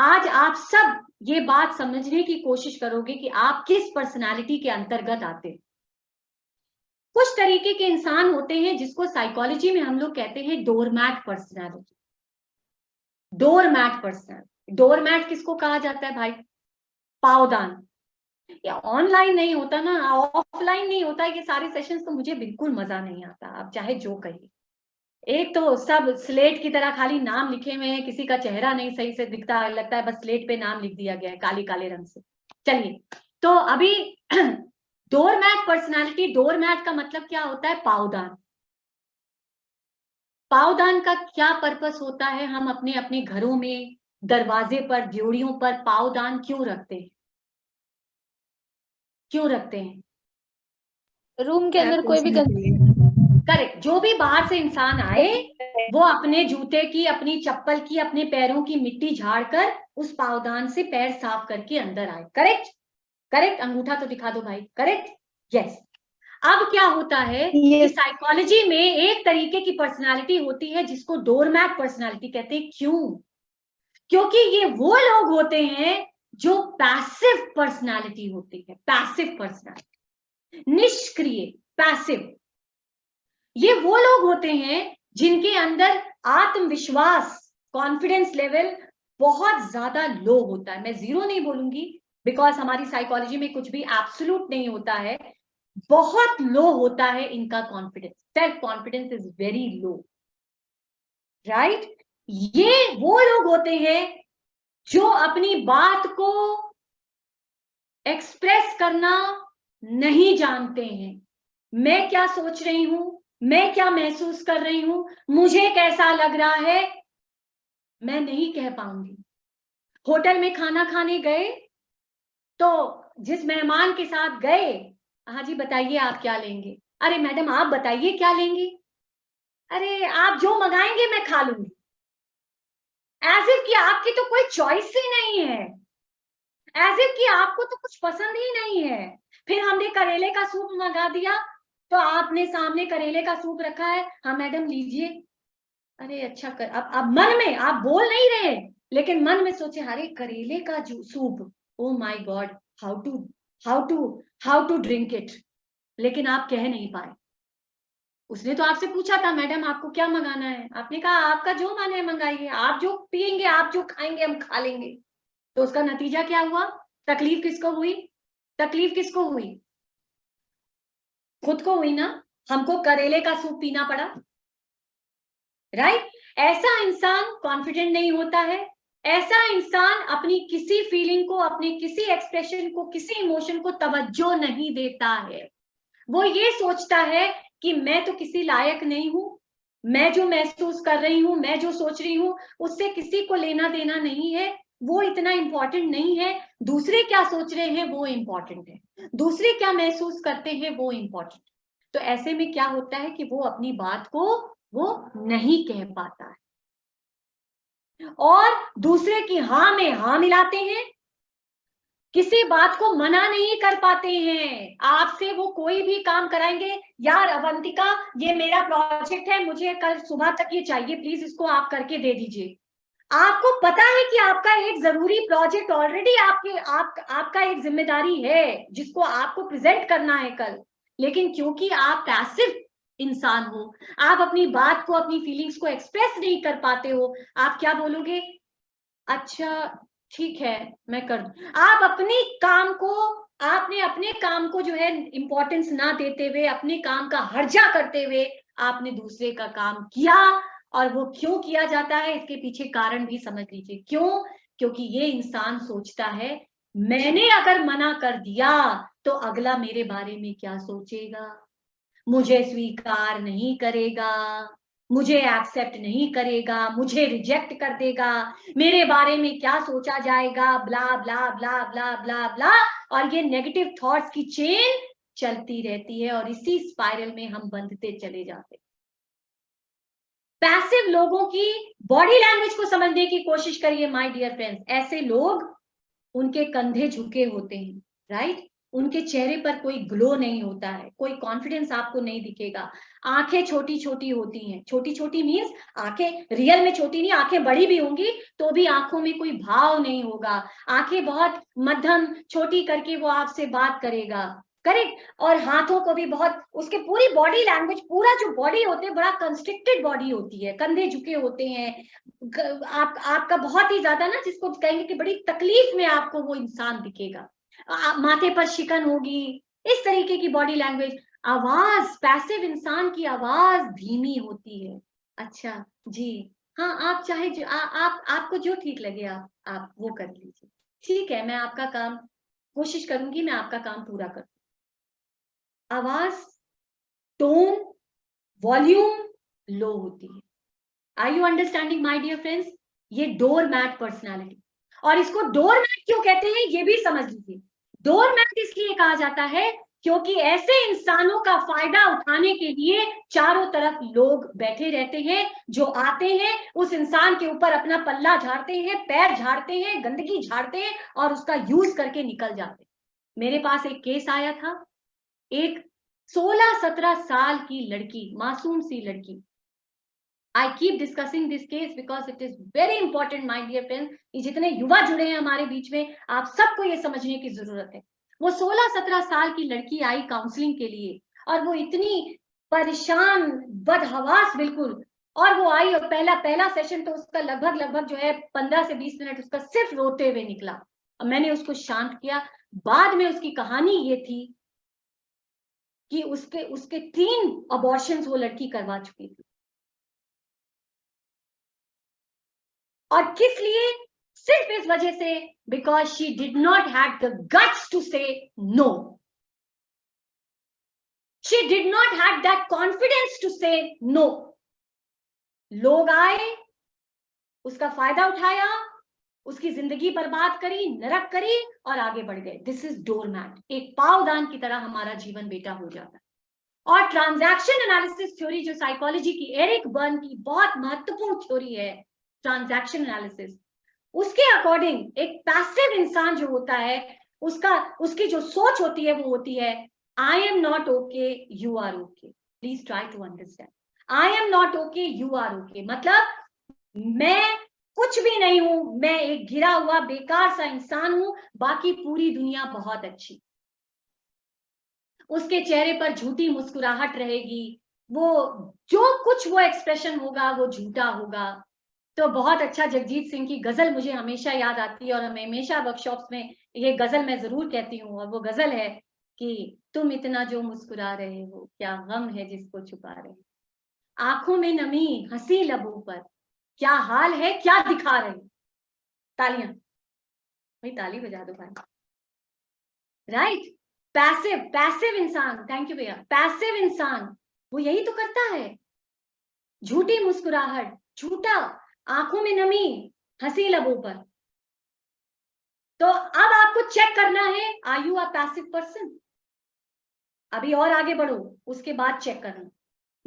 आज आप सब ये बात समझने की कोशिश करोगे कि आप किस पर्सनालिटी के अंतर्गत आते हैं। कुछ तरीके के इंसान होते हैं जिसको साइकोलॉजी में हम लोग कहते हैं doormat personality. Doormat personality, doormat किसको कहा जाता है भाई? पावदान। ये ऑनलाइन नहीं होता ना, ऑफलाइन नहीं होता, ये सारे सेशंस तो मुझे बिल्कुल मजा नहीं आता, आप चाहे जो कहिए। एक तो सब स्लेट की तरह खाली नाम लिखे हुए हैं, किसी का चेहरा नहीं सही से दिखता, लगता है बस स्लेट पे नाम लिख दिया गया है काले काले रंग से। चलिए, तो अभी डोरमैट पर्सनालिटी, डोरमैट का मतलब क्या होता है? पावदान। पावदान का क्या पर्पस होता है? हम अपने अपने घरों में दरवाजे पर, ड्योड़ियों पर पावदान क्यों रखते हैं? क्यों रखते हैं? रूम के अंदर कोई भी करेक्ट, जो भी बाहर से इंसान आए वो अपने जूते की, अपनी चप्पल की, अपने पैरों की मिट्टी झाड़कर उस पावदान से पैर साफ करके अंदर आए। करेक्ट? करेक्ट, अंगूठा तो दिखा दो भाई। करेक्ट? यस। अब क्या होता है कि साइकोलॉजी में एक तरीके की पर्सनालिटी होती है जिसको डोरमैट पर्सनालिटी कहते हैं। क्यों? क्योंकि ये वो लोग होते हैं जो पैसिव पर्सनालिटी होती है। पैसिव पर्सनालिटी, निष्क्रिय, पैसिव। ये वो लोग होते हैं जिनके अंदर आत्मविश्वास, कॉन्फिडेंस लेवल बहुत ज्यादा लो होता है। मैं 0 नहीं बोलूंगी, बिकॉज हमारी साइकोलॉजी में कुछ भी एब्सोल्यूट नहीं होता है। बहुत लो होता है इनका confidence, self confidence is very low, right? ये वो लोग होते हैं जो अपनी बात को एक्सप्रेस करना नहीं जानते हैं। मैं क्या सोच रही हूं, मैं क्या महसूस कर रही हूं, मुझे कैसा लग रहा है, मैं नहीं कह पाऊंगी। होटल में खाना खाने गए तो जिस मेहमान के साथ गए, हाँ जी बताइए आप क्या लेंगे? अरे मैडम आप बताइए क्या लेंगी? अरे आप जो मंगाएंगे मैं खा लूंगी। एज इफ कि आपकी तो कोई चॉइस ही नहीं है, एज इफ कि आपको तो कुछ पसंद ही नहीं है। फिर हमने करेले का सूप मंगा दिया तो आपने सामने करेले का सूप रखा है, हाँ मैडम लीजिए। अरे अच्छा कर, अब मन में आप बोल नहीं रहे, लेकिन मन में सोचे अरे करेले का soup, oh my God, how to drink it, लेकिन आप कह नहीं पाए। उसने तो आपसे पूछा था मैडम आपको क्या मंगाना है, आपने कहा आपका जो मन है मंगाइए, आप जो पियेंगे, आप जो खाएंगे हम खा लेंगे। तो उसका नतीजा क्या हुआ? तकलीफ किसको हुई? तकलीफ किसको हुई? खुद को हुई ना। हमको करेले का सूप पीना पड़ा, राइट? ऐसा इंसान कॉन्फिडेंट नहीं होता है। ऐसा इंसान अपनी किसी फीलिंग को, अपने किसी एक्सप्रेशन को, किसी इमोशन को तवज्जो नहीं देता है। वो ये सोचता है कि मैं तो किसी लायक नहीं हूं, मैं जो महसूस कर रही हूं, मैं जो सोच रही हूं, उससे किसी को लेना देना नहीं है, वो इतना इंपॉर्टेंट नहीं है। दूसरे क्या सोच रहे हैं वो इंपॉर्टेंट है, दूसरे क्या महसूस करते हैं वो इंपॉर्टेंट। तो ऐसे में क्या होता है कि वो अपनी बात को वो नहीं कह पाता है और दूसरे की हाँ में हाँ मिलाते हैं, किसी बात को मना नहीं कर पाते हैं। आपसे वो कोई भी काम कराएंगे, यार अवंतिका ये मेरा प्रोजेक्ट है, मुझे कल सुबह तक ये चाहिए, प्लीज इसको आप करके दे दीजिए। आपको पता है कि आपका एक जरूरी प्रोजेक्ट ऑलरेडी आपका एक जिम्मेदारी है जिसको आपको प्रेजेंट करना है कल, लेकिन क्योंकि आप पैसिव इंसान हो, आप अपनी बात को, अपनी फीलिंग्स को एक्सप्रेस नहीं कर पाते हो, आप क्या बोलोगे? अच्छा ठीक है मैं कर दूं। आप अपने काम को, आपने अपने काम को जो है इंपॉर्टेंस ना देते हुए, अपने काम का हर्जा करते हुए आपने दूसरे का काम किया। और वो क्यों किया जाता है इसके पीछे कारण भी समझ लीजिए। क्यों? क्योंकि ये इंसान सोचता है मैंने अगर मना कर दिया तो अगला मेरे बारे में क्या सोचेगा, मुझे स्वीकार नहीं करेगा, मुझे एक्सेप्ट नहीं करेगा, मुझे रिजेक्ट कर देगा, मेरे बारे में क्या सोचा जाएगा, ब्ला ब्ला ब्ला ब्ला ब्ला ब्ला। और ये नेगेटिव थॉट्स की चेन चलती रहती है और इसी स्पाइरल में हम बंधते चले जाते। पैसिव लोगों की बॉडी लैंग्वेज को समझने की कोशिश करिए माय डियर फ्रेंड्स। ऐसे लोग, उनके कंधे झुके होते हैं, राइट? उनके चेहरे पर कोई ग्लो नहीं होता है, कोई कॉन्फिडेंस आपको नहीं दिखेगा। आंखें छोटी छोटी होती हैं, छोटी छोटी मीन्स आंखें रियल में छोटी नहीं, आंखें बड़ी भी होंगी तो भी आंखों में कोई भाव नहीं होगा। आंखें बहुत मध्यम छोटी करके वो आपसे बात करेगा, करेक्ट। और हाथों को भी बहुत, उसके पूरी बॉडी लैंग्वेज, पूरा जो बॉडी होते हैं बड़ा कंस्ट्रिक्टेड बॉडी होती है, कंधे झुके होते हैं, आपका बहुत ही ज्यादा ना, जिसको कहेंगे कि बड़ी तकलीफ में आपको वो इंसान दिखेगा, माथे पर शिकन होगी, इस तरीके की बॉडी लैंग्वेज। आवाज, पैसिव इंसान की आवाज धीमी होती है। अच्छा जी, हाँ, आप चाहे जो आपको जो ठीक लगे आप वो कर लीजिए, ठीक है। मैं आपका काम कोशिश करूंगी, मैं आपका काम पूरा करूँ। आवाज, टोन, वॉल्यूम लो होती है। Are you understanding my dear friends? ये डोर मैट पर्सनैलिटी, और इसको डोर मैट क्यों कहते हैं ये भी समझ लीजिए। डोर मैट इसलिए कहा जाता है क्योंकि ऐसे इंसानों का फायदा उठाने के लिए चारों तरफ लोग बैठे रहते हैं, जो आते हैं उस इंसान के ऊपर अपना पल्ला झाड़ते हैं, पैर झाड़ते हैं, गंदगी झाड़ते हैं और उसका यूज करके निकल जाते हैं। मेरे पास एक केस आया था, एक 16-17 साल की लड़की, मासूम सी लड़की। I keep discussing this case because it is very important, my dear friends। ये जितने युवा जुड़े हैं हमारे बीच में, आप सबको ये समझने की जरूरत है। वो 16-17 साल की लड़की आई काउंसलिंग के लिए, और वो इतनी परेशान, बदहवास बिल्कुल, और वो आई और पहला सेशन तो उसका लगभग जो है 15 से 20 मिनट उसका सिर्फ रोते हुए निकला, और मैंने उसको शांत किया। बाद में उसकी कहानी ये थी कि उसके 3 अबॉर्शंस वो लड़की करवा चुकी थी। और किस लिए? सिर्फ इस वजह से, because she did not have the guts to say no. She did not have that confidence to say no. लोग आए, उसका फायदा उठाया, उसकी जिंदगी बर्बाद करी, नरक करी और आगे बढ़ गए। This is doormat. एक पावदान की तरह हमारा जीवन बेटा हो जाता है। और ट्रांजैक्शन एनालिसिस थ्योरी, जो साइकोलॉजी की एरिक बर्न की बहुत महत्वपूर्ण थ्योरी है, ट्रांजैक्शन एनालिसिस, उसके अकॉर्डिंग एक पैसिव इंसान जो होता है, उसकी जो सोच होती है वो होती है, I am not okay, you are okay. Please try to understand. I am not okay, you are okay, मतलब मैं कुछ भी नहीं हूं, मैं एक गिरा हुआ बेकार सा इंसान हूं, बाकी पूरी दुनिया बहुत अच्छी। उसके चेहरे पर झूठी मुस्कुराहट रहेगी, वो जो कुछ वो एक्सप्रेशन होगा वो झूठा होगा। तो बहुत अच्छा, जगजीत सिंह की गजल मुझे हमेशा याद आती है, और मैं हमेशा वर्कशॉप्स में ये गजल मैं जरूर कहती हूँ, और वो गजल है कि तुम इतना जो मुस्कुरा रहे हो, क्या गम है जिसको छुपा रहे हो, आंखों में नमी, हंसी लबों पर, क्या हाल है क्या दिखा रहे हो। तालियां भाई, ताली बजा दो भाई। राइट, पैसिव इंसान, थैंक यू भैया। पैसिव इंसान वो यही तो करता है, झूठी मुस्कुराहट, झूठा, आंखों में नमी, हंसी लबों पर। तो अब आपको चेक करना है, are you a passive person? अभी और आगे बढ़ो, उसके बाद चेक करना।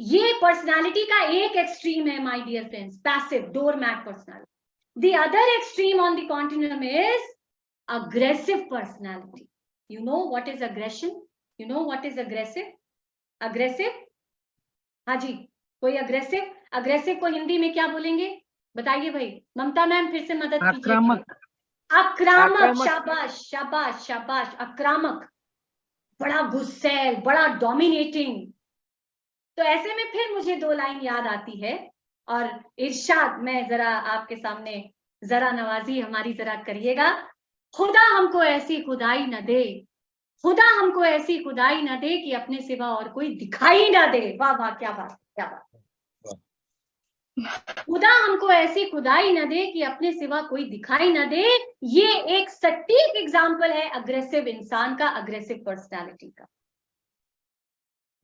ये पर्सनालिटी का एक एक्सट्रीम है my dear friends, passive doormat personality. The other extreme on the continuum is aggressive personality. You know what is aggression? You know what is aggressive? Aggressive? हाँ जी, कोई अग्रेसिव को हिंदी में क्या बोलेंगे बताइए भाई। ममता मैम फिर से मदद कीजिए। आक्रामक। शाबाश शाबाश शाबाश, आक्रामक, बड़ा गुस्सैल, बड़ा डोमिनेटिंग। तो ऐसे में फिर मुझे 2 लाइन याद आती है, और इरशाद मैं जरा आपके सामने, जरा नवाजी हमारी जरा करिएगा। खुदा हमको ऐसी खुदाई न दे, खुदा हमको ऐसी खुदाई न दे कि अपने सिवा और कोई दिखाई ना दे। वाह वाह, क्या बात, क्या बात। खुदा हमको ऐसी खुदाई न दे कि अपने सिवा कोई दिखाई ना दे। ये एक सटीक एग्जाम्पल है अग्रेसिव इंसान का, अग्रेसिव पर्सनालिटी का।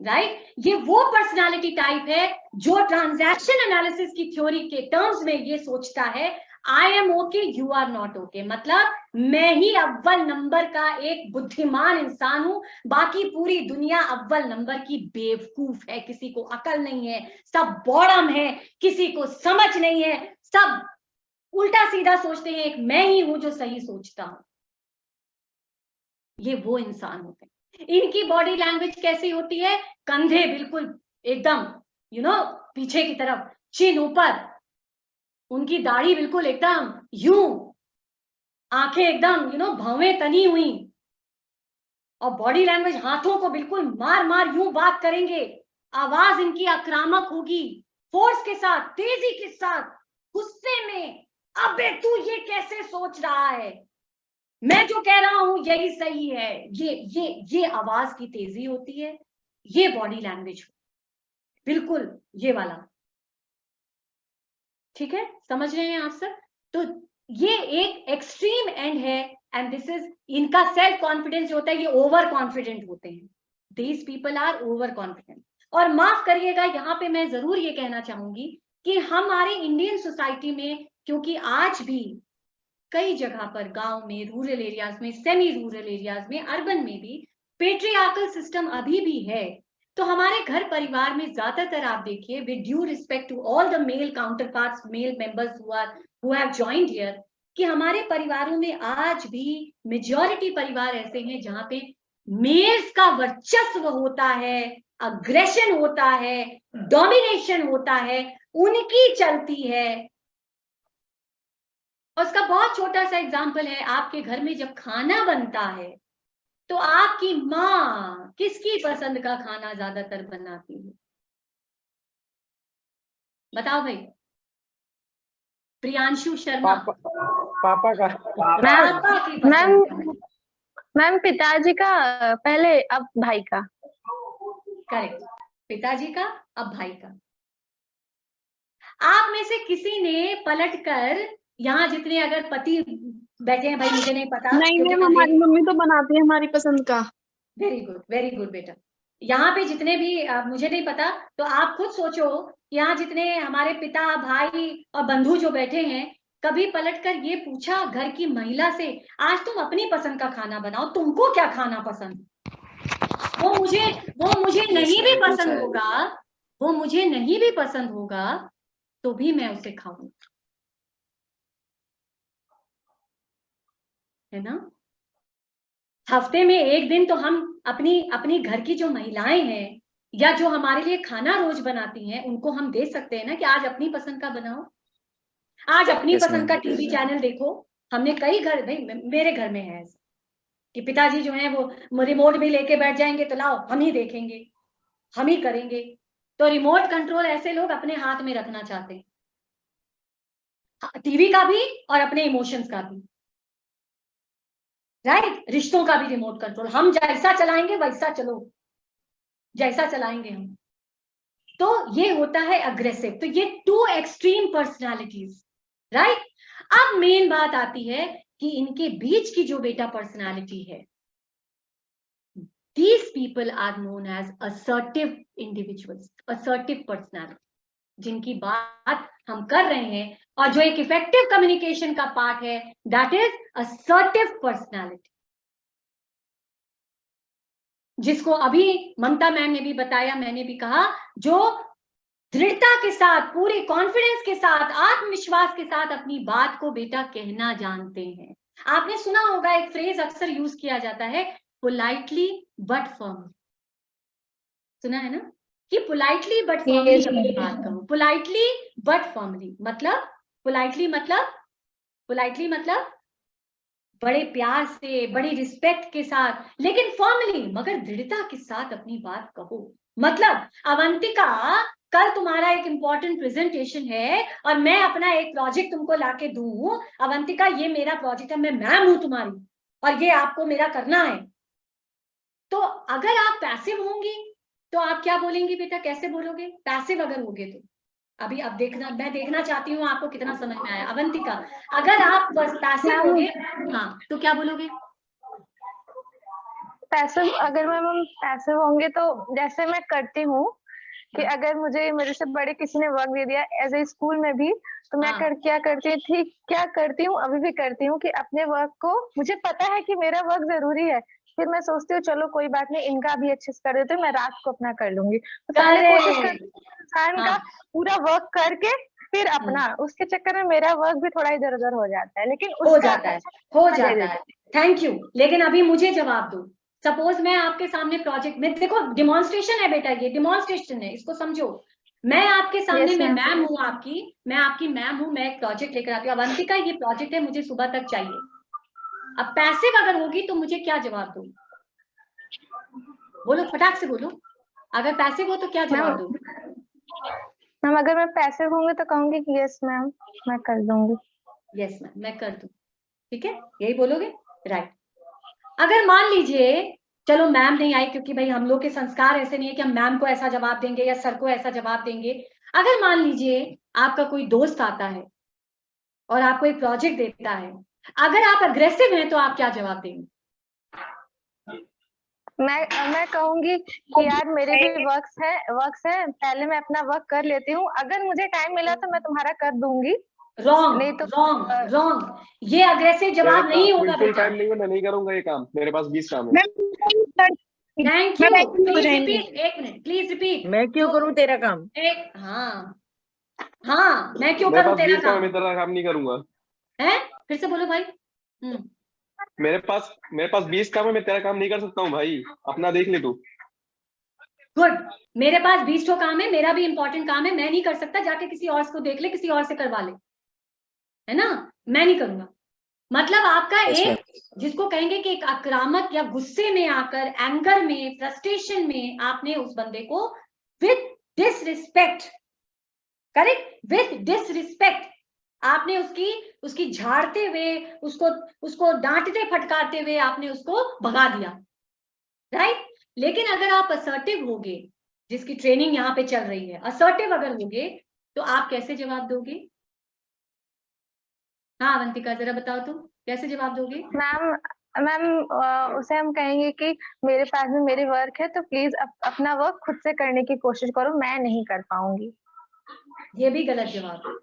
राइट, ये वो पर्सनालिटी टाइप है जो ट्रांजैक्शन एनालिसिस की थ्योरी के टर्म्स में ये सोचता है, I am okay, you are not okay, मतलब मैं ही अव्वल नंबर का एक बुद्धिमान इंसान हूं, बाकी पूरी दुनिया अव्वल नंबर की बेवकूफ है, किसी को अकल नहीं है, सब बौड़म है, किसी को समझ नहीं है, सब उल्टा सीधा सोचते हैं, एक मैं ही हूं जो सही सोचता हूं। ये वो इंसान होते हैं। इनकी बॉडी लैंग्वेज कैसी होती है? कंधे बिल्कुल एकदम पीछे की तरफ, चिन ऊपर, उनकी दाढ़ी बिल्कुल एकदम यूं, आंखें एकदम भवें तनी हुई, और बॉडी लैंग्वेज हाथों को बिल्कुल मार मार यूं बात करेंगे। आवाज इनकी आक्रामक होगी, फोर्स के साथ, तेजी के साथ, गुस्से में। अबे तू ये कैसे सोच रहा है, मैं जो कह रहा हूं यही सही है। ये आवाज की तेजी होती है, ये बॉडी लैंग्वेज, बिल्कुल ये वाला। ठीक है, समझ रहे हैं आप सब? तो ये एक एक्सट्रीम एंड है, एंड दिस इज, इनका सेल्फ कॉन्फिडेंस जो होता है, ये ओवर कॉन्फिडेंट होते हैं। These people are over confident. और माफ करिएगा, यहाँ पे मैं जरूर ये कहना चाहूंगी कि हमारे इंडियन सोसाइटी में, क्योंकि आज भी कई जगह पर, गांव में, रूरल एरियाज में, सेमी रूरल एरियाज में, अर्बन में भी पेट्रियार्कल सिस्टम अभी भी है। तो हमारे घर परिवार में ज्यादातर आप देखिए, with due respect to all the male counterparts, male members who have joined here, कि हमारे परिवारों में आज भी मेजॉरिटी परिवार ऐसे हैं जहां पे मेल्स का वर्चस्व होता है, अग्रेशन होता है, डोमिनेशन होता है, उनकी चलती है। और उसका बहुत छोटा सा एग्जांपल है, आपके घर में जब खाना बनता है तो आपकी माँ किसकी पसंद का खाना ज्यादातर बनाती है? बताओ भाई। प्रियांशु शर्मा। पापा का। पापा की पसंद। मैम पिताजी का पहले, अब भाई का। करेक्ट, पिताजी का अब भाई का। आप में से किसी ने पलटकर, यहाँ जितने अगर पति बैठे हैं, भाई मुझे नहीं पता, नहीं मैम, हमारी मम्मी तो बनाती है हमारी पसंद का। वेरी गुड बेटा। यहाँ पे जितने भी मुझे नहीं पता, तो आप खुद सोचो, यहाँ जितने हमारे पिता, भाई और बंधु जो बैठे हैं, कभी पलटकर ये पूछा घर की महिला से, आज तुम अपनी पसंद का खाना बनाओ, तुमको क्या खाना पसंद? वो मुझे नहीं भी पसंद होगा, वो मुझे नहीं भी पसंद होगा, तो भी मैं उसे खाऊंगा, है ना? हफ्ते में एक दिन तो हम अपनी घर की जो महिलाएं हैं, या जो हमारे लिए खाना रोज बनाती हैं, उनको हम दे सकते हैं ना कि आज अपनी पसंद का बनाओ, आज अपनी पसंद का टीवी चैनल देखो। हमने कई घर, भाई मेरे घर में है ऐसा कि पिताजी जो है वो रिमोट भी लेके बैठ जाएंगे, तो लाओ हम ही देखेंगे, हम ही करेंगे। तो रिमोट कंट्रोल ऐसे लोग अपने हाथ में रखना चाहते हैं, टीवी का भी और अपने इमोशंस का भी, राइट? रिश्तों का भी रिमोट कंट्रोल, हम जैसा चलाएंगे वैसा चलो, जैसा चलाएंगे हम। तो ये होता है अग्रेसिव। तो ये टू एक्सट्रीम पर्सनालिटीज, राइट? अब मेन बात आती है कि इनके बीच की जो बेटा पर्सनालिटी है, these people are known as assertive individuals, assertive personality, जिनकी बात हम कर रहे हैं, और जो एक इफेक्टिव कम्युनिकेशन का पार्ट है, दैट इज assertive personality, जिसको अभी ममता मैम ने भी बताया, मैंने भी कहा, जो दृढ़ता के साथ, पूरे कॉन्फिडेंस के साथ, आत्मविश्वास के साथ अपनी बात को बेटा कहना जानते हैं। आपने सुना होगा, एक फ्रेज अक्सर यूज किया जाता है, पोलाइटली बट फर्मली। सुना है ना कि पोलाइटली बट फर्मली अपनी बात करो। पोलाइटली बट फर्मली मतलब, पोलाइटली मतलब बड़े प्यार से, बड़ी रिस्पेक्ट के साथ, लेकिन फर्मली, मगर दृढ़ता के साथ अपनी बात कहो। मतलब अवंतिका, कल तुम्हारा एक इंपॉर्टेंट प्रेजेंटेशन है और मैं अपना एक प्रोजेक्ट तुमको लाके दूं, अवंतिका ये मेरा प्रोजेक्ट है, मैं मैम हूं तुम्हारी और ये आपको मेरा करना है। तो अगर आप पैसिव होंगी तो आप क्या बोलेंगी बेटा, कैसे बोलोगे? पैसिव अगर होगे तो अभी अब देखना, मैं देखना चाहती हूँ आपको कितना समझ में आया। अवंतिका, अगर आप बस पैसिव होगे, हाँ, तो क्या बोलोगे? पैसिव, अगर मैम पैसिव होंगे तो जैसे मैं करती हूँ कि अगर मेरे से बड़े किसी ने वर्क दे दिया एज ए स्कूल में भी, तो मैं क्या करती हूँ, अभी भी करती हूँ कि अपने वर्क को, मुझे पता है कि मेरा वर्क जरूरी है, फिर मैं सोचती हूँ चलो कोई बात नहीं, इनका भी अच्छे से कर देती हूँ, मैं रात को अपना कर लूंगी। तो पहले कोशिश करती हूँ इंसान का पूरा वर्क करके फिर अपना, उसके चक्कर में मेरा वर्क भी थोड़ा इधर उधर हो जाता है, लेकिन हो जाता है। थैंक यू, लेकिन अभी मुझे जवाब दो। सपोज मैं आपके सामने प्रोजेक्ट में, देखो डिमॉन्स्ट्रेशन है बेटा, ये डिमॉन्स्ट्रेशन है, इसको समझो। मैं आपके सामने, मैं मैम हूँ आपकी, मैं आपकी मैम हूँ, मैं एक प्रोजेक्ट लेकर आती हूँ, अवंतिका ये प्रोजेक्ट है, मुझे सुबह तक चाहिए। अब पैसिव अगर होगी तो मुझे क्या जवाब दूँ? बोलो, फटाक से बोलो, अगर पैसिव हो तो क्या जवाब दूँ? मैम अगर मैं पैसिव होंगी तो कहूंगी कि यस मैम मैं कर दूंगी। यस मैम मैं कर दूँ, ठीक है, यही बोलोगे, राइट। अगर मान लीजिए, चलो मैम नहीं आई, क्योंकि भाई हम लोग के संस्कार ऐसे नहीं है कि हम मैम को ऐसा जवाब देंगे या सर को ऐसा जवाब देंगे। अगर मान लीजिए आपका कोई दोस्त आता है और आपको एक प्रोजेक्ट देता है, अगर आप अग्रेसिव हैं तो आप क्या जवाब देंगे? मैं कहूंगी कि यार मेरे भी वर्क्स है, पहले मैं अपना वर्क कर लेती हूँ, अगर मुझे टाइम मिला तो मैं तुम्हारा कर दूंगी। रॉन्ग, नहीं तो रॉन्ग, रॉन्ग, ये अग्रेसिव जवाब नहीं होगा बिल्कुल बेटा। टाइम नहीं है, मैं नहीं करूंगा ये काम, मेरे पास 20 काम है। थैंक यू, प्लीज रिपीट, एक मिनट प्लीज रिपीट। मैं क्यों करूं तेरा काम? एक, हाँ हाँ, मैं क्यों मेरे करूं पास तेरा 20 काम है, काम? मैं तेरा काम नहीं करूंगा। है, फिर से बोलो भाई। मेरे पास 20 काम है, मैं तेरा काम नहीं कर सकता हूँ भाई, अपना देख ले तू। गुड, मेरे पास 20 ठो काम है, मेरा भी इंपॉर्टेंट काम है, मैं नहीं कर सकता, जाके किसी और को देख ले, किसी और से करवा ले, है ना, मैं नहीं करूंगा। मतलब आपका एक, जिसको कहेंगे कि एक आक्रामक या गुस्से में आकर, एंगर में, फ्रस्ट्रेशन में आपने उस बंदे को with disrespect, correct, with disrespect आपने उसकी झाड़ते हुए, उसको डांटते फटकारते हुए आपने उसको भगा दिया, राइट। लेकिन अगर आप असर्टिव होगे, जिसकी ट्रेनिंग यहाँ पे चल रही है, असर्टिव अगर होगे तो आप कैसे जवाब दोगे? हाँ अवंतिका जरा बताओ तुम कैसे जवाब दोगे? मैम उसे हम कहेंगे कि मेरे पास में मेरी वर्क है, तो प्लीज अपना वर्क खुद से करने की कोशिश करो, मैं नहीं कर पाऊंगी। ये भी गलत जवाब है।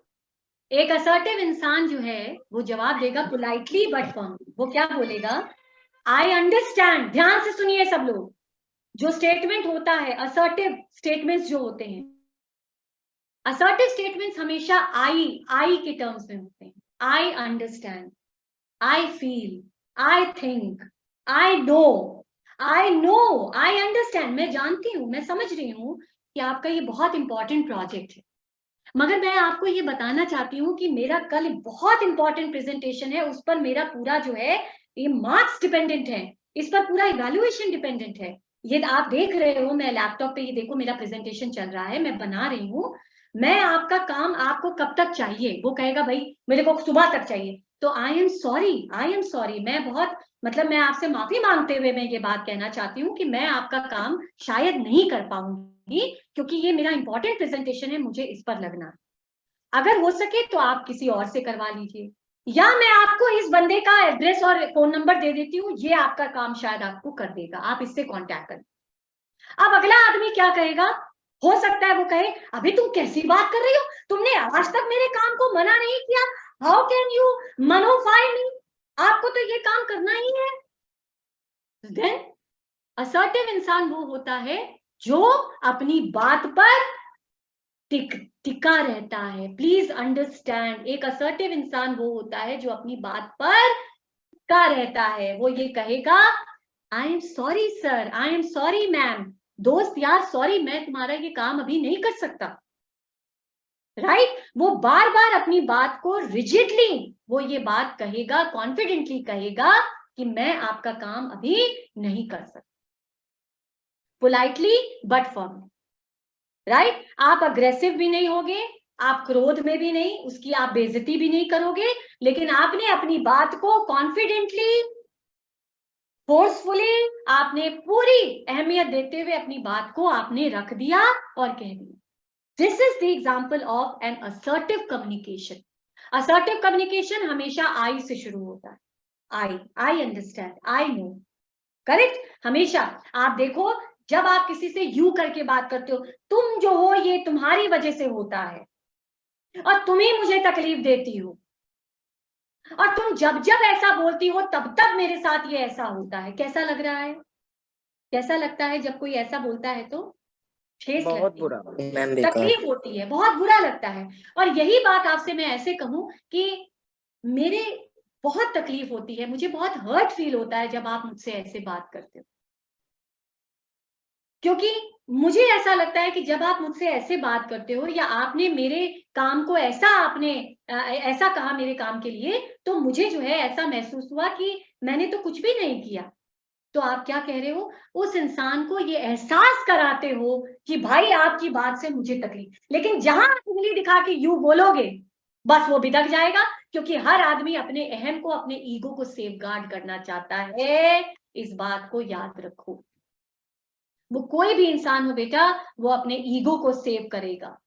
एक असर्टिव इंसान जो है वो जवाब देगा पोलाइटली बट फर्मली। वो क्या बोलेगा? I understand. ध्यान से सुनिए सब लोग, जो स्टेटमेंट होता है, असर्टिव स्टेटमेंट्स जो होते हैं, असर्टिव स्टेटमेंट्स हमेशा आई के टर्म्स में होते हैं। आई understand, I feel, I think, I know, I understand. मैं जानती हूं, मैं समझ रही हूं कि आपका ये बहुत इंपॉर्टेंट प्रोजेक्ट है, मगर मैं आपको ये बताना चाहती हूँ कि मेरा कल बहुत इंपॉर्टेंट प्रेजेंटेशन है, उस पर मेरा पूरा जो है ये मार्क्स डिपेंडेंट है, इस पर पूरा इवैल्यूएशन डिपेंडेंट है। ये आप देख रहे हो, मैं लैपटॉप पे ये देखो मेरा प्रेजेंटेशन चल रहा है, मैं बना रही हूँ। मैं आपका काम आपको कब तक चाहिए? वो कहेगा भाई मेरे को सुबह तक चाहिए, तो आई एम सॉरी, मैं बहुत मतलब मैं आपसे माफी मांगते हुए मैं ये बात कहना चाहती हूँ कि मैं आपका काम शायद नहीं कर पाऊंगी, क्योंकि ये मेरा इंपॉर्टेंट प्रेजेंटेशन है, मुझे इस पर लगना। अगर हो सके तो आप किसी और से करवा लीजिए, या मैं आपको इस बंदे का एड्रेस और फोन नंबर दे देती हूँ, ये आपका काम शायद आपको कर देगा, आप इससे कांटेक्ट करें। अब अगला आदमी क्या कहेगा? हो सकता है वो कहे अभी तुम कैसी बात कर रही हो, तुमने आज तक मेरे काम को मना नहीं किया, हाउ कैन यू मनोफाई मी, आपको तो ये काम करना ही है। देन असर्टिव इंसान वो होता है जो अपनी बात पर टिका रहता है। प्लीज अंडरस्टैंड, एक असर्टिव इंसान वो होता है जो अपनी बात पर टिका रहता है। वो ये कहेगा I am sorry sir, I am sorry ma'am, दोस्त यार सॉरी, मैं तुम्हारा ये काम अभी नहीं कर सकता, राइट। वो बार बार अपनी बात को रिजिडली वो ये बात कहेगा, कॉन्फिडेंटली कहेगा कि मैं आपका काम अभी नहीं कर सकता, पोलाइटली बट फर्म, राइट। आप अग्रेसिव भी नहीं होगे, आप क्रोध में भी नहीं, उसकी आप बेइज्जती भी नहीं करोगे, लेकिन आपने अपनी बात को कॉन्फिडेंटली, फोर्सफुली, आपने पूरी अहमियत देते हुए अपनी बात को आपने रख दिया और कह दिया। This is the example of an assertive communication. Assertive communication हमेशा आई से शुरू होता है। I understand, I know, correct. हमेशा आप देखो, जब आप किसी से यू करके बात करते हो, तुम जो हो ये तुम्हारी वजह से होता है और तुम ही मुझे तकलीफ देती हो, और तुम जब जब ऐसा बोलती हो तब तब मेरे साथ ये ऐसा होता है। कैसा लग रहा है? कैसा लगता है जब कोई ऐसा बोलता है? तो ठेस लगती है, तकलीफ होती है, बहुत बुरा लगता है। और यही बात आपसे मैं ऐसे कहूं कि मेरे बहुत तकलीफ होती है, मुझे बहुत हर्ट फील होता है जब आप मुझसे ऐसे बात करते हो, क्योंकि मुझे ऐसा लगता है कि जब आप मुझसे ऐसे बात करते हो या आपने मेरे काम को ऐसा कहा मेरे काम के लिए, तो मुझे जो है ऐसा महसूस हुआ कि मैंने तो कुछ भी नहीं किया। तो आप क्या कह रहे हो, उस इंसान को ये एहसास कराते हो कि भाई आपकी बात से मुझे तकलीफ, लेकिन जहां उंगली दिखा के यू बोलोगे बस वो बिदक जाएगा, क्योंकि हर आदमी अपने अहम को, अपने ईगो को सेफगार्ड करना चाहता है। इस बात को याद रखो, वो कोई भी इंसान हो बेटा, वो अपने ईगो को सेव करेगा।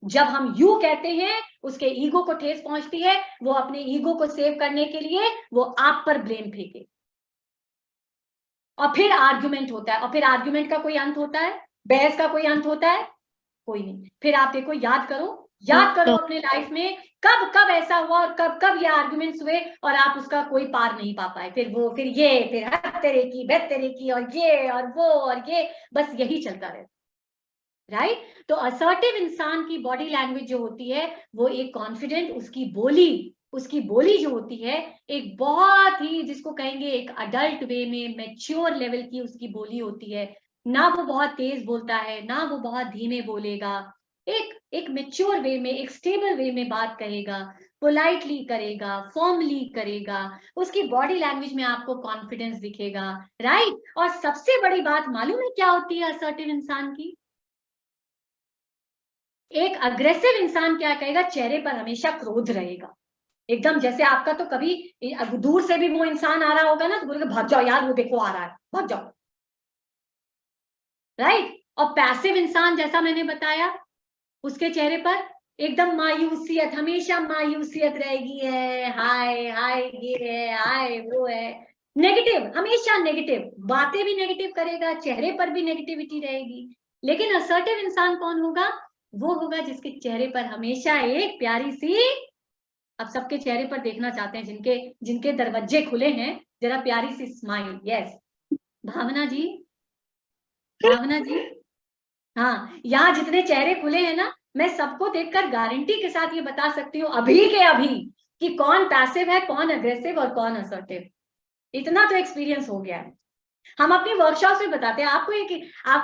जब हम यू कहते हैं उसके ईगो को ठेस पहुंचती है, वो अपने ईगो को सेव करने के लिए वो आप पर ब्लेम फेंके और फिर आर्गुमेंट होता है। और फिर आर्गुमेंट का कोई अंत होता है? बहस का कोई अंत होता है? कोई नहीं। फिर आप देखो, याद करो अपने लाइफ में कब कब ऐसा हुआ और कब कब ये आर्गुमेंट्स हुए और आप उसका कोई पार नहीं पा पाए। फिर हद तेरे की, बेद तेरे की, और ये और वो और ये, बस यही चलता रहता, राइट? तो असर्टिव इंसान की बॉडी लैंग्वेज जो होती है वो एक कॉन्फिडेंट, उसकी बोली जो होती है एक बहुत ही, जिसको कहेंगे एक अडल्ट वे में, मैच्योर लेवल की उसकी बोली होती है। ना वो बहुत तेज बोलता है, ना वो बहुत धीमे बोलेगा, एक मैच्योर वे में, एक स्टेबल वे में बात करेगा, पोलाइटली करेगा, फॉर्मली करेगा, उसकी बॉडी लैंग्वेज में आपको कॉन्फिडेंस दिखेगा, राइट? और सबसे बड़ी बात मालूम है क्या होती है असर्टिव इंसान की? एक अग्रेसिव इंसान क्या कहेगा, चेहरे पर हमेशा क्रोध रहेगा, एकदम जैसे आपका तो कभी दूर से भी वो इंसान आ रहा होगा ना तो बोलेगा भाग जाओ यार, वो देखो आ रहा है, भाग जाओ, राइट? और पैसिव इंसान, जैसा मैंने बताया, उसके चेहरे पर एकदम मायूसियत, हमेशा मायूसियत रहेगी, है हाय हाय ये है, हाय वो है, नेगेटिव, हमेशा नेगेटिव, बातें भी नेगेटिव करेगा, चेहरे पर भी नेगेटिविटी रहेगी। लेकिन असर्टिव इंसान कौन होगा? वो होगा जिसके चेहरे पर हमेशा एक प्यारी सी, अब सबके चेहरे पर देखना चाहते हैं जिनके दरवाजे खुले हैं, जरा प्यारी सी स्माइल। यस भावना जी, हाँ, यहाँ जितने चेहरे खुले हैं ना, मैं सबको देखकर गारंटी के साथ ये बता सकती हूँ अभी के अभी कि कौन पैसिव है, कौन अग्रेसिव और कौन असर्टिव। इतना तो एक्सपीरियंस हो गया है। हम अपनी वर्कशॉप में बताते हैं। आपको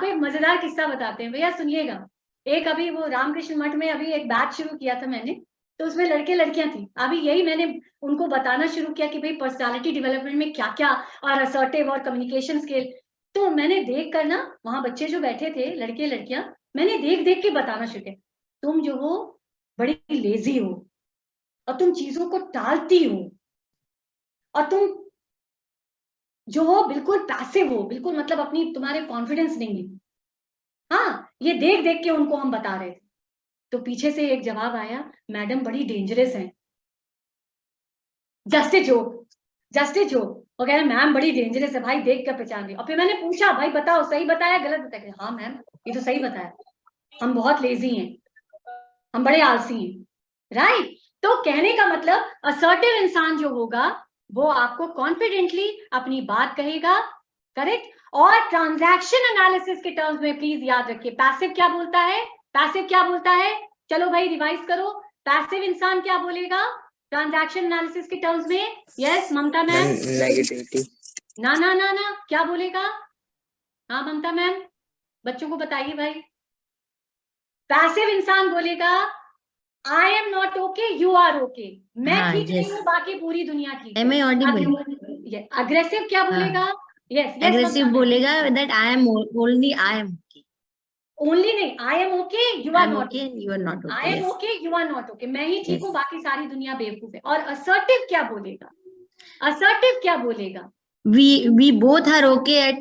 एक मजेदार किस्सा बताते हैं, भैया सुनिएगा। एक अभी वो रामकृष्ण मठ में अभी एक बैच शुरू किया था मैंने, तो उसमें लड़के लड़कियां थी। अभी यही मैंने उनको बताना शुरू किया कि भाई पर्सनालिटी डेवलपमेंट में क्या क्या, और असर्टिव और कम्युनिकेशन स्किल। तो मैंने देख कर ना, वहां बच्चे जो बैठे थे, लड़के लड़कियां, मैंने देख देख के बताना शुरू किया, तुम जो हो बड़ी लेजी हो, और तुम चीजों को टालती हो, और तुम जो हो बिल्कुल पैसिव हो, बिल्कुल मतलब अपनी, तुम्हारे कॉन्फिडेंस नहीं है। हाँ, ये देख देख के उनको हम बता रहे थे। तो पीछे से एक जवाब आया, मैडम बड़ी डेंजरस है, जस्ट ए जोक। वो कह रहे मैम बड़ी डेंजरस है, भाई देख कर पहचान गई। और फिर मैंने पूछा, भाई बताओ सही बताया गलत बताया? हाँ मैम ये तो सही बताया, हम बहुत लेजी हैं, हम बड़े आलसी हैं, राइट? तो कहने का मतलब असर्टिव इंसान जो होगा वो आपको कॉन्फिडेंटली अपनी बात कहेगा, करेक्ट? और ट्रांजैक्शन एनालिसिस के टर्म्स में प्लीज याद रखिए, पैसिव क्या बोलता है? चलो भाई रिवाइज करो, पैसिव इंसान क्या बोलेगा ट्रांजैक्शन एनालिसिस के टर्म्स में? यस ममता मैम, नेगेटिविटी। ना क्या बोलेगा? हाँ ममता मैम, बच्चों को बताइए भाई। पैसिव इंसान बोलेगा I am not okay, you are okay, मैं ठीक नहीं हूँ, बाकी पूरी दुनिया ठीक है। अग्रेसिव क्या बोलेगा? यस एग्रेसिव बोलेगा दैट आई एम ओनली नहीं, I am okay, you are not, you are not I am okay, you are not okay, मैं ही ठीक हूँ, बाकी सारी दुनिया बेवकूफ है। और असर्टिव क्या बोलेगा? we both are okay at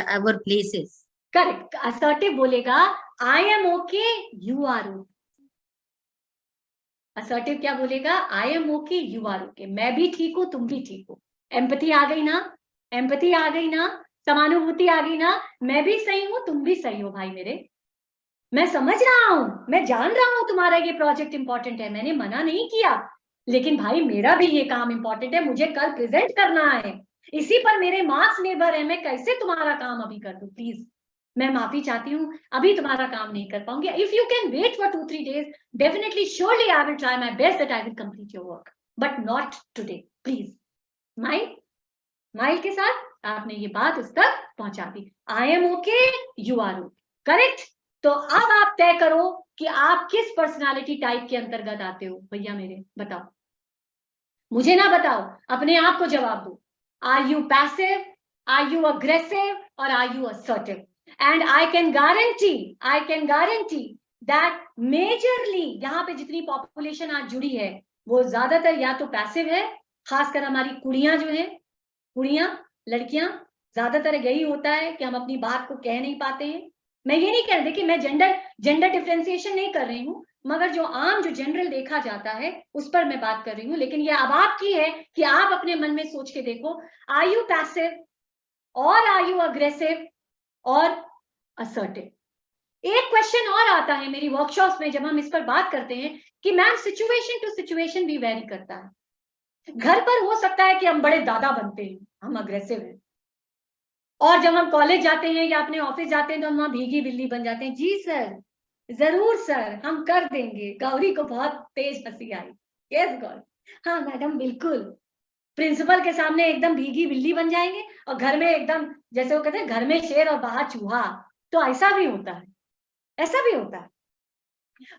our places. Correct. Assertive बोलेगा I am okay, you are okay. Assertive क्या बोलेगा? I am okay, you are okay, मैं भी ठीक हूँ, तुम भी ठीक हो। एम्पैथी आ गई ना, समानुभूति आ गई ना, मैं भी सही हूँ, तुम भी सही हो भाई मेरे, मैं समझ रहा हूँ, मैं जान रहा हूँ तुम्हारा ये प्रोजेक्ट इंपॉर्टेंट है, मैंने मना नहीं किया, लेकिन भाई मेरा भी ये काम इंपॉर्टेंट है, मुझे कल प्रेजेंट करना है, इसी पर मेरे मार्क्स निर्भर है, मैं कैसे तुम्हारा काम अभी कर दूं? प्लीज मैं माफी चाहती हूँ, अभी तुम्हारा काम नहीं कर पाऊंगी। If you can wait for 2-3 days, definitely surely I will try my best that I will complete your work. But not today. Please smile, smile के साथ आपने ये बात उस तक पहुंचा दी। I am okay, you are okay, correct. तो अब आप तय करो कि आप किस पर्सनालिटी टाइप के अंतर्गत आते हो। भैया मेरे बताओ, मुझे ना बताओ, अपने आप को जवाब दो। Are you passive, are you aggressive, और are you assertive? And I can guarantee that majorly यहाँ पे जितनी पॉपुलेशन आज जुड़ी है वो ज्यादातर या तो पैसिव है, खासकर हमारी कुड़ियां जो है, कुड़ियां, लड़कियां, ज्यादातर यही होता है कि हम अपनी बात को कह नहीं पाते हैं। मैं ये नहीं कह रही कि मैं जेंडर डिफरेंशिएशन नहीं कर रही हूँ, मगर जो आम जो जनरल देखा जाता है उस पर मैं बात कर रही हूँ। लेकिन ये अब आपकी है कि आप अपने मन में सोच के देखो, आर यू पैसिव और आर यू अग्रेसिव और असर्टिव? एक क्वेश्चन और आता है मेरी वर्कशॉप्स में जब हम इस पर बात करते हैं कि मैम सिचुएशन टू सिचुएशन भी वेरी करता है। घर पर हो सकता है कि हम बड़े दादा बनते हैं, हम अग्रेसिव हैं, और जब हम कॉलेज जाते हैं या अपने ऑफिस जाते हैं तो हम वहां भीगी बिल्ली बन जाते हैं। जी सर, जरूर सर, हम कर देंगे। गौरी को बहुत तेज हंसी आई। यस गौरी, हाँ मैडम बिल्कुल, प्रिंसिपल के सामने एकदम भीगी बिल्ली बन जाएंगे और घर में एकदम, जैसे वो कहते हैं घर में शेर और बाहर चूहा, तो ऐसा भी होता है, ऐसा भी होता है।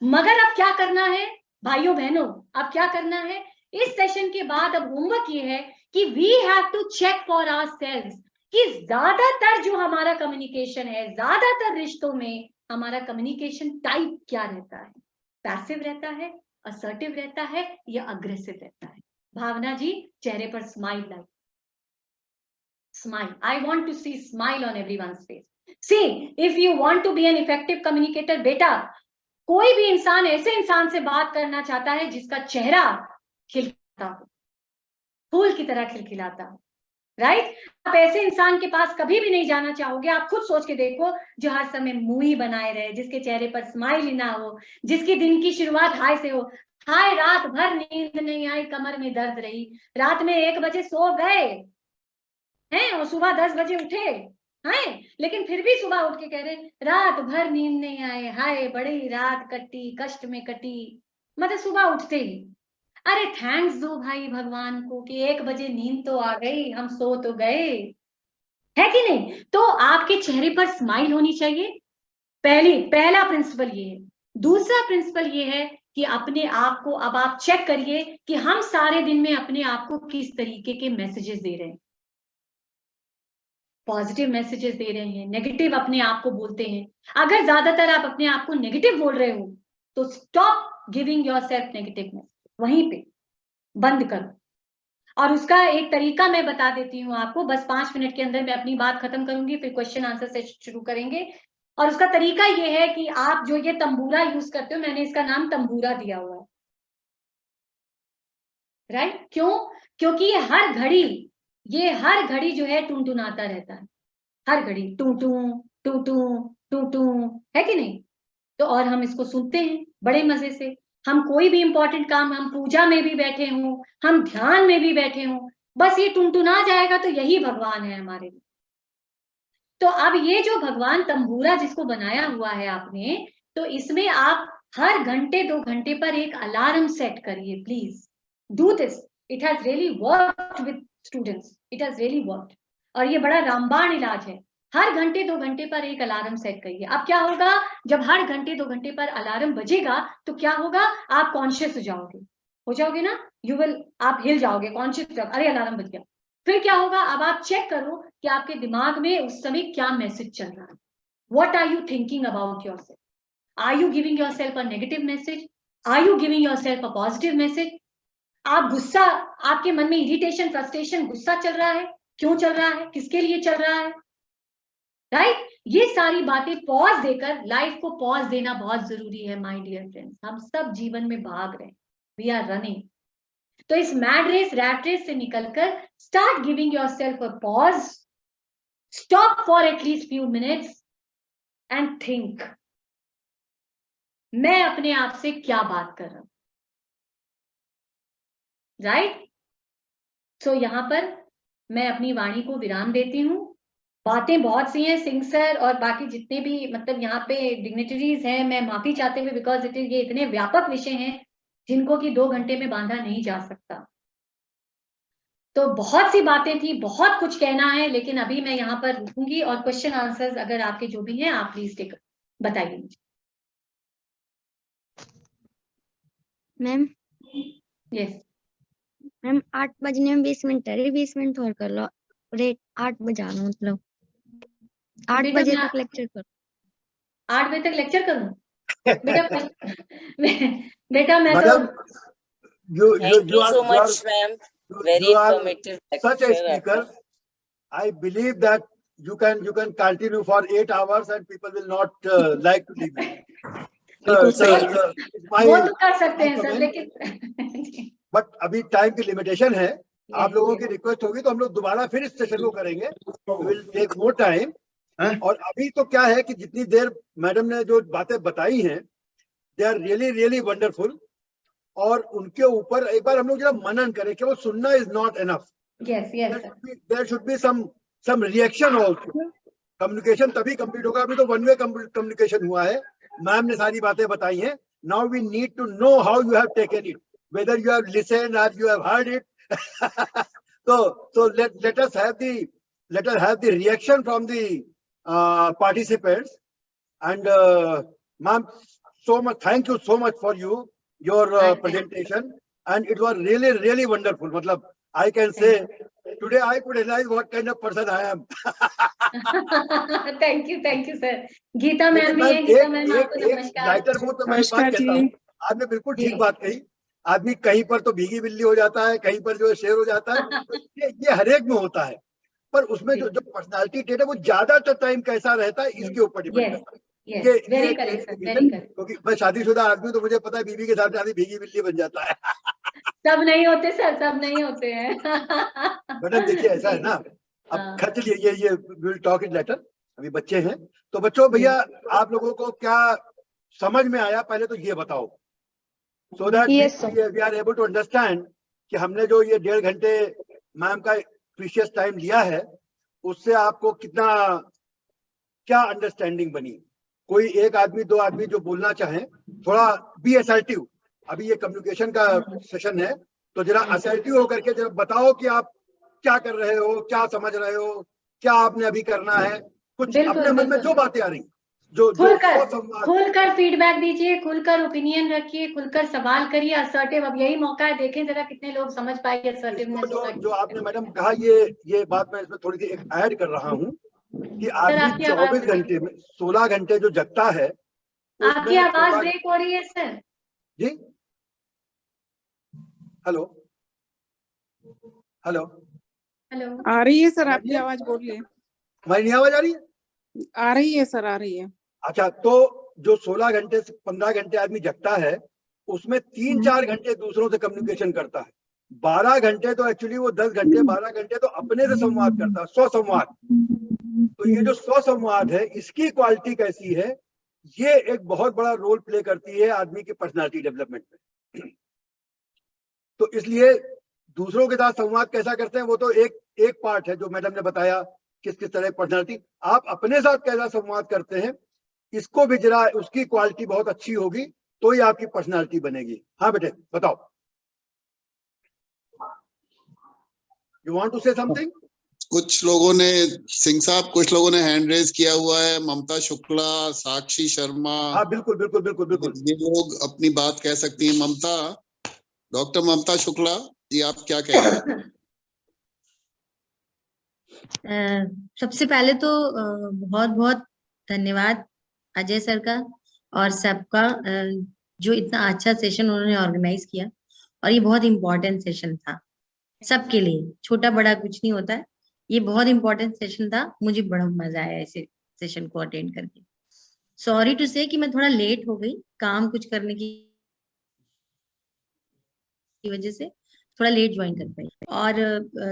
मगर अब क्या करना है भाइयों बहनों, अब क्या करना है इस सेशन के बाद? अब होमवर्क ये है कि we have to check for ourselves कि ज्यादातर जो हमारा कम्युनिकेशन है, ज्यादातर रिश्तों में हमारा कम्युनिकेशन टाइप क्या रहता है? पैसिव रहता है, असर्टिव रहता है, या अग्रेसिव रहता है? भावना जी, चेहरे पर स्माइल लाई, smile. I want to see smile on everyone's face. See, if you want to be an effective communicator, बेटा कोई भी इंसान ऐसे इंसान से बात करना चाहता है जिसका चेहरा खिलखिलाता हो, फूल की तरह खिलखिलाता हो, राइट? आप ऐसे इंसान के पास कभी भी नहीं जाना चाहोगे। आप खुद सोच के देखो, जो हर समय मुंह बनाए रहे, जिसके चेहरे पर स्माइल ही ना हो, जिसकी दिन की शुरुआत हाय से हो। हाय, रात भर नींद नहीं आई, कमर में दर्द रही, रात में 1 बजे सो गए हैं और सुबह 10 बजे उठे हैं, लेकिन फिर भी सुबह उठ के कह रहे रात भर नींद नहीं आए, हाय बड़ी रात कटी, कष्ट में कटी। मतलब सुबह उठते ही अरे थैंक्स दो भाई भगवान को कि 1 बजे नींद तो आ गई, हम सो तो गए, है कि नहीं? तो आपके चेहरे पर स्माइल होनी चाहिए। पहला प्रिंसिपल ये है। दूसरा प्रिंसिपल ये है कि अपने आप को अब आप चेक करिए कि हम सारे दिन में अपने आप को किस तरीके के मैसेजेस दे रहे हैं। पॉजिटिव मैसेजेस दे रहे हैं, नेगेटिव अपने आप को बोलते हैं। अगर ज्यादातर आप अपने आप को नेगेटिव बोल रहे हो तो stop giving yourself negative message, वहीं पे बंद करो। और उसका एक तरीका मैं बता देती हूँ आपको, बस 5 मिनट के अंदर मैं अपनी बात खत्म करूंगी, फिर क्वेश्चन आंसर से शुरू करेंगे। और उसका तरीका ये है कि आप जो ये तंबूरा यूज करते हो, मैंने इसका नाम तंबूरा दिया हुआ है, राइट? क्यों? क्योंकि ये हर घड़ी जो है टुनटुनाता रहता है, हर घड़ी टू टू टू टू टू टू, है कि नहीं? तो और हम इसको सुनते हैं बड़े मजे से। हम कोई भी इंपॉर्टेंट काम, हम पूजा में भी बैठे हों, हम ध्यान में भी बैठे हों, बस ये टुनटुना जाएगा तो यही भगवान है हमारे लिए। तो अब ये जो भगवान तंबूरा जिसको बनाया हुआ है आपने, तो इसमें आप हर घंटे 2 घंटे पर एक अलार्म सेट करिए। Please do this, it has really worked with students, it has really worked. और ये बड़ा रामबाण इलाज है। हर घंटे 2 घंटे पर एक अलार्म सेट करिए। अब क्या होगा, जब हर घंटे 2 घंटे पर अलार्म बजेगा तो क्या होगा, आप कॉन्शियस हो जाओगे ना, आप हिल जाओगे, कॉन्शियस, अरे अलार्म बज गया। फिर क्या होगा, अब आप चेक करो कि आपके दिमाग में उस समय क्या मैसेज चल रहा है। What are you thinking about yourself? Are you giving yourself a negative message? Are you giving yourself a positive message? आप गुस्सा, आपके मन में इरिटेशन, फ्रस्ट्रेशन, गुस्सा चल रहा है, क्यों चल रहा है, किसके लिए चल रहा है, राइट? ये सारी बातें पॉज देकर, लाइफ को पॉज देना बहुत जरूरी है माय डियर फ्रेंड्स। हम सब जीवन में भाग रहे हैं, वी आर रनिंग। तो इस मैड रेस, रैट रेस से निकलकर start giving yourself a pause, stop for at least few minutes and think, मैं अपने आप से क्या बात कर रहा हूं, राइट? सो यहां पर मैं अपनी वाणी को विराम देती हूं। बातें बहुत सी हैं, सिंह सर और बाकी जितने भी मतलब यहाँ पे डिग्निटरीज हैं, मैं माफी चाहते हुए, बिकॉज ये इतने व्यापक विषय हैं जिनको कि 2 घंटे में बांधा नहीं जा सकता। तो बहुत सी बातें थी, बहुत कुछ कहना है, लेकिन अभी मैं यहाँ पर रुकूंगी और क्वेश्चन आंसर्स अगर आपके जो भी हैं आप प्लीज बताइए मुझे। मैम यस मैम 8 बजने में 20 मिनट है, 20 मिनट और कर लो। रेट 8 बजा लो, मतलब 8 बेटा बजे मैं तक लेक्चर करो। 8 बजे तक लेक्चर करूं? बेटा मैं तो Madam, Thank you so you much, ma'am. Very you are informative such a lecture. speaker. I believe that you can continue for 8 hours and people will not like to leave you. बिल्कुल So, सही। it's my वो तो कर सकते हैं sir, comment. लेकिन but अभी time की लिमिटेशन है। आप लोगों की रिक्वेस्ट होगी तो हम लोग दोबारा फिर इस सेशन को करेंगे। Will take more time. और अभी तो क्या है कि जितनी देर मैडम ने जो बातें बताई हैं, they are really really wonderful. और उनके ऊपर एक बार हम लोग जरा मनन करें कि वो सुनना is not enough. Yes yes there should be some reaction also. Communication तभी कंप्लीट होगा। अभी तो वन वे कम्युनिकेशन हुआ है। मैम ने सारी बातें बताई हैं। Now we need to know how you have taken it, whether you have listened or you have heard it. so let us have the reaction from the participants. And ma'am, so much thank you so much for your presentation, and it was really really wonderful. Matlab, I can say today I could realize what kind of person I am. Thank you sir. Geeta ma'am भी है। Gita ma'am आपको नमस्कार। Lighter mood तो मैं एक बात कहता हूँ, आपने बिल्कुल ठीक बात कही। आदमी कहीं पर तो भीगी बिल्ली हो जाता है, कहीं पर जो है शेर हो जाता है। ये हर एक में होता है, पर उसमें जो पर्सनालिटी ट्रेट है वो ज्यादातर टाइम कैसा रहता है इसके ऊपर डिपेंड करता है। Very correct sir, very correct. क्योंकि मैं शादीशुदा आदमी, तो मुझे पता है बीवी के साथ आदमी भीगी बिल्ली बन जाता है। सब नहीं होते सर, सब नहीं होते हैं। मैडम देखिए ऐसा है ना, अब खर्च लिए ये विल टॉक इट लेटर। अभी बच्चे हैं तो बच्चों, भैया आप लोगों को क्या समझ में आया पहले तो ये बताओ, so that we are able to understand कि हमने जो ये 1.5 घंटे मैम का प्रीशियस टाइम लिया है उससे आपको कितना क्या अंडरस्टैंडिंग बनी। कोई एक आदमी दो आदमी जो बोलना चाहें, थोड़ा बी असर्टिव। अभी ये कम्युनिकेशन का सेशन है, तो जरा असर्टिव होकर के जरा बताओ कि आप क्या कर रहे हो, क्या समझ रहे हो, क्या आपने अभी करना है, कुछ अपने मन में जो बातें आ रही जो खुलकर फीडबैक दीजिए, खुलकर ओपिनियन रखिए, खुलकर सवाल करिए, असर्टिव। अब यही मौका है, देखें जरा कितने लोग समझ पाएंगे असर्टिवनेस। जो आपने मैडम कहा, ये बात मैं इसमें थोड़ी सी एक ऐड कर रहा हूँ कि आदमी 24 घंटे में 16 घंटे जो जगता है। आपकी आवाज ब्रेक हो रही है सर। जी हेलो हेलो हेलो, आ रही है सर आपकी आवाज, बोलिए। मेरी आवाज आ रही है? आ रही है सर, आ रही है। अच्छा, तो जो 16 घंटे से 15 घंटे आदमी जगता है उसमें 3-4 घंटे दूसरों से कम्युनिकेशन करता है। 12 घंटे तो एक्चुअली वो 10 घंटे 12 घंटे तो अपने से संवाद करता है, स्वसंवाद। तो ये जो स्वसंवाद है इसकी क्वालिटी कैसी है, ये एक बहुत बड़ा रोल प्ले करती है आदमी की पर्सनालिटी डेवलपमेंट में। तो इसलिए दूसरों के साथ संवाद कैसा करते हैं वो तो एक पार्ट है जो मैडम ने बताया, किस किस तरह पर्सनालिटी। आप अपने साथ कैसा संवाद करते हैं इसको भी जरा, उसकी क्वालिटी बहुत अच्छी होगी तो ही आपकी पर्सनालिटी बनेगी। हाँ बेटे बताओ, you want to say something? कुछ लोगों ने, सिंह साहब, कुछ लोगों ने हैंड रेज किया हुआ है। ममता शुक्ला, साक्षी शर्मा। हाँ बिल्कुल बिल्कुल बिल्कुल बिल्कुल, ये लोग अपनी बात कह सकती हैं। ममता, डॉक्टर ममता शुक्ला जी, आप क्या कहेंगे? सबसे पहले तो बहुत बहुत धन्यवाद अजय सर का और सबका, जो इतना अच्छा सेशन उन्होंने ऑर्गेनाइज किया। और ये बहुत इम्पोर्टेंट सेशन था सबके लिए, छोटा बड़ा कुछ नहीं होता है। ये बहुत इम्पोर्टेंट सेशन था, मुझे बड़ा मजा आया ऐसे सेशन को अटेंड करके। सॉरी टू से कि मैं थोड़ा लेट हो गई, काम कुछ करने की वजह से थोड़ा लेट ज्वाइन कर पाई। और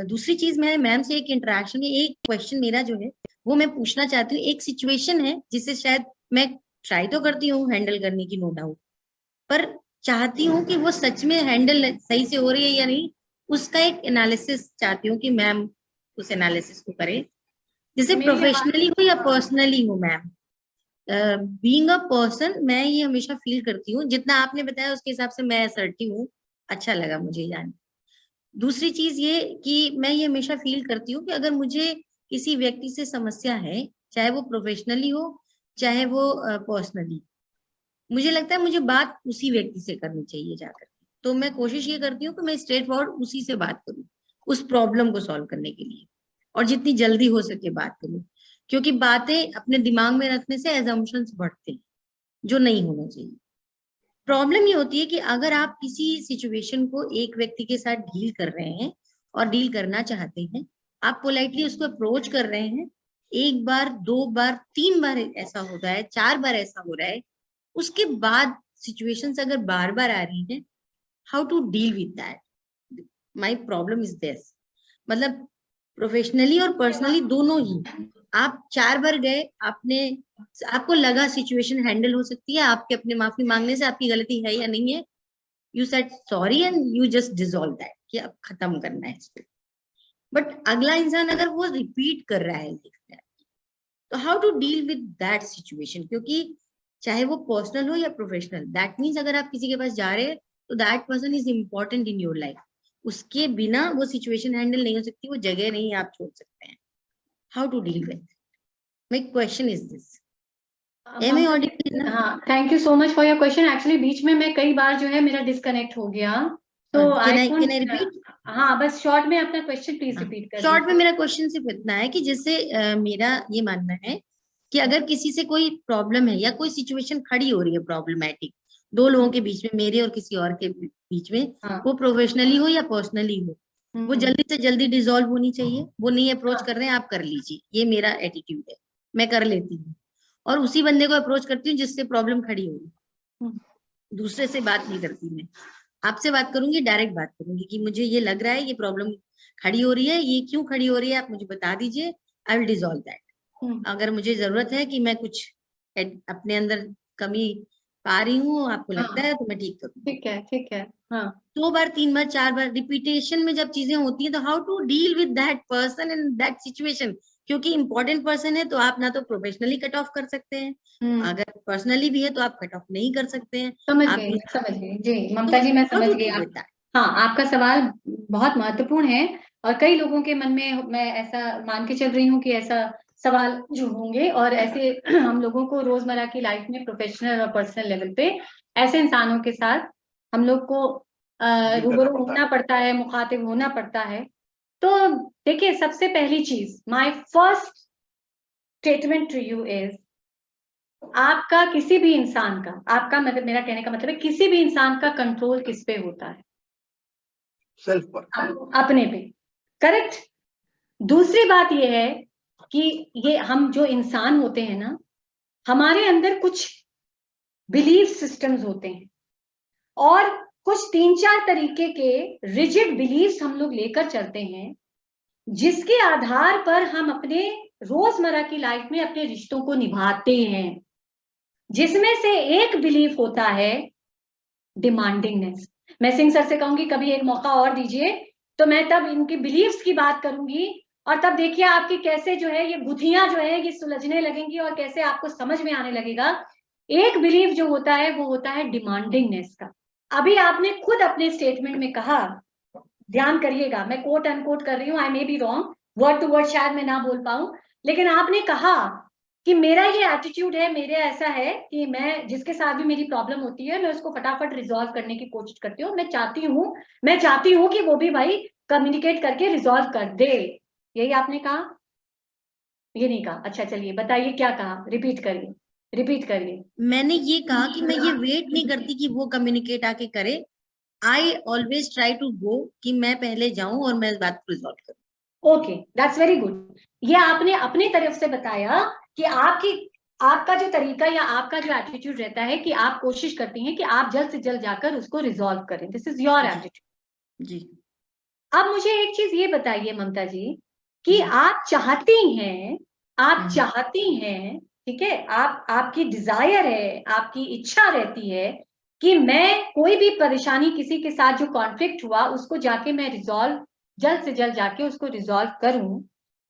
दूसरी चीज, मैं मैम से एक इंटरेक्शन में एक क्वेश्चन मेरा जो है वो मैं पूछना चाहती हूँ। एक सिचुएशन है जिसे शायद मैं ट्राई तो करती हूँ हैंडल करने की, नो डाउट, पर चाहती हूँ कि वो सच में हैंडल सही से हो रही है या नहीं, उसका एक एनालिसिस चाहती हूँ कि मैम उस एनालिसिस को करे, जैसे प्रोफेशनली हो या पर्सनली हो। मैम बीइंग अ पर्सन मैं ये हमेशा फील करती हूँ, जितना आपने बताया उसके हिसाब से मैं असर्टिव हूँ, अच्छा लगा मुझे जान। दूसरी चीज ये कि मैं ये हमेशा फील करती हूँ कि अगर मुझे किसी व्यक्ति से समस्या है, चाहे वो प्रोफेशनली हो चाहे वो पर्सनली, मुझे लगता है मुझे बात उसी व्यक्ति से करनी चाहिए जाकर। तो मैं कोशिश ये करती हूँ कि मैं स्ट्रेट फॉरवर्ड उसी से बात करूँ उस प्रॉब्लम को सॉल्व करने के लिए, और जितनी जल्दी हो सके बात करूँ, क्योंकि बातें अपने दिमाग में रखने से एजम्पशंस बढ़ते हैं जो नहीं होना चाहिए। प्रॉब्लम ये होती है कि अगर आप किसी सिचुएशन को एक व्यक्ति के साथ डील कर रहे हैं और डील करना चाहते हैं, आप पोलाइटली उसको अप्रोच कर रहे हैं, एक बार, दो बार, तीन बार ऐसा हो रहा है, चार बार ऐसा हो रहा है, उसके बाद सिचुएशंस अगर बार बार आ रही हैं, how to deal with that? My problem is this, मतलब प्रोफेशनली और पर्सनली दोनों ही। आप 4 बार गए, आपको लगा सिचुएशन हैंडल हो सकती है, आपके अपने माफी मांगने से आपकी गलती है या नहीं है, you said sorry and you just dissolve that कि अब खत्म करना है इसको। बट अगला इंसान अगर वो रिपीट कर रहा है तो how to deal with that situation? क्योंकि चाहे वो पर्सनल हो या प्रोफेशनल, दैट मीन्स अगर आप किसी के पास जा रहे हैं तो that person is important in your life, उसके बिना वो सिचुएशन हैंडल नहीं हो सकती, वो जगह नहीं आप छोड़ सकते हैं। How to deal with? My question is this. Am I audible? हाँ, thank you so much for your question. Actually बीच में मैं कई बार जो है मेरा डिस्कनेक्ट हो गया, तो कैन आई रिपीट? हाँ, बस शॉर्ट में अपना क्वेश्चन प्लीज रिपीट कर। शॉर्ट में मेरा क्वेश्चन सिर्फ इतना है कि जैसे मेरा ये मानना है कि अगर किसी से कोई प्रॉब्लम है या कोई सिचुएशन खड़ी हो रही है प्रॉब्लमेटिक दो लोगों के बीच में, मेरे और किसी और के बीच में, वो प्रोफेशनली हो या पर्सनली हो, वो जल्दी से जल्दी डिसॉल्व होनी चाहिए। वो नहीं अप्रोच कर रहे हैं, आप कर लीजिए, ये मेरा एटीट्यूड है, मैं कर लेती हूँ और उसी बंदे को अप्रोच करती हूँ जिससे प्रॉब्लम खड़ी हो रही। दूसरे से बात नहीं करती, मैं आपसे बात करूंगी, डायरेक्ट बात करूंगी कि मुझे ये लग रहा है, ये प्रॉब्लम खड़ी हो रही है, ये क्यों खड़ी हो रही है, आप मुझे बता दीजिए, आई विल डिसॉल्व दैट। अगर मुझे जरूरत है कि मैं कुछ अपने अंदर कमी पा रही हूँ, आपको लगता है, तो मैं ठीक करूँ। ठीक है, ठीक है। हाँ, 2 बार 3 बार 4 बार रिपीटेशन में जब चीजें होती हैं तो how to deal with that person in that situation? क्योंकि इंपॉर्टेंट पर्सन है तो आप ना तो प्रोफेशनली कट ऑफ कर सकते हैं, अगर पर्सनली भी है तो आप कट ऑफ नहीं कर सकते हैं। समझ गई जी ममता जी, मैं समझ गई। हाँ, आपका सवाल बहुत महत्वपूर्ण है और कई लोगों के मन में मैं ऐसा मान के चल रही हूँ कि ऐसा सवाल जो होंगे, और ऐसे हम लोगों को रोजमर्रा की लाइफ में प्रोफेशनल और पर्सनल लेवल पे ऐसे इंसानों के साथ हम लोग को रूबरू होना पड़ता है, मुखातिब होना पड़ता है। तो देखिए, सबसे पहली चीज, my first statement to you is, आपका किसी भी इंसान का, आपका मतलब, मेरा कहने का मतलब है किसी भी इंसान का कंट्रोल किस पे होता है? सेल्फ पर, अपने पे। करेक्ट। दूसरी बात यह है कि ये हम जो इंसान होते हैं ना, हमारे अंदर कुछ बिलीफ सिस्टम्स होते हैं और कुछ 3-4 तरीके के रिजिड बिलीफ्स हम लोग लेकर चलते हैं, जिसके आधार पर हम अपने रोजमर्रा की लाइफ में अपने रिश्तों को निभाते हैं, जिसमें से एक बिलीफ होता है डिमांडिंगनेस। मैं सिंह सर से कहूंगी कभी एक मौका और दीजिए, तो मैं तब इनकी बिलीफ्स की बात करूंगी और तब देखिए आपकी कैसे जो है ये गुथियां जो है ये सुलझने लगेंगी और कैसे आपको समझ में आने लगेगा। एक बिलीफ जो होता है वो होता है डिमांडिंगनेस का। अभी आपने खुद अपने स्टेटमेंट में कहा, ध्यान करिएगा, मैं कोट अनकोट कर रही हूँ, I may be wrong, word to word शायद मैं ना बोल पाऊं, लेकिन आपने कहा कि मेरा ये एटीट्यूड है, मेरे ऐसा है कि मैं जिसके साथ भी मेरी प्रॉब्लम होती है मैं उसको फटाफट रिजॉल्व करने की कोशिश करती हूँ। मैं चाहती हूँ कि वो भी भाई कम्युनिकेट करके रिजॉल्व कर दे। यही आपने कहा? ये नहीं कहा? अच्छा, चलिए बताइए क्या कहा, रिपीट करिए। मैंने ये कहा कि मैं ये वेट नहीं करती कि वो कम्युनिकेट आके करे, I always try to go, कि मैं पहले जाऊं और मैं इस बात को रिजॉल्व करूं। Okay, that's very good. ये आपने अपनी तरफ से बताया कि आपका जो तरीका या आपका जो एटीट्यूड रहता है कि आप कोशिश करती हैं कि आप जल्द से जल्द जाकर उसको रिजॉल्व करें। दिस इज योर एटीट्यूड जी। अब मुझे एक चीज ये बताइए ममता जी कि आप चाहती हैं, ठीक है, आपकी डिजायर है, आपकी इच्छा रहती है कि मैं कोई भी परेशानी, किसी के साथ जो कॉन्फ्लिक्ट हुआ उसको जाके मैं रिजॉल्व, जल्द से जल्द जाके उसको रिजॉल्व करूं,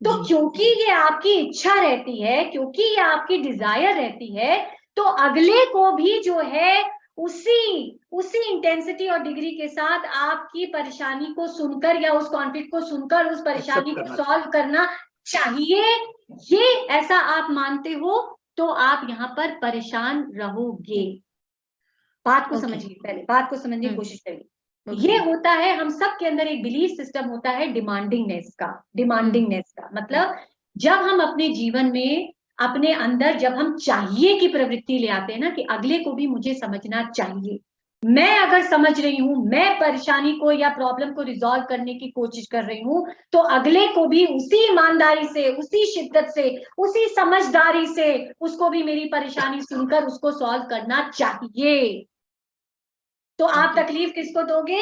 तो क्योंकि ये आपकी इच्छा रहती है, क्योंकि ये आपकी डिजायर रहती है, तो अगले को भी जो है उसी इंटेंसिटी और डिग्री के साथ आपकी परेशानी को सुनकर या उस कॉन्फ्लिक्ट को सुनकर उस परेशानी को सॉल्व करना चाहिए। ये ऐसा आप मानते हो तो आप यहाँ पर परेशान रहोगे। बात को समझिए, पहले बात को समझने की कोशिश करिए। ये होता है, हम सब के अंदर एक बिलीफ सिस्टम होता है डिमांडिंगनेस का मतलब जब हम अपने जीवन में अपने अंदर जब हम चाहिए की प्रवृत्ति ले आते हैं ना, कि अगले को भी मुझे समझना चाहिए, मैं अगर समझ रही हूं, मैं परेशानी को या प्रॉब्लम को रिजॉल्व करने की कोशिश कर रही हूं, तो अगले को भी उसी ईमानदारी से, उसी शिद्दत से, उसी समझदारी से उसको भी मेरी परेशानी सुनकर उसको सॉल्व करना चाहिए। तो आप तकलीफ किसको दोगे?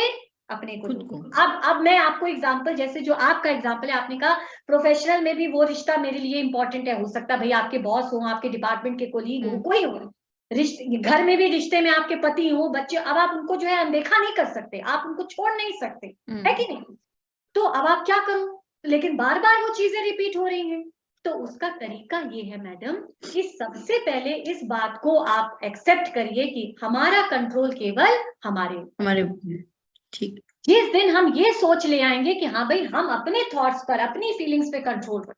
अपने को दोगे। अब मैं आपको एग्जांपल, जैसे जो आपका एग्जांपल है, आपने कहा प्रोफेशनल में भी वो रिश्ता मेरे लिए इंपॉर्टेंट है, हो सकता है भाई आपके बॉस हो, आपके डिपार्टमेंट के कोलीग हो, कोई हो, रिश्ते घर में भी रिश्ते में आपके पति हो, बच्चे, अब आप उनको जो है अनदेखा नहीं कर सकते, आप उनको छोड़ नहीं सकते, है कि नहीं? तो अब आप क्या करो, लेकिन बार बार वो चीजें रिपीट हो रही हैं। तो उसका तरीका ये है मैडम कि सबसे पहले इस बात को आप एक्सेप्ट करिए कि हमारा कंट्रोल केवल हमारे ठीक। जिस दिन हम ये सोच ले आएंगे कि हाँ भाई हम अपने थॉट्स पर, अपनी फीलिंग्स पे कंट्रोल रखें,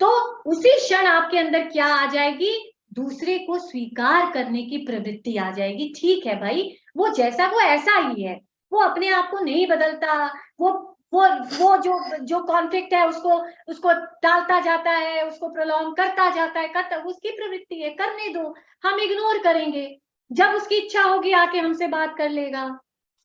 तो उसी क्षण आपके अंदर क्या आ जाएगी? दूसरे को स्वीकार करने की प्रवृत्ति आ जाएगी। ठीक है भाई, वो जैसा वो ऐसा ही है, वो अपने आप को नहीं बदलता, वो जो कॉन्फ्लिक्ट है उसको टालता जाता है, उसको प्रोलॉन्ग करता जाता है, उसकी प्रवृत्ति है, करने दो, हम इग्नोर करेंगे, जब उसकी इच्छा होगी आके हमसे बात कर लेगा।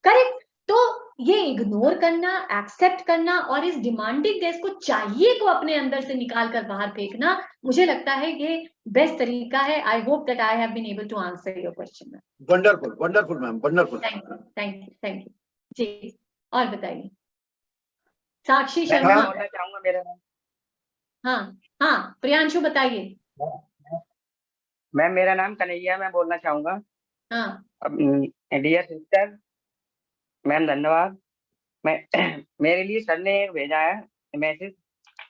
करेक्ट? तो ये इग्नोर करना, एक्सेप्ट करना और इस डिमांडिंगनेस को, चाहिए को अपने अंदर से निकाल कर बाहर फेंकना, मुझे लगता है ये बेस्ट तरीका है। I hope that I have been able to answer your question. Wonderful, wonderful ma'am, wonderful. Thank you ji. और बताइए साक्षी शर्मा। बोलना चाहूंगा मेरा नाम। हाँ प्रियांशु बताइए। मैम मेरा नाम कन्हैया, मैं बोलना चाहूंगा। हाँ डियर सिस्टर मैम, धन्यवाद। मेरे लिए सर ने एक भेजा है मैसेज,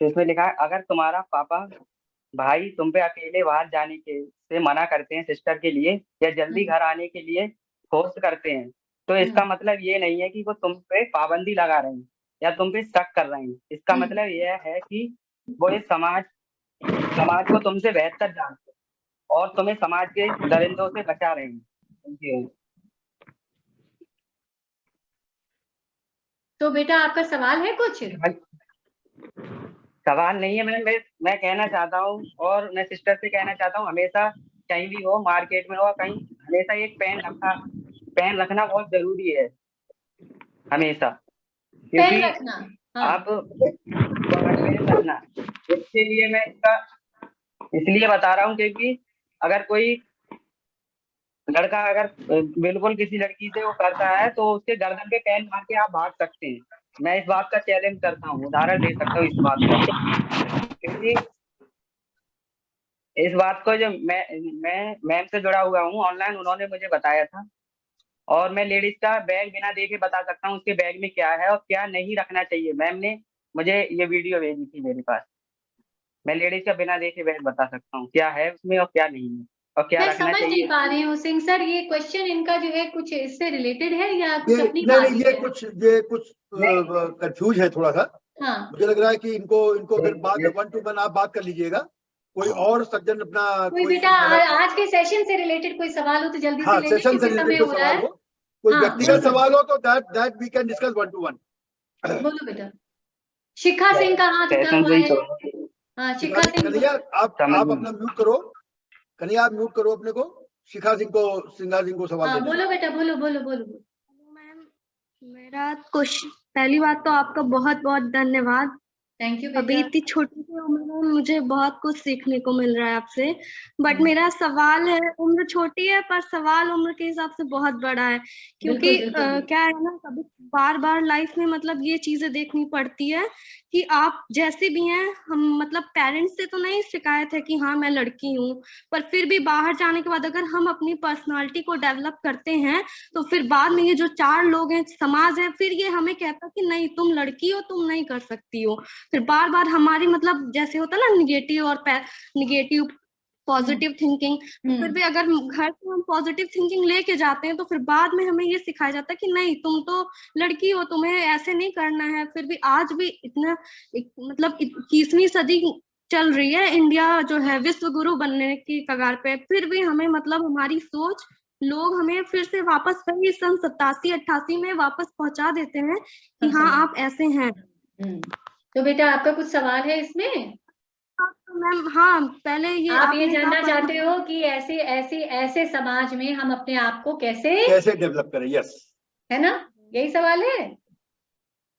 इसमें लिखा है, अगर तुम्हारा पापा भाई तुम पे अकेले बाहर जाने के से मना करते हैं सिस्टर के लिए, या जल्दी घर आने के लिए फोर्स करते हैं, तो इसका मतलब ये नहीं है कि वो तुम पे पाबंदी लगा रहे हैं या तुम पे शक कर रहे हैं। इसका मतलब यह है कि वो इस समाज को तुमसे बेहतर जानते हैं और तुम्हें समाज के दरिंदों से बचा रहे हैं। तो बेटा आपका सवाल है कुछ? सवाल नहीं है मैं कहना चाहता हूँ, और मैं सिस्टर से कहना चाहता हूँ, हमेशा कहीं भी हो, मार्केट में हो, कहीं हमेशा एक पेन रखना बहुत जरूरी है हमेशा, क्योंकि आप पेन रखना, इसके लिए मैं इसलिए बता रहा हूँ क्योंकि अगर कोई लड़का अगर बिल्कुल किसी लड़की से वो करता है तो उसके गर्दन पे पेन मार के आप भाग सकते हैं। मैं इस बात का चैलेंज करता हूँ, उदाहरण दे सकता हूँ इस बात का, क्योंकि इस बात को जो मैं मैम से जुड़ा हुआ हूँ ऑनलाइन, उन्होंने मुझे बताया था, और मैं लेडीज का बैग बिना देखे बता सकता हूँ उसके बैग में क्या है और क्या नहीं रखना चाहिए। मैम ने मुझे ये वीडियो भेजी थी मेरे पास, मैं लेडीज का बिना देखे बैग बता सकता हूँ क्या है उसमें और क्या नहीं है और क्या मैं रखना समझ चाहिए। नहीं पा रही हूँ सिंह सर, ये क्वेश्चन इनका जो है कुछ इससे रिलेटेड है या कुछ अपनी नहीं, बात ये कुछ कंफ्यूज है थोड़ा सा। हाँ मुझे लग रहा है कि इनको फिर बाद में 1 to 1 आप बात कर लीजिएगा। कोई और सज्जन अपना कोई बेटा आज के सेशन से रिलेटेड कोई सवाल हो तो जल्दी से ले सेशन से समय रिलेटेड हो रहा है। कोई व्यक्तिगत सवाल हो तो that we can discuss 1 to 1। बोलो बेटा। शिखा सिंह का हाथ उठा हुआ है। हाँ शिखा सिंह, कन्हैया आप अपना म्यूट करो, कन्हैया आप म्यूट करो अपने को, सिंघा सिंह को सवाल देना। बोलो बेटा, बोलो। मैम मेरा क्वेश्चन, पहली बात तो आपका बहुत बहुत धन्यवाद। Thank you. अभी इतनी छोटी सी उम्र में मुझे बहुत कुछ सीखने को मिल रहा है आपसे, बट मेरा सवाल है, उम्र छोटी है पर सवाल उम्र के हिसाब से बहुत बड़ा है, क्योंकि क्या है ना, कभी बार बार लाइफ में मतलब ये चीजें देखनी पड़ती है कि आप जैसे भी हैं, हम मतलब पेरेंट्स से तो नहीं शिकायत है कि हाँ मैं लड़की हूँ, पर फिर भी बाहर जाने के बाद अगर हम अपनी पर्सनालिटी को डेवलप करते हैं तो फिर बाद में ये जो 4 लोग हैं, समाज है, फिर ये हमें कहता कि नहीं तुम लड़की हो, तुम नहीं कर सकती हो। फिर बार बार हमारी मतलब जैसे होता ना निगेटिव और निगेटिव पॉजिटिव थिंकिंग, फिर भी अगर घर से हम पॉजिटिव थिंकिंग लेके जाते हैं तो फिर बाद में हमें ये सिखाया जाता है कि नहीं तुम तो लड़की हो, तुम्हें ऐसे नहीं करना है। फिर भी आज भी इतना मतलब 21वीं सदी चल रही है, इंडिया जो है विश्व गुरु बनने की कगार पे, फिर भी हमें मतलब हमारी सोच लोग हमें फिर से वापस वही सन 87-88 में वापस पहुंचा देते हैं कि हाँ आप ऐसे हैं। तो बेटा आपका कुछ सवाल है इसमें? तो मैम हाँ, पहले ये आप ये जानना चाहते हो कि ऐसे समाज में हम अपने आप को कैसे डेवलप करें? यस, है ना, यही सवाल है।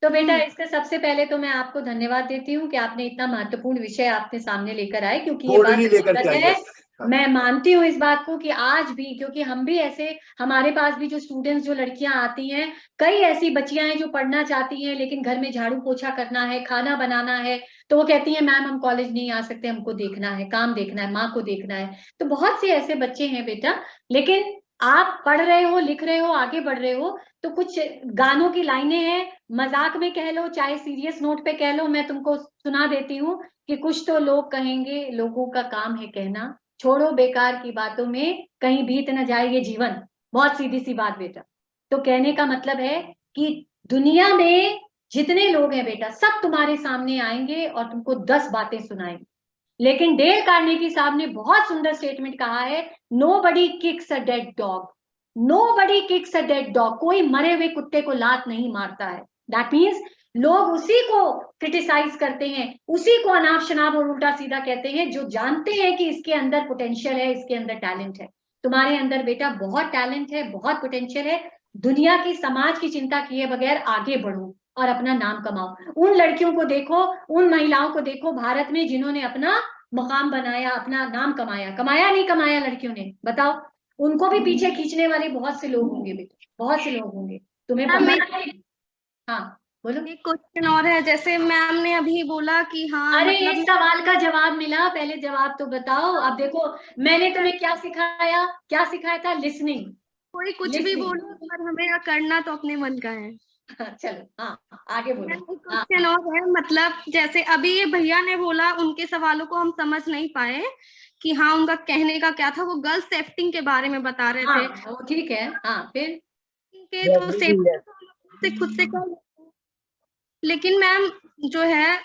तो बेटा इसका सबसे पहले तो मैं आपको धन्यवाद देती हूँ कि आपने इतना महत्वपूर्ण विषय आपके सामने लेकर आए, क्योंकि ये बात लेकर है। मैं मानती हूँ इस बात को कि आज भी, क्योंकि हम भी ऐसे, हमारे पास भी जो स्टूडेंट्स, जो लड़कियां आती हैं, कई ऐसी बच्चियां हैं जो पढ़ना चाहती हैं लेकिन घर में झाड़ू पोछा करना है, खाना बनाना है, तो वो कहती हैं मैम हम कॉलेज नहीं आ सकते, हमको देखना है, काम देखना है, माँ को देखना है। तो बहुत से ऐसे बच्चे हैं बेटा, लेकिन आप पढ़ रहे हो, लिख रहे हो, आगे बढ़ रहे हो, तो कुछ गानों की लाइनें हैं, मजाक में कह लो चाहे सीरियस नोट पे कह लो, मैं तुमको सुना देती हूँ कि कुछ तो लोग कहेंगे, लोगों का काम है कहना, छोड़ो बेकार की बातों में कहीं बीत न जाए ये जीवन। बहुत सीधी सी बात बेटा। तो कहने का मतलब है कि दुनिया में जितने लोग हैं बेटा, सब तुम्हारे सामने आएंगे और तुमको 10 बातें सुनाएंगे, लेकिन डेल कार्नेगी साहब ने बहुत सुंदर स्टेटमेंट कहा है, nobody kicks a dead dog, nobody kicks a dead dog, कोई मरे हुए कुत्ते को लात नहीं मारता है। दैट मीन्स लोग उसी को क्रिटिसाइज करते हैं, उसी को अनाप शनाप और उल्टा सीधा कहते हैं जो जानते हैं कि इसके अंदर पोटेंशियल है, इसके अंदर टैलेंट है। तुम्हारे अंदर बेटा बहुत टैलेंट है, बहुत पोटेंशियल है। दुनिया की, समाज की चिंता किए बगैर आगे बढ़ो और अपना नाम कमाओ। उन लड़कियों को देखो, उन महिलाओं को देखो भारत में जिन्होंने अपना मकाम बनाया, अपना नाम कमाया। कमाया नहीं कमाया लड़कियों ने, बताओ? उनको भी पीछे खींचने वाले बहुत से लोग होंगे बेटा, बहुत से लोग होंगे। तुम्हें हाँ बोलो। एक क्वेश्चन और है, जैसे मैम ने अभी बोला कि हाँ अरे मतलब इस सवाल का जवाब मिला, पहले जवाब तो बताओ। अब देखो मैंने तुम्हें क्या सिखाया था? लिसनिंग। कोई कुछ भी बोलो पर हमें करना तो अपने मन का है। चलो हाँ आगे बोलो। क्वेश्चन और है, मतलब जैसे अभी ये भैया ने बोला, उनके सवालों को हम समझ नहीं पाए कि हाँ उनका कहने का क्या था, वो गर्ल्स सेफ्टिंग के बारे में बता रहे थे। ठीक है, हाँ फिर तो सेफ्टी से खुद से कर, लेकिन मैम जो है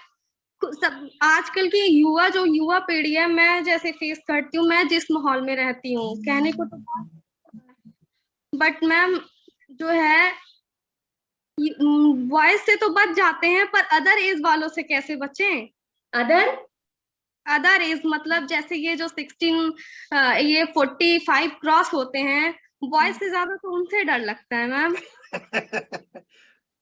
सब आजकल की युवा पीढ़ी है, मैं जैसे फेस करती हूँ, मैं जिस माहौल में रहती हूँ, कहने को तो, बट मैम जो है वॉइस से तो बच जाते हैं, पर अदर एज वालों से कैसे बचें? अदर एज मतलब जैसे ये जो 16 ये 45 क्रॉस होते हैं, वॉइस से ज्यादा तो उनसे डर लगता है मैम।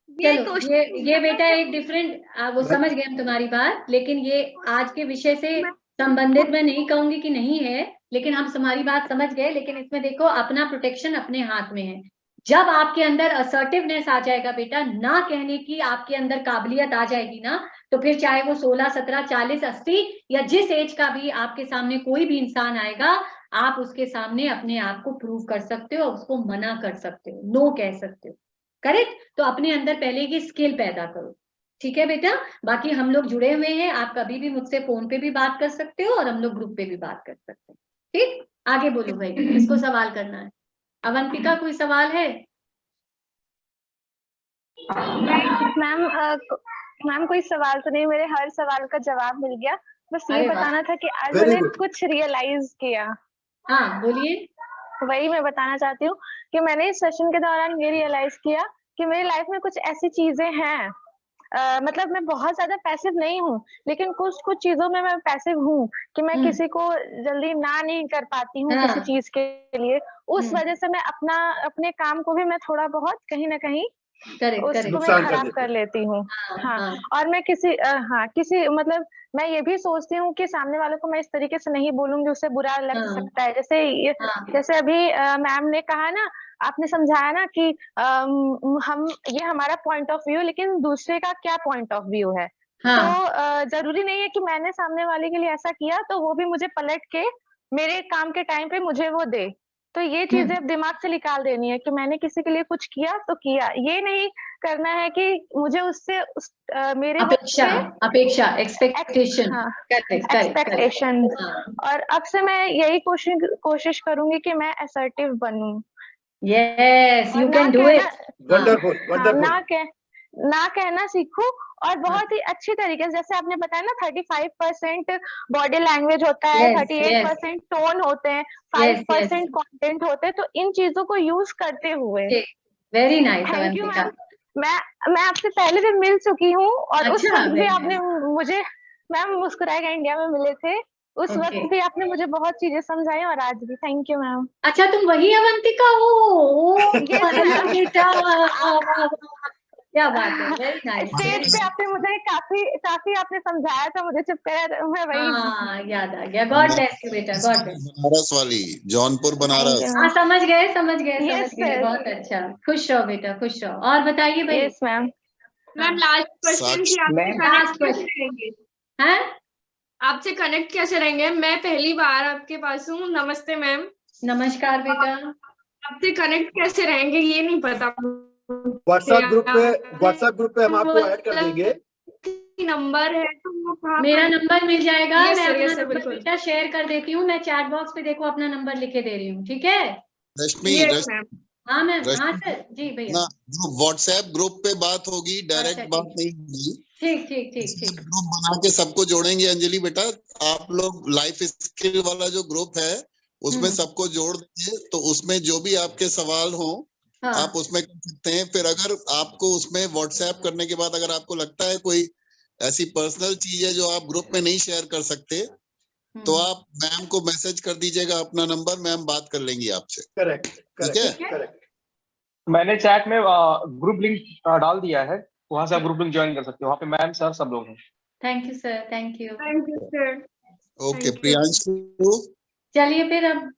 चलो ये बेटा एक डिफरेंट, वो समझ गए हम तुम्हारी बात, लेकिन ये आज के विषय से संबंधित मैं नहीं कहूंगी कि नहीं है, लेकिन हम तुम्हारी बात समझ गए। लेकिन इसमें देखो अपना प्रोटेक्शन अपने हाथ में है। जब आपके अंदर असर्टिवनेस आ जाएगा बेटा, ना कहने की आपके अंदर काबिलियत आ जाएगी ना, तो फिर चाहे वो 16, 17, 40, 80 या जिस एज का भी आपके सामने कोई भी इंसान आएगा, आप उसके सामने अपने आप को प्रूव कर सकते हो, उसको मना कर सकते हो, नो कह सकते हो। करेक्ट? तो अपने अंदर पहले की स्किल पैदा करो, ठीक है बेटा? बाकी हम लोग जुड़े हुए हैं, आप कभी भी मुझसे फोन पे भी बात कर सकते हो और हम लोग ग्रुप पे भी बात कर सकते हैं। ठीक, आगे बोलो भाई, किसको सवाल करना है? अवंतिका कोई सवाल है? मैम कोई सवाल तो नहीं, मेरे हर सवाल का जवाब मिल गया। बस ये बताना था कि आज मैंने कुछ रियलाइज किया। हाँ बोलिए। वही मैं बताना चाहती हूँ कि मैंने इस सेशन के दौरान ये रियलाइज किया कि मेरी लाइफ में कुछ ऐसी चीजें हैं, मतलब मैं बहुत ज्यादा पैसिव नहीं हूँ, लेकिन कुछ चीजों में मैं पैसिव हूँ कि मैं किसी को जल्दी ना नहीं कर पाती हूँ किसी चीज के लिए। उस वजह से मैं अपने काम को भी मैं थोड़ा बहुत कहीं ना कहीं उसको मैं खराब कर लेती हूँ। हाँ, और मैं किसी मतलब मैं ये भी सोचती हूँ कि सामने वालों को मैं इस तरीके से नहीं बोलूंगी, उससे बुरा लग सकता है। जैसे अभी मैम ने कहा ना, आपने समझाया ना कि ये हमारा पॉइंट ऑफ व्यू, लेकिन दूसरे का क्या पॉइंट ऑफ व्यू है, तो जरूरी नहीं है कि मैंने सामने वाले के लिए ऐसा किया तो वो भी मुझे पलट के मेरे काम के टाइम पे मुझे वो दे। तो ये चीजें अब दिमाग से निकाल देनी है कि मैंने किसी के लिए कुछ किया तो किया, ये नहीं करना है कि मुझे उससे मेरे अपेक्षा एक्सपेक्टेशन। एक्सपेक्टेशन। और अब से मैं यही कोशिश करूंगी कि मैं असर्टिव बनूं। Yes, you can do it. Wonderful wonderful. ना कहना सीखूं और बहुत ही अच्छी तरीके से, जैसे आपने बताया ना 35% बॉडी लैंग्वेज होता है, 38% टोन होते हैं, 5% कंटेंट होते हैं, तो इन चीजों को यूज करते हुए। Very nice. Thank you ma'am. मैं आपसे पहले भी मिल चुकी हूँ और उस वक्त भी आपने मुझे, मैम मुस्कुराएगा इंडिया में मिले थे, उस वक्त भी आपने मुझे बहुत चीजें समझाई और आज भी। Thank you ma'am. अच्छा, तुम वही अवंतिका हो? बेटा क्या बात है, वेरी नाइस। स्टेज पे आपने मुझे काफी आपने समझाया था, मुझे चुप कर मैं वही याद आ गया। गॉड ब्लेस यू बेटा, गॉड ब्लेस। बनारस वाली, जौनपुर बनारस। हाँ, समझ गए। बहुत अच्छा, खुश रहो बेटा, खुश रहो। और बताइए भाई। Yes ma'am. Ma'am last question कि आपसे कनेक्ट कैसे रहेंगे? मैं पहली बार आपके पास हूँ। नमस्ते मैम। नमस्कार बेटा। आपसे कनेक्ट कैसे रहेंगे ये नहीं पता। व्हाट्सएप ग्रुप पे हम आपको ऐड कर देंगे। नंबर है तो वो मेरा नंबर मिल जाएगा। मैं अपना नंबर बेटा शेयर कर देती हूँ। मैं चैट बॉक्स पे देखो अपना नंबर लिखे दे रही हूँ, ठीक है? रश्मि, हाँ मैम। हाँ सर जी भैया। जो व्हाट्सएप ग्रुप पे बात होगी, डायरेक्ट बात नहीं होगी। ठीक। ग्रुप बना के सबको जोड़ेंगे। अंजलि बेटा, आप लोग लाइफ स्किल वाला जो ग्रुप है उसमें सबको जोड़ देंगे, तो उसमें जो भी आपके सवाल हो आप उसमें कर सकते हैं। फिर अगर आपको उसमें व्हाट्सएप करने के बाद अगर आपको लगता है कोई ऐसी पर्सनल चीज है जो आप ग्रुप में नहीं शेयर कर सकते, तो आप मैम को मैसेज कर दीजिएगा अपना नंबर, मैम बात कर लेंगी आपसे। करेक्ट, ठीक है? मैंने चैट में ग्रुप लिंक डाल दिया है, वहां से आप ग्रुप लिंक ज्वाइन कर सकते हो। वहाँ पे मैम सर सब लोग हैं। Thank you sir. Thank you sir. Okay Priyanshu, चलिए फिर अब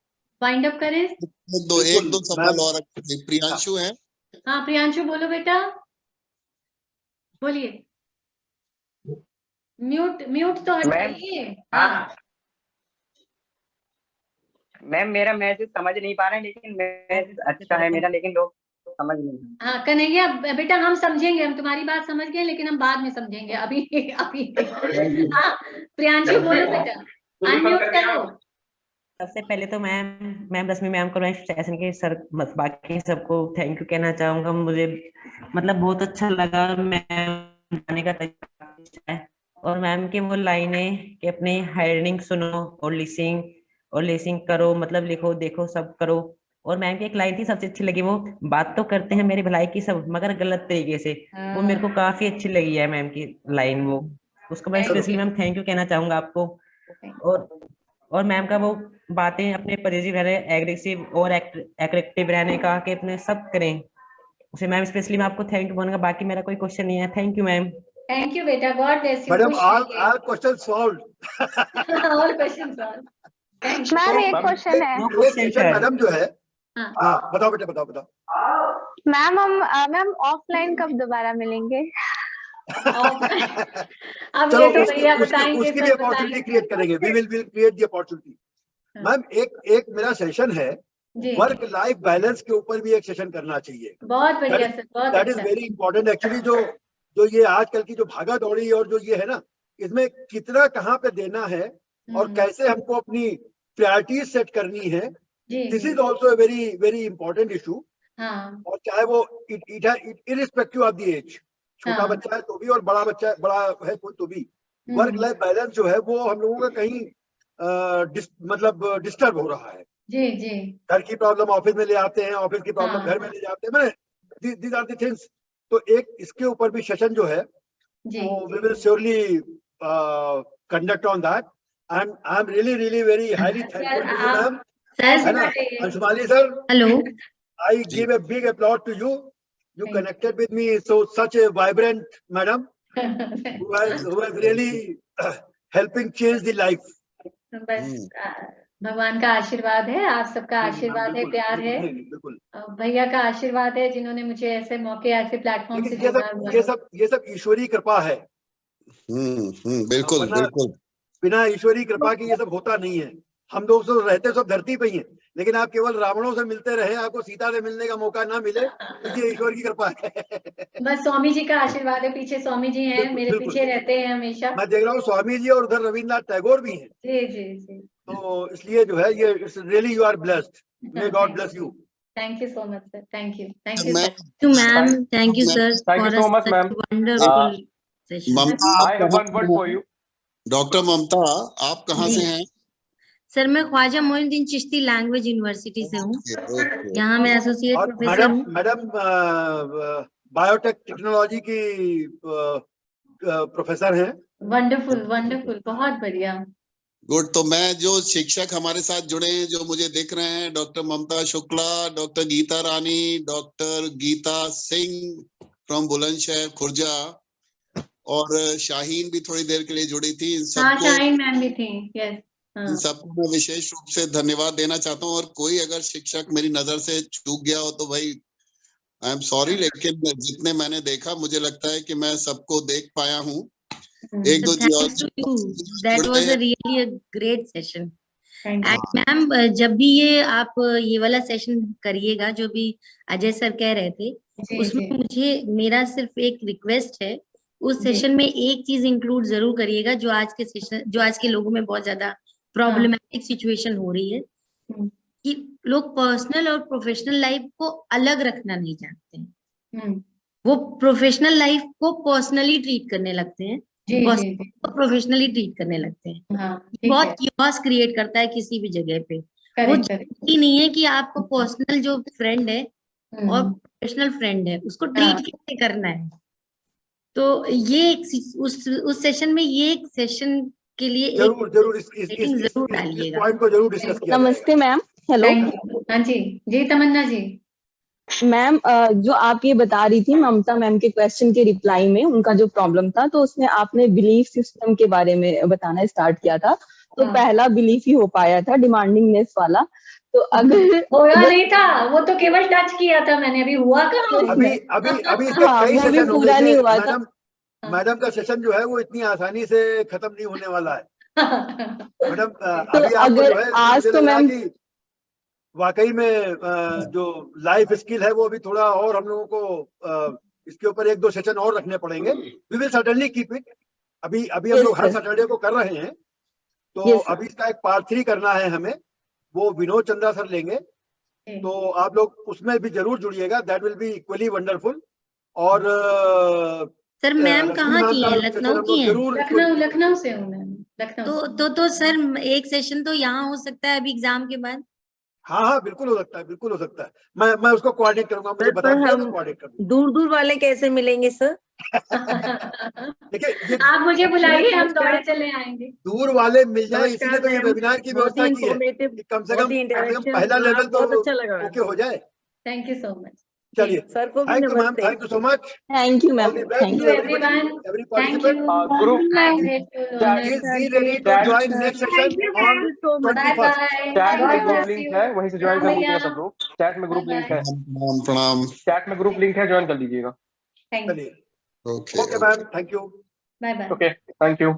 वाइंड अप करें। एक दो सवाल और। प्रियांशु है? हाँ प्रियांशु बोलो बेटा, बोलिए। म्यूट तो हटाइए। हाँ मैम, मेरा मैसेज समझ नहीं पा रहे हैं, लेकिन मैसेज अच्छा है मेरा, लेकिन लोग समझ नहीं। हाँ कन्हैया बेटा, हम समझेंगे, हम तुम्हारी बात समझ गए, लेकिन हम बाद में समझेंगे, अभी। हाँ प्रियांशु बोलो बेटा, अनम्यूट करो। सबसे पहले तो मैम रश्मि मैम को, मैं सेशन के सर बाकी सबको थैंक यू कहना चाहूंगा। मुझे मतलब बहुत अच्छा लगा मैम जाने का तरीका है, और मैम की वो लाइनें कि अपनी हायरिंग सुनो और लिसिंग करो, मतलब लिखो देखो सब करो। और मैम की एक लाइन थी सबसे अच्छी लगी, वो बात तो करते हैं मेरी भलाई की सब मगर गलत तरीके से, वो मेरे को काफी अच्छी लगी है मैम की लाइन। वो उसको मैं स्पेशली मैम थैंक यू कहना चाहूंगा आपको। और मैम का वो बातें अपने पॉजिटिव रहने, एग्रेसिव और एक्टिव रहने का कि अपने सब करें, उसे मैम स्पेशली मैं आपको थैंक यू बोलूंगा। बाकी मेरा कोई क्वेश्चन नहीं है। Thank you ma'am. Thank you बेटा, god bless you. Madam all question solved। all question solved। Ma'am एक क्वेश्चन है। मैडम जो है, हाँ बताओ बेटा, बताओ। मैम हम मैम ऑफलाइन कब दोबारा मिलेंगे? अब ये तो भैया बताएंगे, उसकी भी अपॉर्चुनिटी क्रिएट करेंगे। We will create the opportunity. Ma'am एक मेरा सेशन है वर्क लाइफ बैलेंस के ऊपर भी एक सेशन करना चाहिए। बहुत बढ़िया सर, बहुत that is very important actually. जो ये आजकल की जो भागा दौड़ी और जो ये है ना, इसमें कितना कहाँ पे देना है और कैसे हमको अपनी प्रायोरिटीज सेट करनी है, this is also a very very important issue. और चाहे वो इरिस्पेक्टिव ऑफ द एज, छोटा बच्चा है तो भी और बड़ा है कोई तो भी, वर्क लाइफ बैलेंस जो है वो हम लोगों का कहीं मतलब डिस्टर्ब हो रहा है। जी। घर की प्रॉब्लम ऑफिस में ले आते हैं, ऑफिस की प्रॉब्लम घर में ले जाते हैं, मैंने दीज आर द थिंग्स। तो एक इसके ऊपर भी सेशन जो है वो we will surely conduct on that. I am really very highly thankful to you ma'am. Anshumali sir, hello, I give a big applause to you. You connected with me, so such a vibrant madam who has really helping change the life. बस भगवान का आशीर्वाद है, आप सबका आशीर्वाद है, प्यार है, भैया का आशीर्वाद है जिन्होंने मुझे ऐसे मौके, ऐसे प्लेटफॉर्म से ये सब ईश्वरीय कृपा है। बिल्कुल वरना बिल्कुल। बिना ईश्वरी कृपा के ये सब होता नहीं है। हम लोग तो रहते सब धरती पे ही हैं, लेकिन आप केवल रावणों से मिलते रहे, आपको सीता से मिलने का मौका ना मिले, तो ये ईश्वर की कृपा है। बस स्वामी जी का आशीर्वाद है, पीछे स्वामी जी हैं, मेरे बिल्कुल। पीछे रहते हैं हमेशा। मैं देख रहा हूँ स्वामी जी और उधर रविन्द्रनाथ टैगोर भी हैं। जी जी जी। तो इसलिए जो है ये it's really you are blessed, may God bless you. Thank you so much sir, thank you to ma'am, thank you sir Thank for you so much, such ma'am. wonderful session. Mamta, I have one word for you. Doctor Mamta, आप कहाँ जी। से हैं? Sir मैं Khwaja Moinuddin Chishti language university से हूँ। यहाँ मैं एसोसिएट और प्रोफेसर हूँ। मैडम बायोटेक टेक्नोलॉजी की प्रोफेसर हैं। वंडरफुल वंडरफुल, बहुत बढ़िया। गुड। तो मैं जो शिक्षक हमारे साथ जुड़े हैं, जो मुझे दिख रहे हैं, doctor Mamta Shukla, doctor Geeta Rani, doctor Geeta Singh from Bulandshahr Khurja, और शाहीन भी थोड़ी देर के लिए जुड़ी थी। इन हाँ, सबको शाहीन मैम भी थी। यस। इन सबको मैं विशेष रूप से धन्यवाद देना चाहता हूँ। और कोई अगर शिक्षक मेरी नजर से चूक गया हो तो भाई आई एम सॉरी, लेकिन जितने मैंने देखा मुझे लगता है कि मैं सबको देख पाया हूँ। एक दो Thanks to you. That was a really a great session. And ma'am जब भी ये आप ये वाला सेशन करिएगा, जो भी अजय सर कह रहे थे, उसमें मुझे मेरा सिर्फ एक रिक्वेस्ट है, उस सेशन में एक चीज इंक्लूड जरूर करिएगा जो आज के सेशन, जो आज के लोगों में बहुत ज्यादा प्रॉब्लमेटिक सिचुएशन हो रही है, कि लोग पर्सनल और प्रोफेशनल लाइफ को अलग रखना नहीं जानते हैं। वो प्रोफेशनल लाइफ को पर्सनली ट्रीट करने लगते हैं, प्रोफेशनली ट्रीट करने लगते हैं। बहुत कियोस क्रिएट करता है किसी भी जगह पे। वो जानती नहीं है कि आपको पर्सनल जो फ्रेंड है और प्रोफेशनल फ्रेंड है, उसको ट्रीट कैसे करना है। तो ये उस सेशन में, ये एक सेशन के लिए जरूर इस डालिएगा। पॉइंट को जरूर डिस्कस किया। नमस्ते मैम। हेलो। हाँ जी जी तमन्ना जी। मैम जो आप ये बता रही थी ममता मैम के क्वेश्चन के रिप्लाई में, उनका जो प्रॉब्लम था, तो उसमें आपने बिलीफ सिस्टम के बारे में बताना स्टार्ट किया था। तो पहला बिलीफ ही हो पाया था, डिमांडिंगनेस वाला। तो अगर होया नहीं था, वो तो केवल टच किया था मैंने, अभी हुआ कहाँ? अभी इसके कई सेशन हो पूरा नहीं हुआ था। मैडम का सेशन जो है वो इतनी आसानी से खत्म नहीं होने वाला है। मैडम तो अभी आपको जो है आज तो मैम वाकई में जो लाइफ स्किल है वो भी थोड़ा और हम लोगों को इसके ऊपर एक दो सेशन और रखने पड़ेंगे। We will certainly keep it. अभी हम लोग हर सैटरडे को कर रहे हैं, तो अभी इसका एक पार्ट 3 करना है हमें, वो विनोद चंद्रा सर लेंगे। तो आप लोग उसमें भी जरूर जुड़िएगा, that will be equally wonderful. और सर मैम कहाँ की है? लखनऊ की है? लखनऊ से हूँ मैम, लखनऊ। तो सर एक सेशन तो यहाँ हो सकता है अभी एग्जाम के बाद। हाँ बिल्कुल हो सकता है, बिल्कुल हो सकता है। मैं उसको कोऑर्डिनेट करूंगा, मुझे बता दीजिए, मैं कोऑर्डिनेट करूंगा। दूर वाले कैसे मिलेंगे सर? देखिए आप मुझे बुलाइए, हम दौड़े चले आएंगे। दूर वाले मिल जाए, इसलिए तो ये वेबिनार की व्यवस्था की है कि कम से कम पहला लेवल तो ओके हो जाए। Thank you so much. चलिए सर को भी thank you ma'am, thank you so much. Thank you ma'am. Thank you everyone, every participant. Be ready to join next session on 21st. Chat में group link है, वहीं से join कर लीजिएगा सब लोग। चैट में ग्रुप लिंक है, प्रणाम। चैट में ग्रुप लिंक है, ज्वाइन कर लीजिएगा। चलिए okay ma'am, thank you. Bye bye. Okay, thank you.